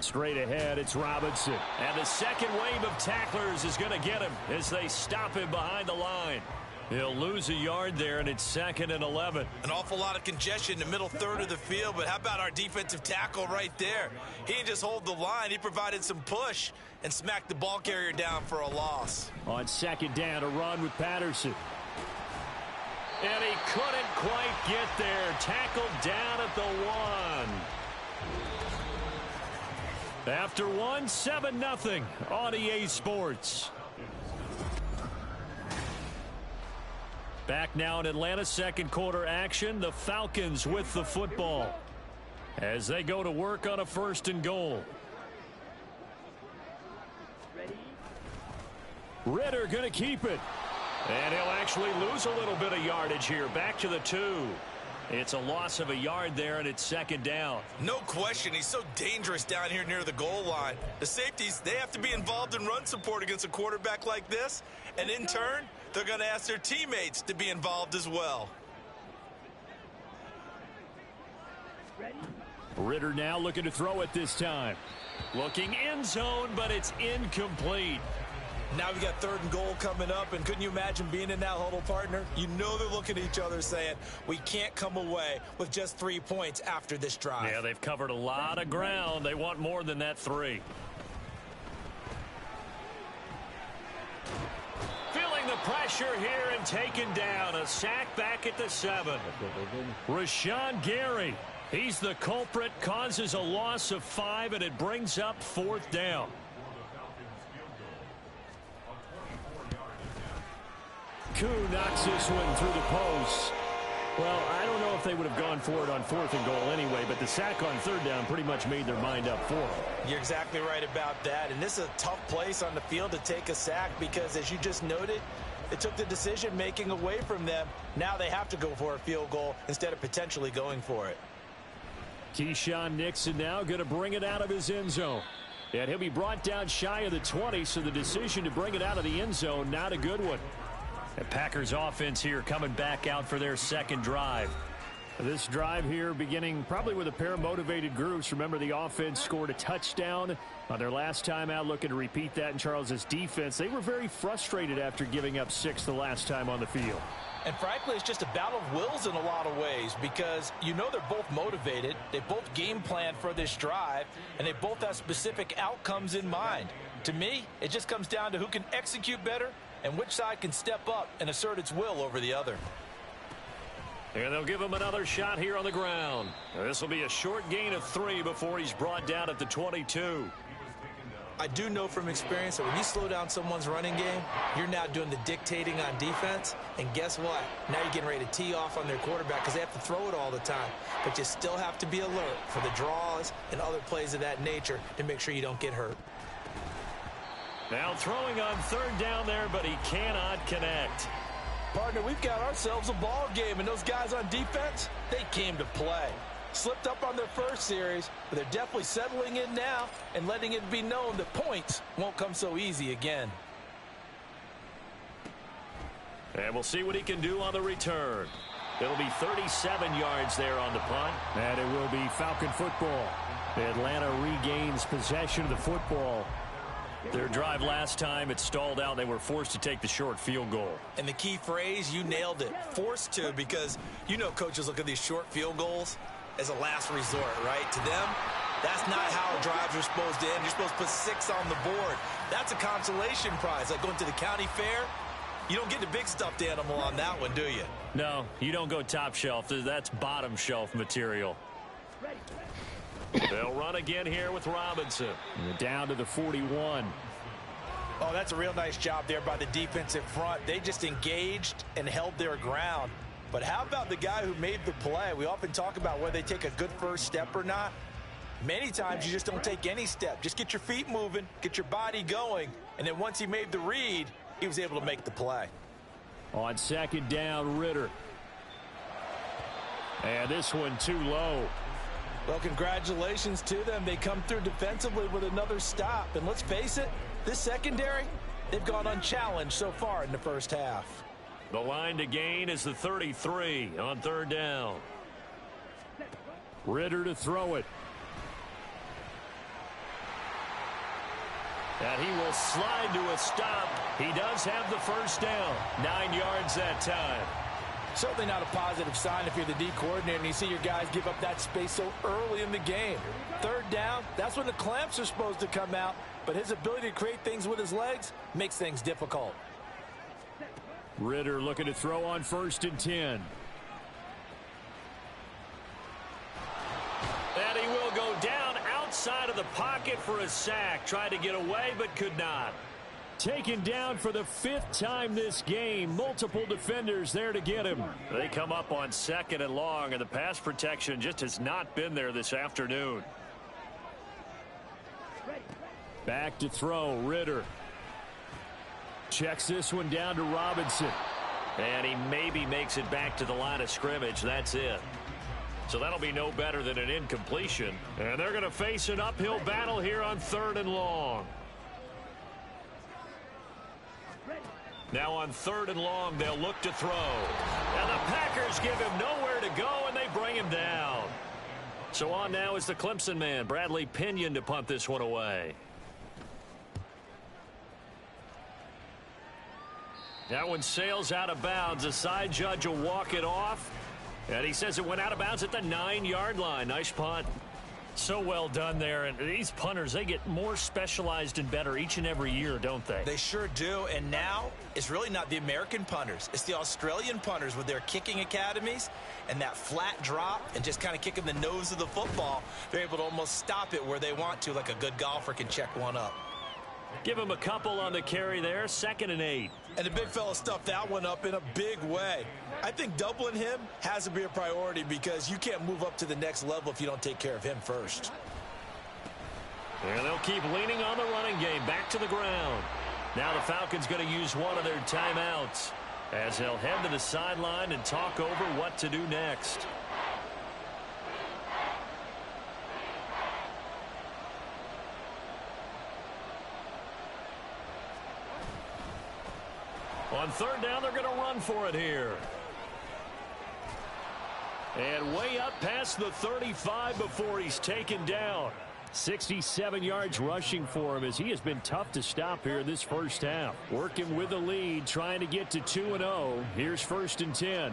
Straight ahead, it's Robinson. And the second wave of tacklers is going to get him as they stop him behind the line. He'll lose a yard there, and it's 2nd and 11. An awful lot of congestion in the middle third of the field, but how about our defensive tackle right there? He didn't just hold the line. He provided some push and smacked the ball carrier down for a loss. On 2nd down, a run with Patterson. And he couldn't quite get there. Tackled down at the 1. After 1, 7-0 on EA Sports. Back now in Atlanta, second quarter action. The Falcons with the football as they go to work on a 1st and goal. Ritter going to keep it. And he'll actually lose a little bit of yardage here. Back to the 2. It's a loss of a yard there, and it's 2nd down. No question. He's so dangerous down here near the goal line. The safeties, they have to be involved in run support against a quarterback like this. And in turn, they're going to ask their teammates to be involved as well. Ritter now looking to throw it this time. Looking end zone, but it's incomplete. Now we got 3rd and goal coming up, and couldn't you imagine being in that huddle, partner? You know they're looking at each other saying, we can't come away with just 3 points after this drive. Yeah, they've covered a lot of ground. They want more than that 3. Feeling the pressure here and taken down. A sack back at the 7. Rashawn Gary, he's the culprit, causes a loss of 5, and it brings up 4th down. Koo knocks this one through the post. Well, I don't know if they would have gone for it on 4th and goal anyway, but the sack on 3rd down pretty much made their mind up for it. You're exactly right about that. And this is a tough place on the field to take a sack because, as you just noted, it took the decision-making away from them. Now they have to go for a field goal instead of potentially going for it. Keyshawn Nixon now going to bring it out of his end zone. And he'll be brought down shy of the 20, so the decision to bring it out of the end zone, not a good one. The Packers offense here coming back out for their second drive. This drive here beginning probably with a pair of motivated groups. Remember, the offense scored a touchdown on their last time out, looking to repeat that in Charles's defense. They were very frustrated after giving up 6 the last time on the field. And frankly, it's just a battle of wills in a lot of ways because you know they're both motivated. They both game plan for this drive, and they both have specific outcomes in mind. To me, it just comes down to who can execute better and which side can step up and assert its will over the other. And they'll give him another shot here on the ground. This will be a short gain of 3 before he's brought down at the 22. I do know from experience that when you slow down someone's running game, you're now doing the dictating on defense. And guess what? Now you're getting ready to tee off on their quarterback because they have to throw it all the time. But you still have to be alert for the draws and other plays of that nature to make sure you don't get hurt. Now throwing on 3rd down there, but he cannot connect. Partner, we've got ourselves a ball game, and those guys on defense, they came to play. Slipped up on their first series, but they're definitely settling in now and letting it be known that points won't come so easy again. And we'll see what he can do on the return. It'll be 37 yards there on the punt. And it will be Falcon football. Atlanta regains possession of the football. Their drive last time, it stalled out. They were forced to take the short field goal. And the key phrase, you nailed it, forced to, because you know coaches look at these short field goals as a last resort, right? To them, that's not how drives are supposed to end. You're supposed to put 6 on the board. That's a consolation prize, like going to the county fair. You don't get the big stuffed animal on that one, do you? No, you don't go top shelf. That's bottom shelf material. They'll run again here with Robinson. And down to the 41. Oh, that's a real nice job there by the defensive front. They just engaged and held their ground. But how about the guy who made the play? We often talk about whether they take a good first step or not. Many times you just don't take any step. Just get your feet moving, get your body going, and then once he made the read, he was able to make the play. On 2nd down, Ritter. And this one too low. Well, congratulations to them. They come through defensively with another stop. And let's face it, this secondary, they've gone unchallenged so far in the first half. The line to gain is the 33 on 3rd down. Ritter to throw it. And he will slide to a stop. He does have the first down. 9 yards that time. Certainly not a positive sign if you're the D coordinator and you see your guys give up that space so early in the game. 3rd down, that's when the clamps are supposed to come out, but his ability to create things with his legs makes things difficult. Ritter looking to throw on 1st and 10. And he will go down outside of the pocket for a sack. Tried to get away, but could not. Taken down for the 5th time this game. Multiple defenders there to get him. They come up on 2nd and long, and the pass protection just has not been there this afternoon. Back to throw, Ritter. Checks this one down to Robinson. And he maybe makes it back to the line of scrimmage. That's it. So that'll be no better than an incompletion. And they're going to face an uphill battle here on 3rd and long. Now on 3rd and long, they'll look to throw. And the Packers give him nowhere to go, and they bring him down. So on now is the Clemson man, Bradley Pinion, to punt this one away. That one sails out of bounds. The side judge will walk it off. And he says it went out of bounds at the 9-yard line. Nice punt. So well done there. And these punters, they get more specialized and better each and every year, don't they? They sure do. And now it's really not the American punters. It's the Australian punters with their kicking academies and that flat drop and just kind of kicking the nose of the football. They're able to almost stop it where they want to, like a good golfer can check one up. Give him a couple on the carry there. 2nd and 8. And the big fella stuffed that one up in a big way. I think doubling him has to be a priority because you can't move up to the next level if you don't take care of him first. And they'll keep leaning on the running game. Back to the ground. Now the Falcons going to use one of their timeouts as they'll head to the sideline and talk over what to do next. On 3rd down, they're going to run for it here. And way up past the 35 before he's taken down. 67 yards rushing for him as he has been tough to stop here this first half. Working with the lead, trying to get to 2-0. Here's 1st and 10.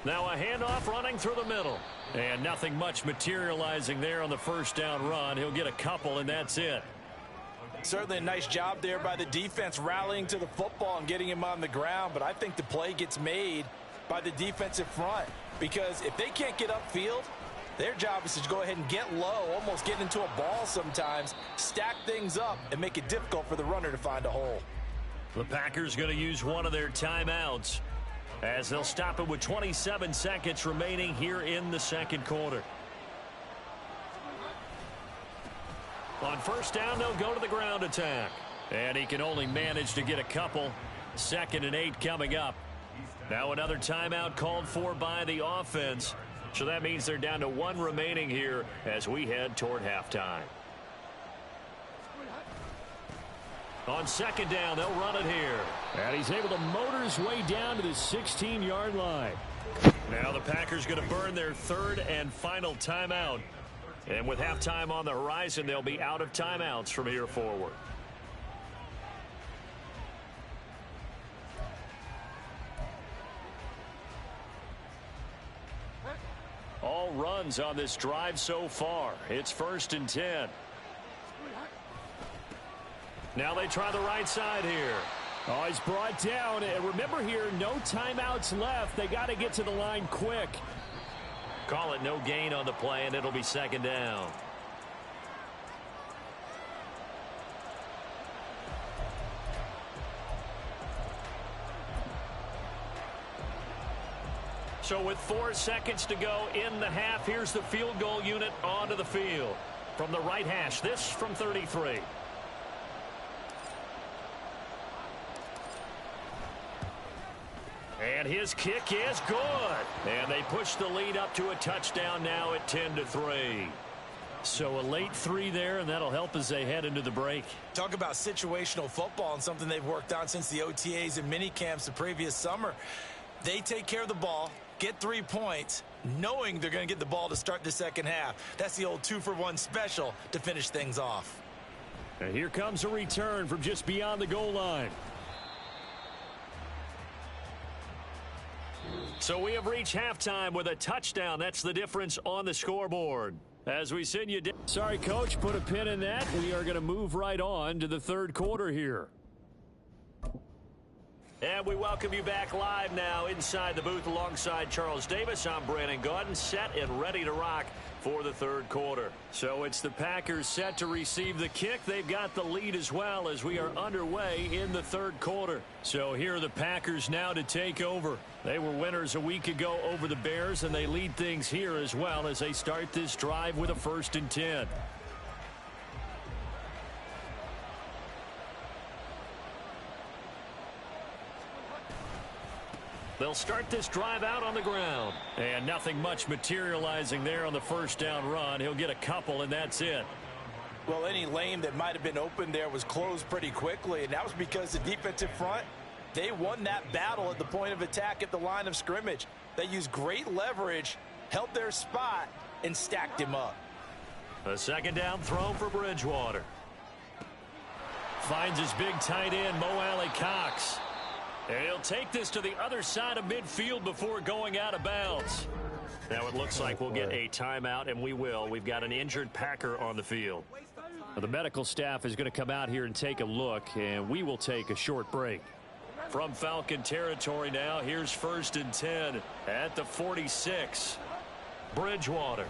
Now a handoff running through the middle. And nothing much materializing there on the first down run. He'll get a couple, and that's it. Certainly a nice job there by the defense rallying to the football and getting him on the ground. But I think the play gets made by the defensive front, because if they can't get upfield, their job is to go ahead and get low, almost get into a ball sometimes, stack things up, and make it difficult for the runner to find a hole. The Packers going to use one of their timeouts as they'll stop it with 27 seconds remaining here in the second quarter. On first down, they'll go to the ground attack. And he can only manage to get a couple. 2nd and 8 coming up. Now another timeout called for by the offense. So that means they're down to 1 remaining here as we head toward halftime. On 2nd down, they'll run it here. And he's able to motor his way down to the 16-yard line. Now the Packers going to burn their 3rd and final timeout. And with halftime on the horizon, they'll be out of timeouts from here forward. All runs on this drive so far. It's 1st and 10. Now they try the right side here. Oh, he's brought down. And remember here, no timeouts left. They got to get to the line quick. Call it no gain on the play, and it'll be 2nd down. So with 4 seconds to go in the half, here's the field goal unit onto the field. From the right hash, this from 33. And his kick is good. And they push the lead up to a touchdown now at 10-3. So a late 3 there, and that'll help as they head into the break. Talk about situational football and something they've worked on since the OTAs and mini camps the previous summer. They take care of the ball, get 3 points, knowing they're going to get the ball to start the second half. That's the old 2-for-1 special to finish things off. And here comes a return from just beyond the goal line. So we have reached halftime with a touchdown. That's the difference on the scoreboard. As we send you down. Sorry, Coach, put a pin in that. We are going to move right on to the 3rd quarter here. And we welcome you back live now inside the booth alongside Charles Davis. I'm Brandon Gaudin, set and ready to rock for the 3rd quarter. So it's the Packers set to receive the kick. They've got the lead as well as we are underway in the 3rd quarter. So here are the Packers now to take over. They were winners a week ago over the Bears, and they lead things here as well as they start this drive with a 1st and 10. They'll start this drive out on the ground. And nothing much materializing there on the first down run. He'll get a couple, and that's it. Well, any lane that might have been open there was closed pretty quickly, and that was because the defensive front, they won that battle at the point of attack at the line of scrimmage. They used great leverage, held their spot, and stacked him up. A 2nd down throw for Bridgewater. Finds his big tight end, Mo Alley-Cox. And he'll take this to the other side of midfield before going out of bounds. Now it looks like we'll get a timeout, and we will. We've got an injured Packer on the field. Now, the medical staff is going to come out here and take a look, and we will take a short break. From Falcon territory now, here's 1st and 10 at the 46. Bridgewater.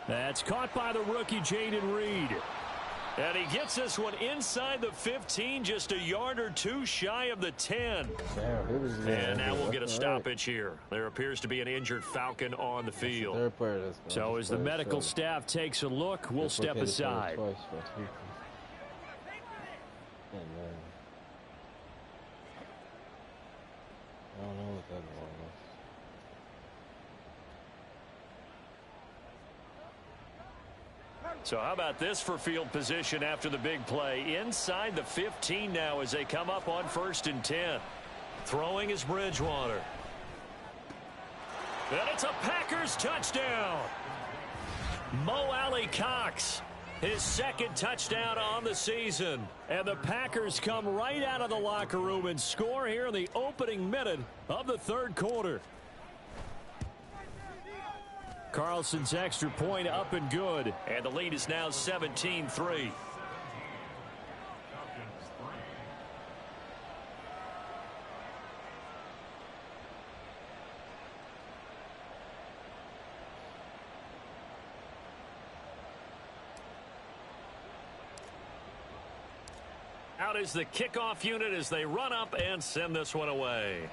That's caught by the rookie, Jaden Reed. And he gets this one inside the 15, just a yard or 2 shy of the 10. And now we'll get a stoppage here. There appears to be an injured Falcon on the field. So as the medical staff takes a look, we'll step aside. I don't know what that was. So how about this for field position after the big play? Inside the 15 now as they come up on 1st and 10. Throwing is Bridgewater. And it's a Packers touchdown. Mo Alley-Cox, his second touchdown on the season. And the Packers come right out of the locker room and score here in the opening minute of the third quarter. Carlson's extra point up and good. And the lead is now 17-3. Out is the kickoff unit as they run up and send this one away.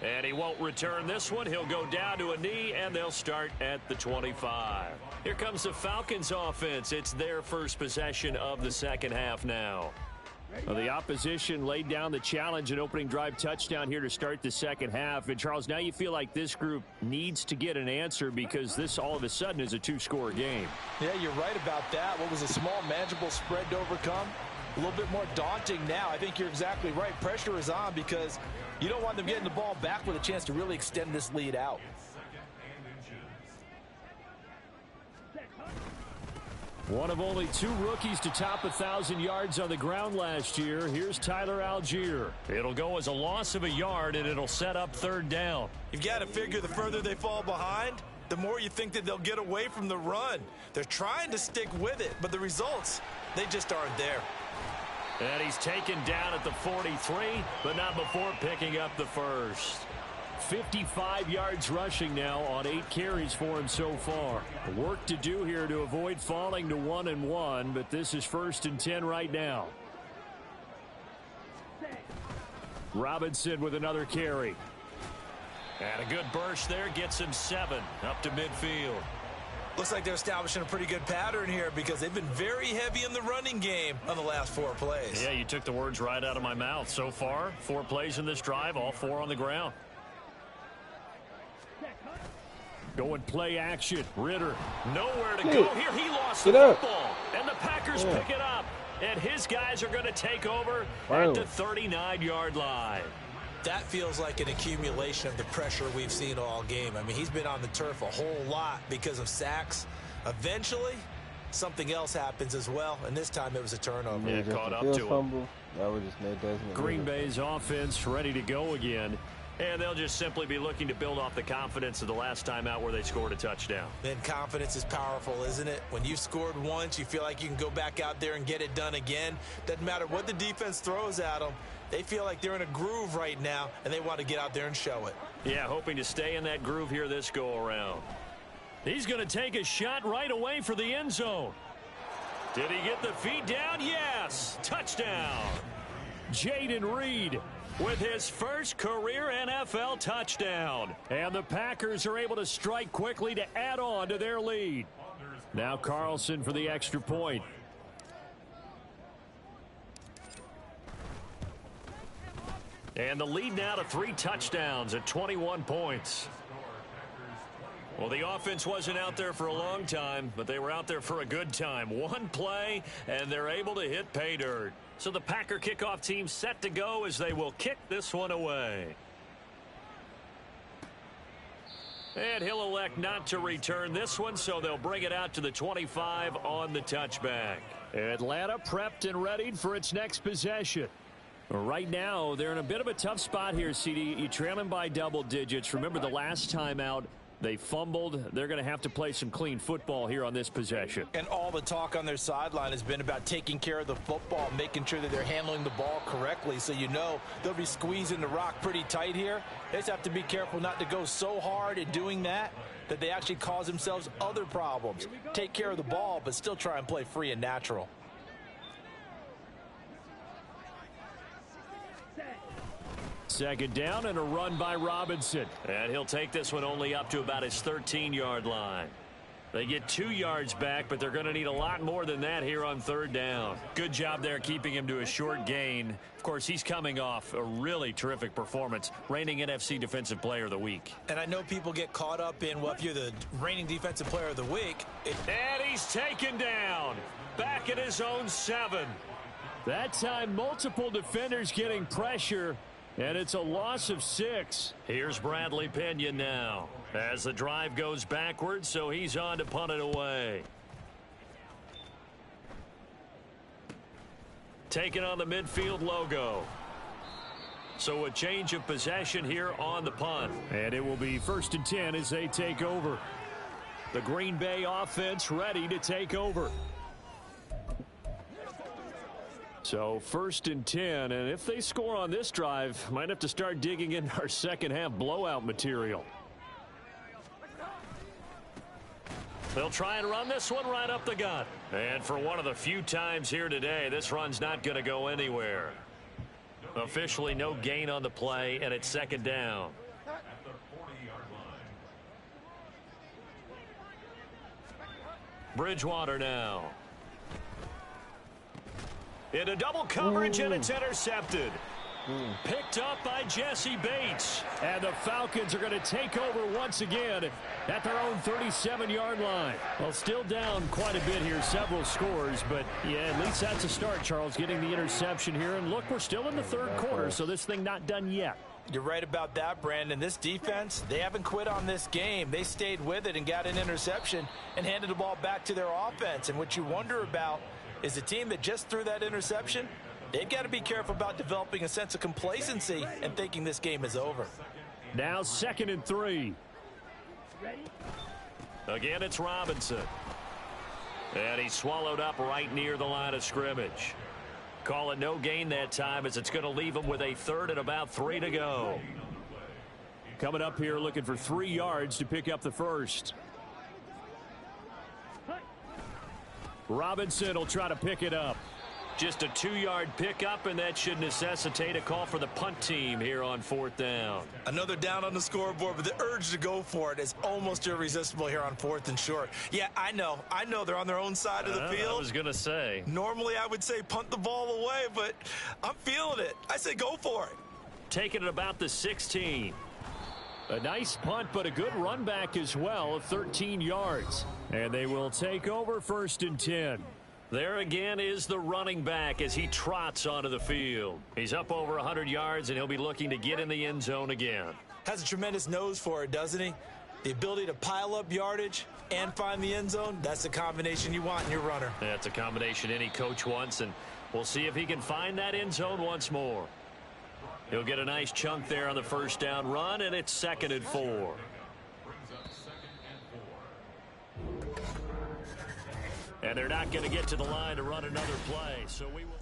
And he won't return this one. He'll go down to a knee, and they'll start at the 25. Here comes the Falcons offense. It's their first possession of the second half now. Well, the opposition laid down the challenge, an opening drive touchdown here to start the second half. And, Charles, now you feel like this group needs to get an answer because this all of a sudden is a two-score game. Yeah, you're right about that. What was a small, manageable spread to overcome? A little bit more daunting now. I think you're exactly right. Pressure is on because you don't want them getting the ball back with a chance to really extend this lead out. One of only two rookies to top 1,000 yards on the ground last year. Here's Tyler Algier. It'll go as a loss of a yard, and it'll set up third down. You've got to figure the further they fall behind, the more you think that they'll get away from the run. They're trying to stick with it, but the results, they just aren't there. And he's taken down at the 43, but not before picking up the first. 55 yards rushing now on 8 carries for him so far. Work to do here to avoid falling to 1-1, but this is 1st and 10 right now. Robinson with another carry. And a good burst there gets him 7 up to midfield. Looks like they're establishing a pretty good pattern here because they've been very heavy in the running game on the last 4 plays. Yeah, you took the words right out of my mouth. So far, 4 plays in this drive, all 4 on the ground. Going play action. Ritter nowhere to go here. He lost the football. And the Packers pick it up. And his guys are going to take over at the 39-yard line. That feels like an accumulation of the pressure we've seen all game. I mean, he's been on the turf a whole lot because of sacks. Eventually, something else happens as well, and this time it was a turnover. Yeah, caught up to him. That would just made Desmond. Green Bay's offense ready to go again. And they'll just simply be looking to build off the confidence of the last time out where they scored a touchdown. Then confidence is powerful, isn't it? When you've scored once, you feel like you can go back out there and get it done again. Doesn't matter what the defense throws at them. They feel like they're in a groove right now, and they want to get out there and show it. Yeah, hoping to stay in that groove here this go-around. He's going to take a shot right away for the end zone. Did he get the feet down? Yes. Touchdown. Jaden Reed with his first career NFL touchdown. And the Packers are able to strike quickly to add on to their lead. Now Carlson for the extra point. And the lead now to 3 touchdowns at 21 points. Well, the offense wasn't out there for a long time, but they were out there for a good time. 1 play, and they're able to hit pay dirt. So the Packer kickoff team set to go as they will kick this one away. And he'll elect not to return this one, so they'll bring it out to the 25 on the touchback. Atlanta prepped and readied for its next possession. Right now, they're in a bit of a tough spot here, CD. You trail them by double digits. Remember the last time out, they fumbled. They're going to have to play some clean football here on this possession. And all the talk on their sideline has been about taking care of the football, making sure that they're handling the ball correctly. So you know they'll be squeezing the rock pretty tight here. They just have to be careful not to go so hard at doing that they actually cause themselves other problems. Take care of the ball, but still try and play free and natural. Second down and a run by Robinson. And he'll take this one only up to about his 13-yard line. They get 2 yards back, but they're going to need a lot more than that here on third down. Good job there keeping him to a short gain. Of course, he's coming off a really terrific performance, reigning NFC Defensive Player of the Week. And I know people get caught up in, well, if you're the reigning Defensive Player of the Week. And he's taken down back at his own 7. That time, multiple defenders getting pressure, and it's a loss of 6. Here's Bradley Pinion now as the drive goes backwards, so he's on to punt it away. Taking on the midfield logo. So a change of possession here on the punt. And it will be 1st and 10 as they take over. The Green Bay offense ready to take over. So 1st and 10, and if they score on this drive, might have to start digging in our second half blowout material. They'll try and run this one right up the gut. And for one of the few times here today, this run's not going to go anywhere. Officially no gain on the play, and it's 2nd down. Bridgewater now. Into double coverage, and it's intercepted. Picked up by Jesse Bates. And the Falcons are going to take over once again at their own 37-yard line. Well, still down quite a bit here, several scores, but yeah, at least that's a start, Charles, getting the interception here. And look, we're still in the 3rd quarter, so this thing not done yet. You're right about that, Brandon. This defense, they haven't quit on this game. They stayed with it and got an interception and handed the ball back to their offense. And what you wonder about is a team that just threw that interception, they've got to be careful about developing a sense of complacency and thinking this game is over. Now 2nd and 3. Again, it's Robinson. And he's swallowed up right near the line of scrimmage. Call it no gain that time, as it's going to leave him with a 3rd and about 3 to go. Coming up here looking for 3 yards to pick up the 1st. Robinson will try to pick it up. Just a 2-yard pickup, and that should necessitate a call for the punt team here on 4th down. Another down on the scoreboard, but the urge to go for it is almost irresistible here on 4th and short. Yeah, I know they're on their own side of the field. I was going to say. Normally I would say punt the ball away, but I'm feeling it. I say go for it. Taking it about the 16. A nice punt, but a good run back as well of 13 yards. And they will take over 1st and 10. There again is the running back as he trots onto the field. He's up over 100 yards, and he'll be looking to get in the end zone again. Has a tremendous nose for it, doesn't he? The ability to pile up yardage and find the end zone, that's the combination you want in your runner. That's a combination any coach wants, and we'll see if he can find that end zone once more. He'll get a nice chunk there on the 1st down run, and it's 2nd and 4. And they're not going to get to the line to run another play. So we will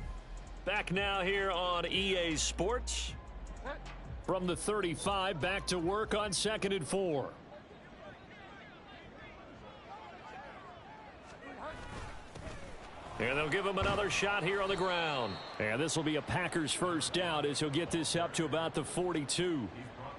back now here on EA Sports. From the 35, back to work on 2nd and 4. And they'll give him another shot here on the ground. And this will be a Packers 1st down as he'll get this up to about the 42.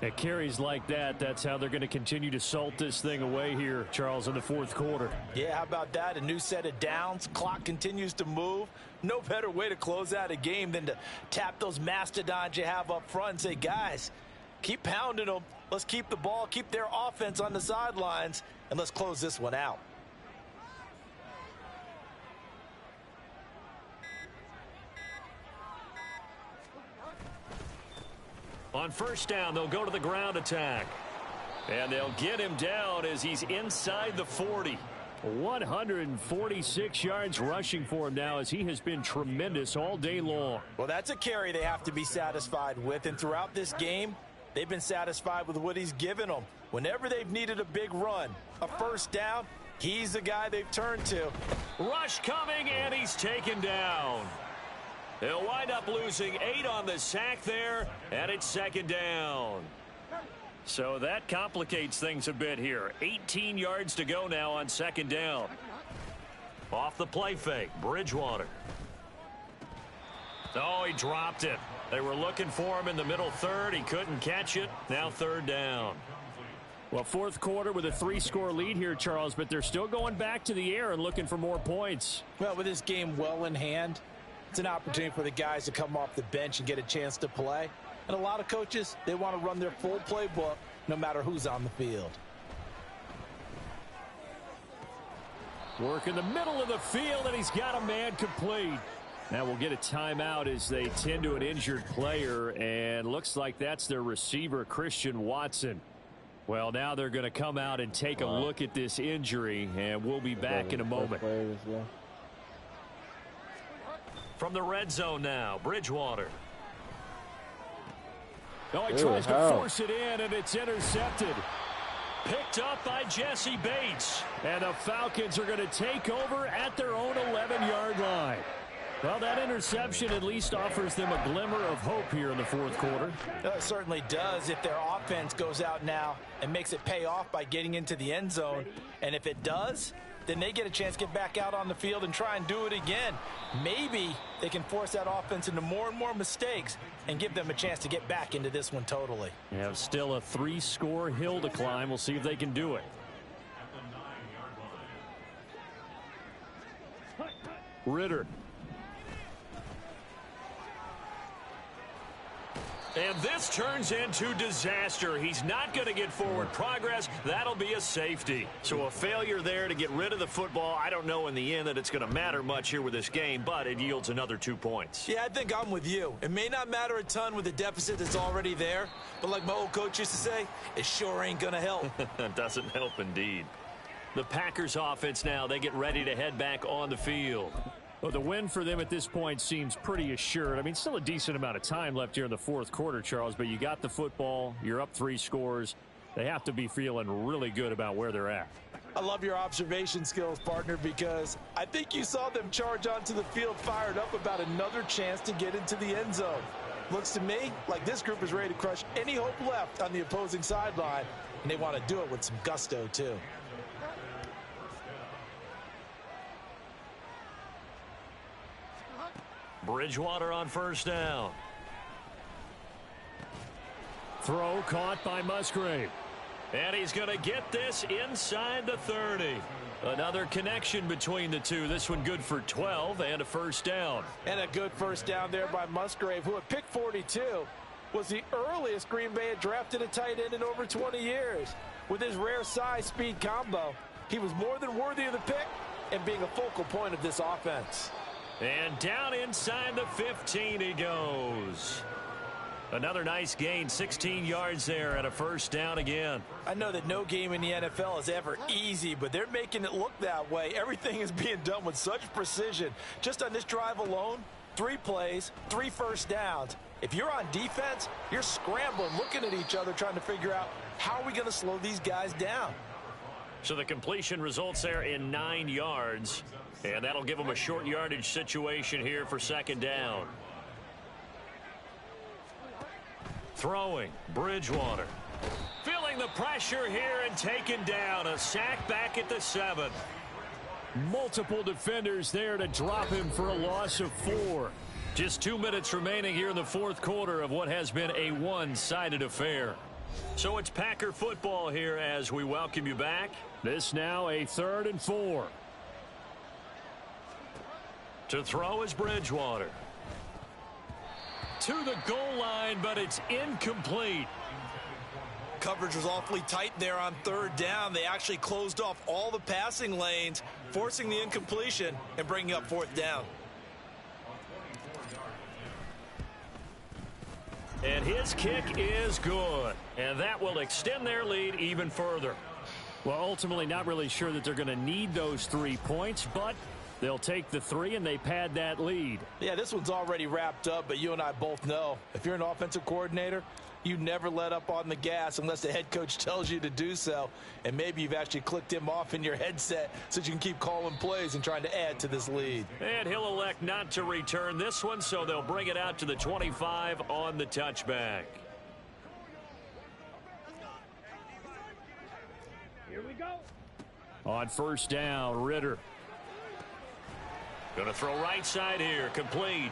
At carries like that, that's how they're going to continue to salt this thing away here, Charles, in the 4th quarter. Yeah, how about that? A new set of downs. Clock continues to move. No better way to close out a game than to tap those mastodons you have up front and say, guys, keep pounding them. Let's keep the ball, keep their offense on the sidelines, and let's close this one out. On 1st down, they'll go to the ground attack. And they'll get him down as he's inside the 40. 146 yards rushing for him now, as he has been tremendous all day long. Well, that's a carry they have to be satisfied with. And throughout this game, they've been satisfied with what he's given them. Whenever they've needed a big run, a 1st down, he's the guy they've turned to. Rush coming, and he's taken down. They'll wind up losing 8 on the sack there, and it's 2nd down. So that complicates things a bit here. 18 yards to go now on 2nd down. Off the play fake, Bridgewater. Oh, he dropped it. They were looking for him in the middle 3rd. He couldn't catch it. Now 3rd down. Well, 4th quarter with a 3-score lead here, Charles, but they're still going back to the air and looking for more points. Well, with this game well in hand, it's an opportunity for the guys to come off the bench and get a chance to play. And a lot of coaches, they want to run their full playbook no matter who's on the field. Work in the middle of the field, and he's got a man complete. Now we'll get a timeout as they tend to an injured player, and looks like that's their receiver, Christian Watson. Well, now they're going to come out and take a look at this injury, and we'll be back in a moment. From the red zone now, Bridgewater. Oh, he tries to force it in, and it's intercepted. Picked up by Jesse Bates. And the Falcons are going to take over at their own 11-yard line. Well, that interception at least offers them a glimmer of hope here in the fourth quarter. It certainly does if their offense goes out now and makes it pay off by getting into the end zone. And if it does, then they get a chance to get back out on the field and try and do it again. Maybe they can force that offense into more and more mistakes and give them a chance to get back into this one totally. Yeah, still a 3-score hill to climb. We'll see if they can do it. Ritter. And this turns into disaster. He's not going to get forward progress. That'll be a safety. So a failure there to get rid of the football. I don't know in the end that it's going to matter much here with this game, but it yields another 2 points. Yeah, I think I'm with you. It may not matter a ton with the deficit that's already there, but like my old coach used to say, it sure ain't going to help. That doesn't help indeed. The Packers offense now, they get ready to head back on the field. Well, the win for them at this point seems pretty assured. I mean, still a decent amount of time left here in the fourth quarter, Charles, but you got the football. You're up 3 scores. They have to be feeling really good about where they're at. I love your observation skills, partner, because I think you saw them charge onto the field fired up about another chance to get into the end zone. Looks to me like this group is ready to crush any hope left on the opposing sideline, and they want to do it with some gusto, too. Bridgewater on first down. Throw caught by Musgrave. And he's going to get this inside the 30. Another connection between the two. This one good for 12 and a first down. And a good first down there by Musgrave, who at pick 42 was the earliest Green Bay had drafted a tight end in over 20 years. With his rare size-speed combo, he was more than worthy of the pick and being a focal point of this offense. And down inside the 15 he goes. Another nice gain, 16 yards there and a first down again. I know that no game in the NFL is ever easy, but they're making it look that way. Everything is being done with such precision. Just on this drive alone, 3 plays, 3 first downs. If you're on defense, you're scrambling, looking at each other, trying to figure out how are we going to slow these guys down. So the completion results there in 9 yards. And that'll give them a short yardage situation here for second down. Throwing, Bridgewater. Feeling the pressure here and taken down. A sack back at the 7. Multiple defenders there to drop him for a loss of 4. Just 2 minutes remaining here in the fourth quarter of what has been a one-sided affair. So it's Packer football here as we welcome you back. This now a 3rd and 4. To throw is Bridgewater. To the goal line, but it's incomplete. Coverage was awfully tight there on 3rd down. They actually closed off all the passing lanes, forcing the incompletion and bringing up 4th down. And his kick is good. And that will extend their lead even further. Well, ultimately not really sure that they're going to need those 3 points, but they'll take the 3 and they pad that lead. Yeah, this one's already wrapped up, but you and I both know if you're an offensive coordinator, you never let up on the gas unless the head coach tells you to do so. And maybe you've actually clicked him off in your headset so that you can keep calling plays and trying to add to this lead. And he'll elect not to return this one, so they'll bring it out to the 25 on the touchback. Here we go. On first down, Ritter. Going to throw right side here, complete.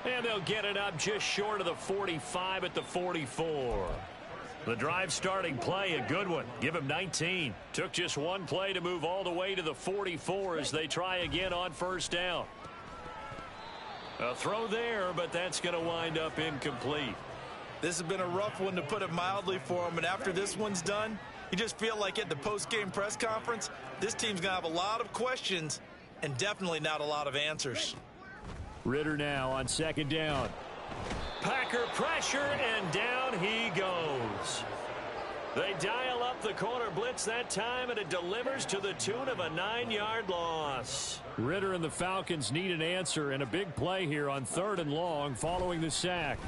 And they'll get it up just short of the 45 at the 44. The drive starting play, a good one. Give him 19. Took just 1 play to move all the way to the 44 as they try again on first down. A throw there, but that's going to wind up incomplete. This has been a rough one, to put it mildly, for them. And after this one's done, you just feel like at the post-game press conference, this team's going to have a lot of questions and definitely not a lot of answers. Ritter now on second down. Packer pressure, and down he goes. They dial up the corner blitz that time, and it delivers to the tune of a 9-yard loss. Ritter and the Falcons need an answer, and a big play here on 3rd and long following the sack.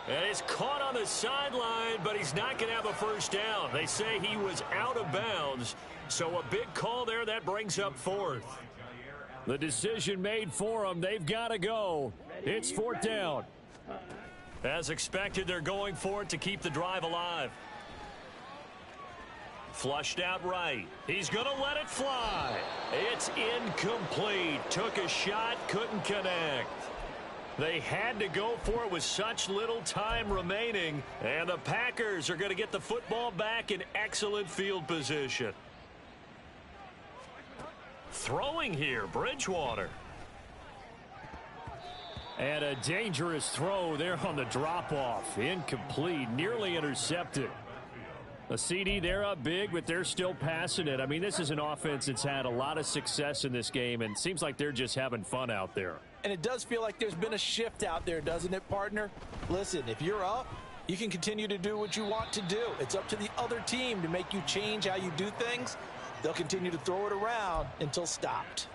And he's caught on the sideline, but he's not going to have a first down. They say he was out of bounds, so a big call there that brings up 4th. The decision made for them. They've got to go. It's 4th down. As expected, they're going for it to keep the drive alive. Flushed out right. He's going to let it fly. It's incomplete. Took a shot, couldn't connect. They had to go for it with such little time remaining, and the Packers are going to get the football back in excellent field position. Throwing here, Bridgewater. And a dangerous throw there on the drop-off. Incomplete, nearly intercepted. A CD, they're up big, but they're still passing it. I mean, this is an offense that's had a lot of success in this game, and it seems like they're just having fun out there. And it does feel like there's been a shift out there, doesn't it, partner? Listen, if you're up, you can continue to do what you want to do. It's up to the other team to make you change how you do things. They'll continue to throw it around until stopped.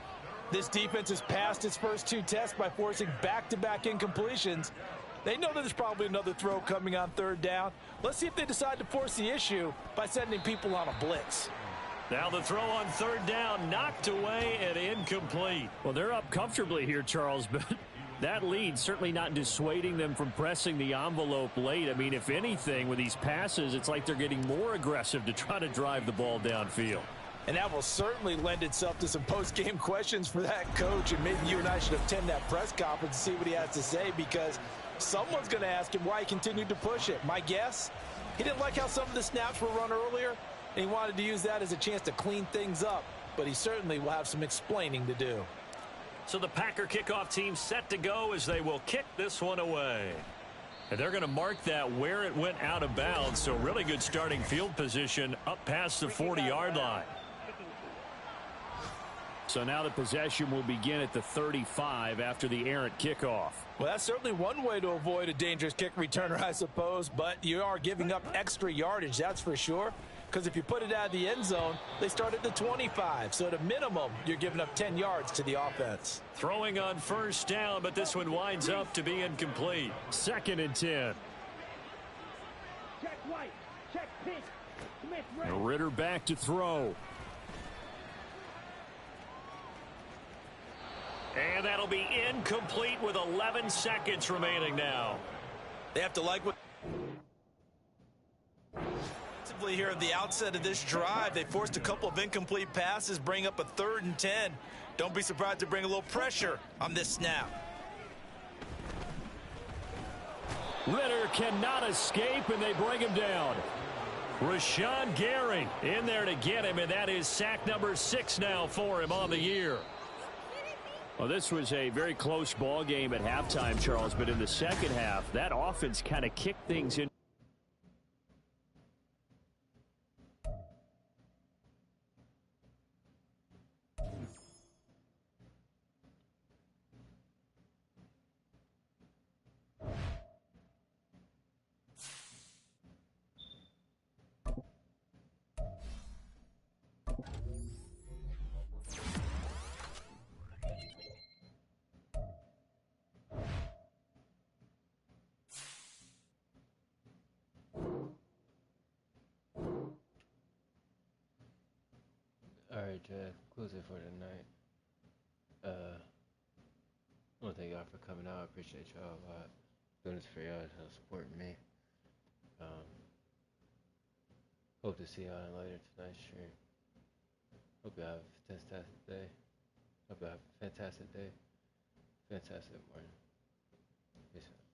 This defense has passed its first 2 tests by forcing back-to-back incompletions. They know that there's probably another throw coming on 3rd down. Let's see if they decide to force the issue by sending people on a blitz. Now the throw on 3rd down, knocked away and incomplete. Well, they're up comfortably here, Charles, but that lead certainly not dissuading them from pressing the envelope late. I mean, if anything, with these passes, it's like they're getting more aggressive to try to drive the ball downfield. And that will certainly lend itself to some post-game questions for that coach. And maybe you and I should attend that press conference and see what he has to say, because someone's going to ask him why he continued to push it. My guess, he didn't like how some of the snaps were run earlier, and he wanted to use that as a chance to clean things up. But he certainly will have some explaining to do. So the Packer kickoff team set to go as they will kick this one away. And they're going to mark that where it went out of bounds. So really good starting field position up past the 40-yard line. So now the possession will begin at the 35 after the errant kickoff. Well, that's certainly one way to avoid a dangerous kick returner, I suppose, but you are giving up extra yardage, that's for sure, because if you put it out of the end zone, they start at the 25, so at a minimum, you're giving up 10 yards to the offense. Throwing on 1st down, but this one winds up to be incomplete. 2nd and 10. Check right, check pink, Smith right. Ritter back to throw. And that'll be incomplete with 11 seconds remaining now. They have to like what here at the outset of this drive. They forced a couple of incomplete passes, bring up a 3rd and 10. Don't be surprised to bring a little pressure on this snap. Ritter cannot escape, and they bring him down. Rashawn Gary in there to get him, and that is sack number 6 now for him on the year. Well, this was a very close ball game at halftime, Charles, but in the second half, that offense kind of kicked things in. Alright, Jack, close it for tonight. I want to thank y'all for coming out. I appreciate y'all a lot. Doing this for y'all to support me. Hope to see y'all later tonight's stream. Hope you have a fantastic day. Hope you have a fantastic day. Fantastic morning. Peace out.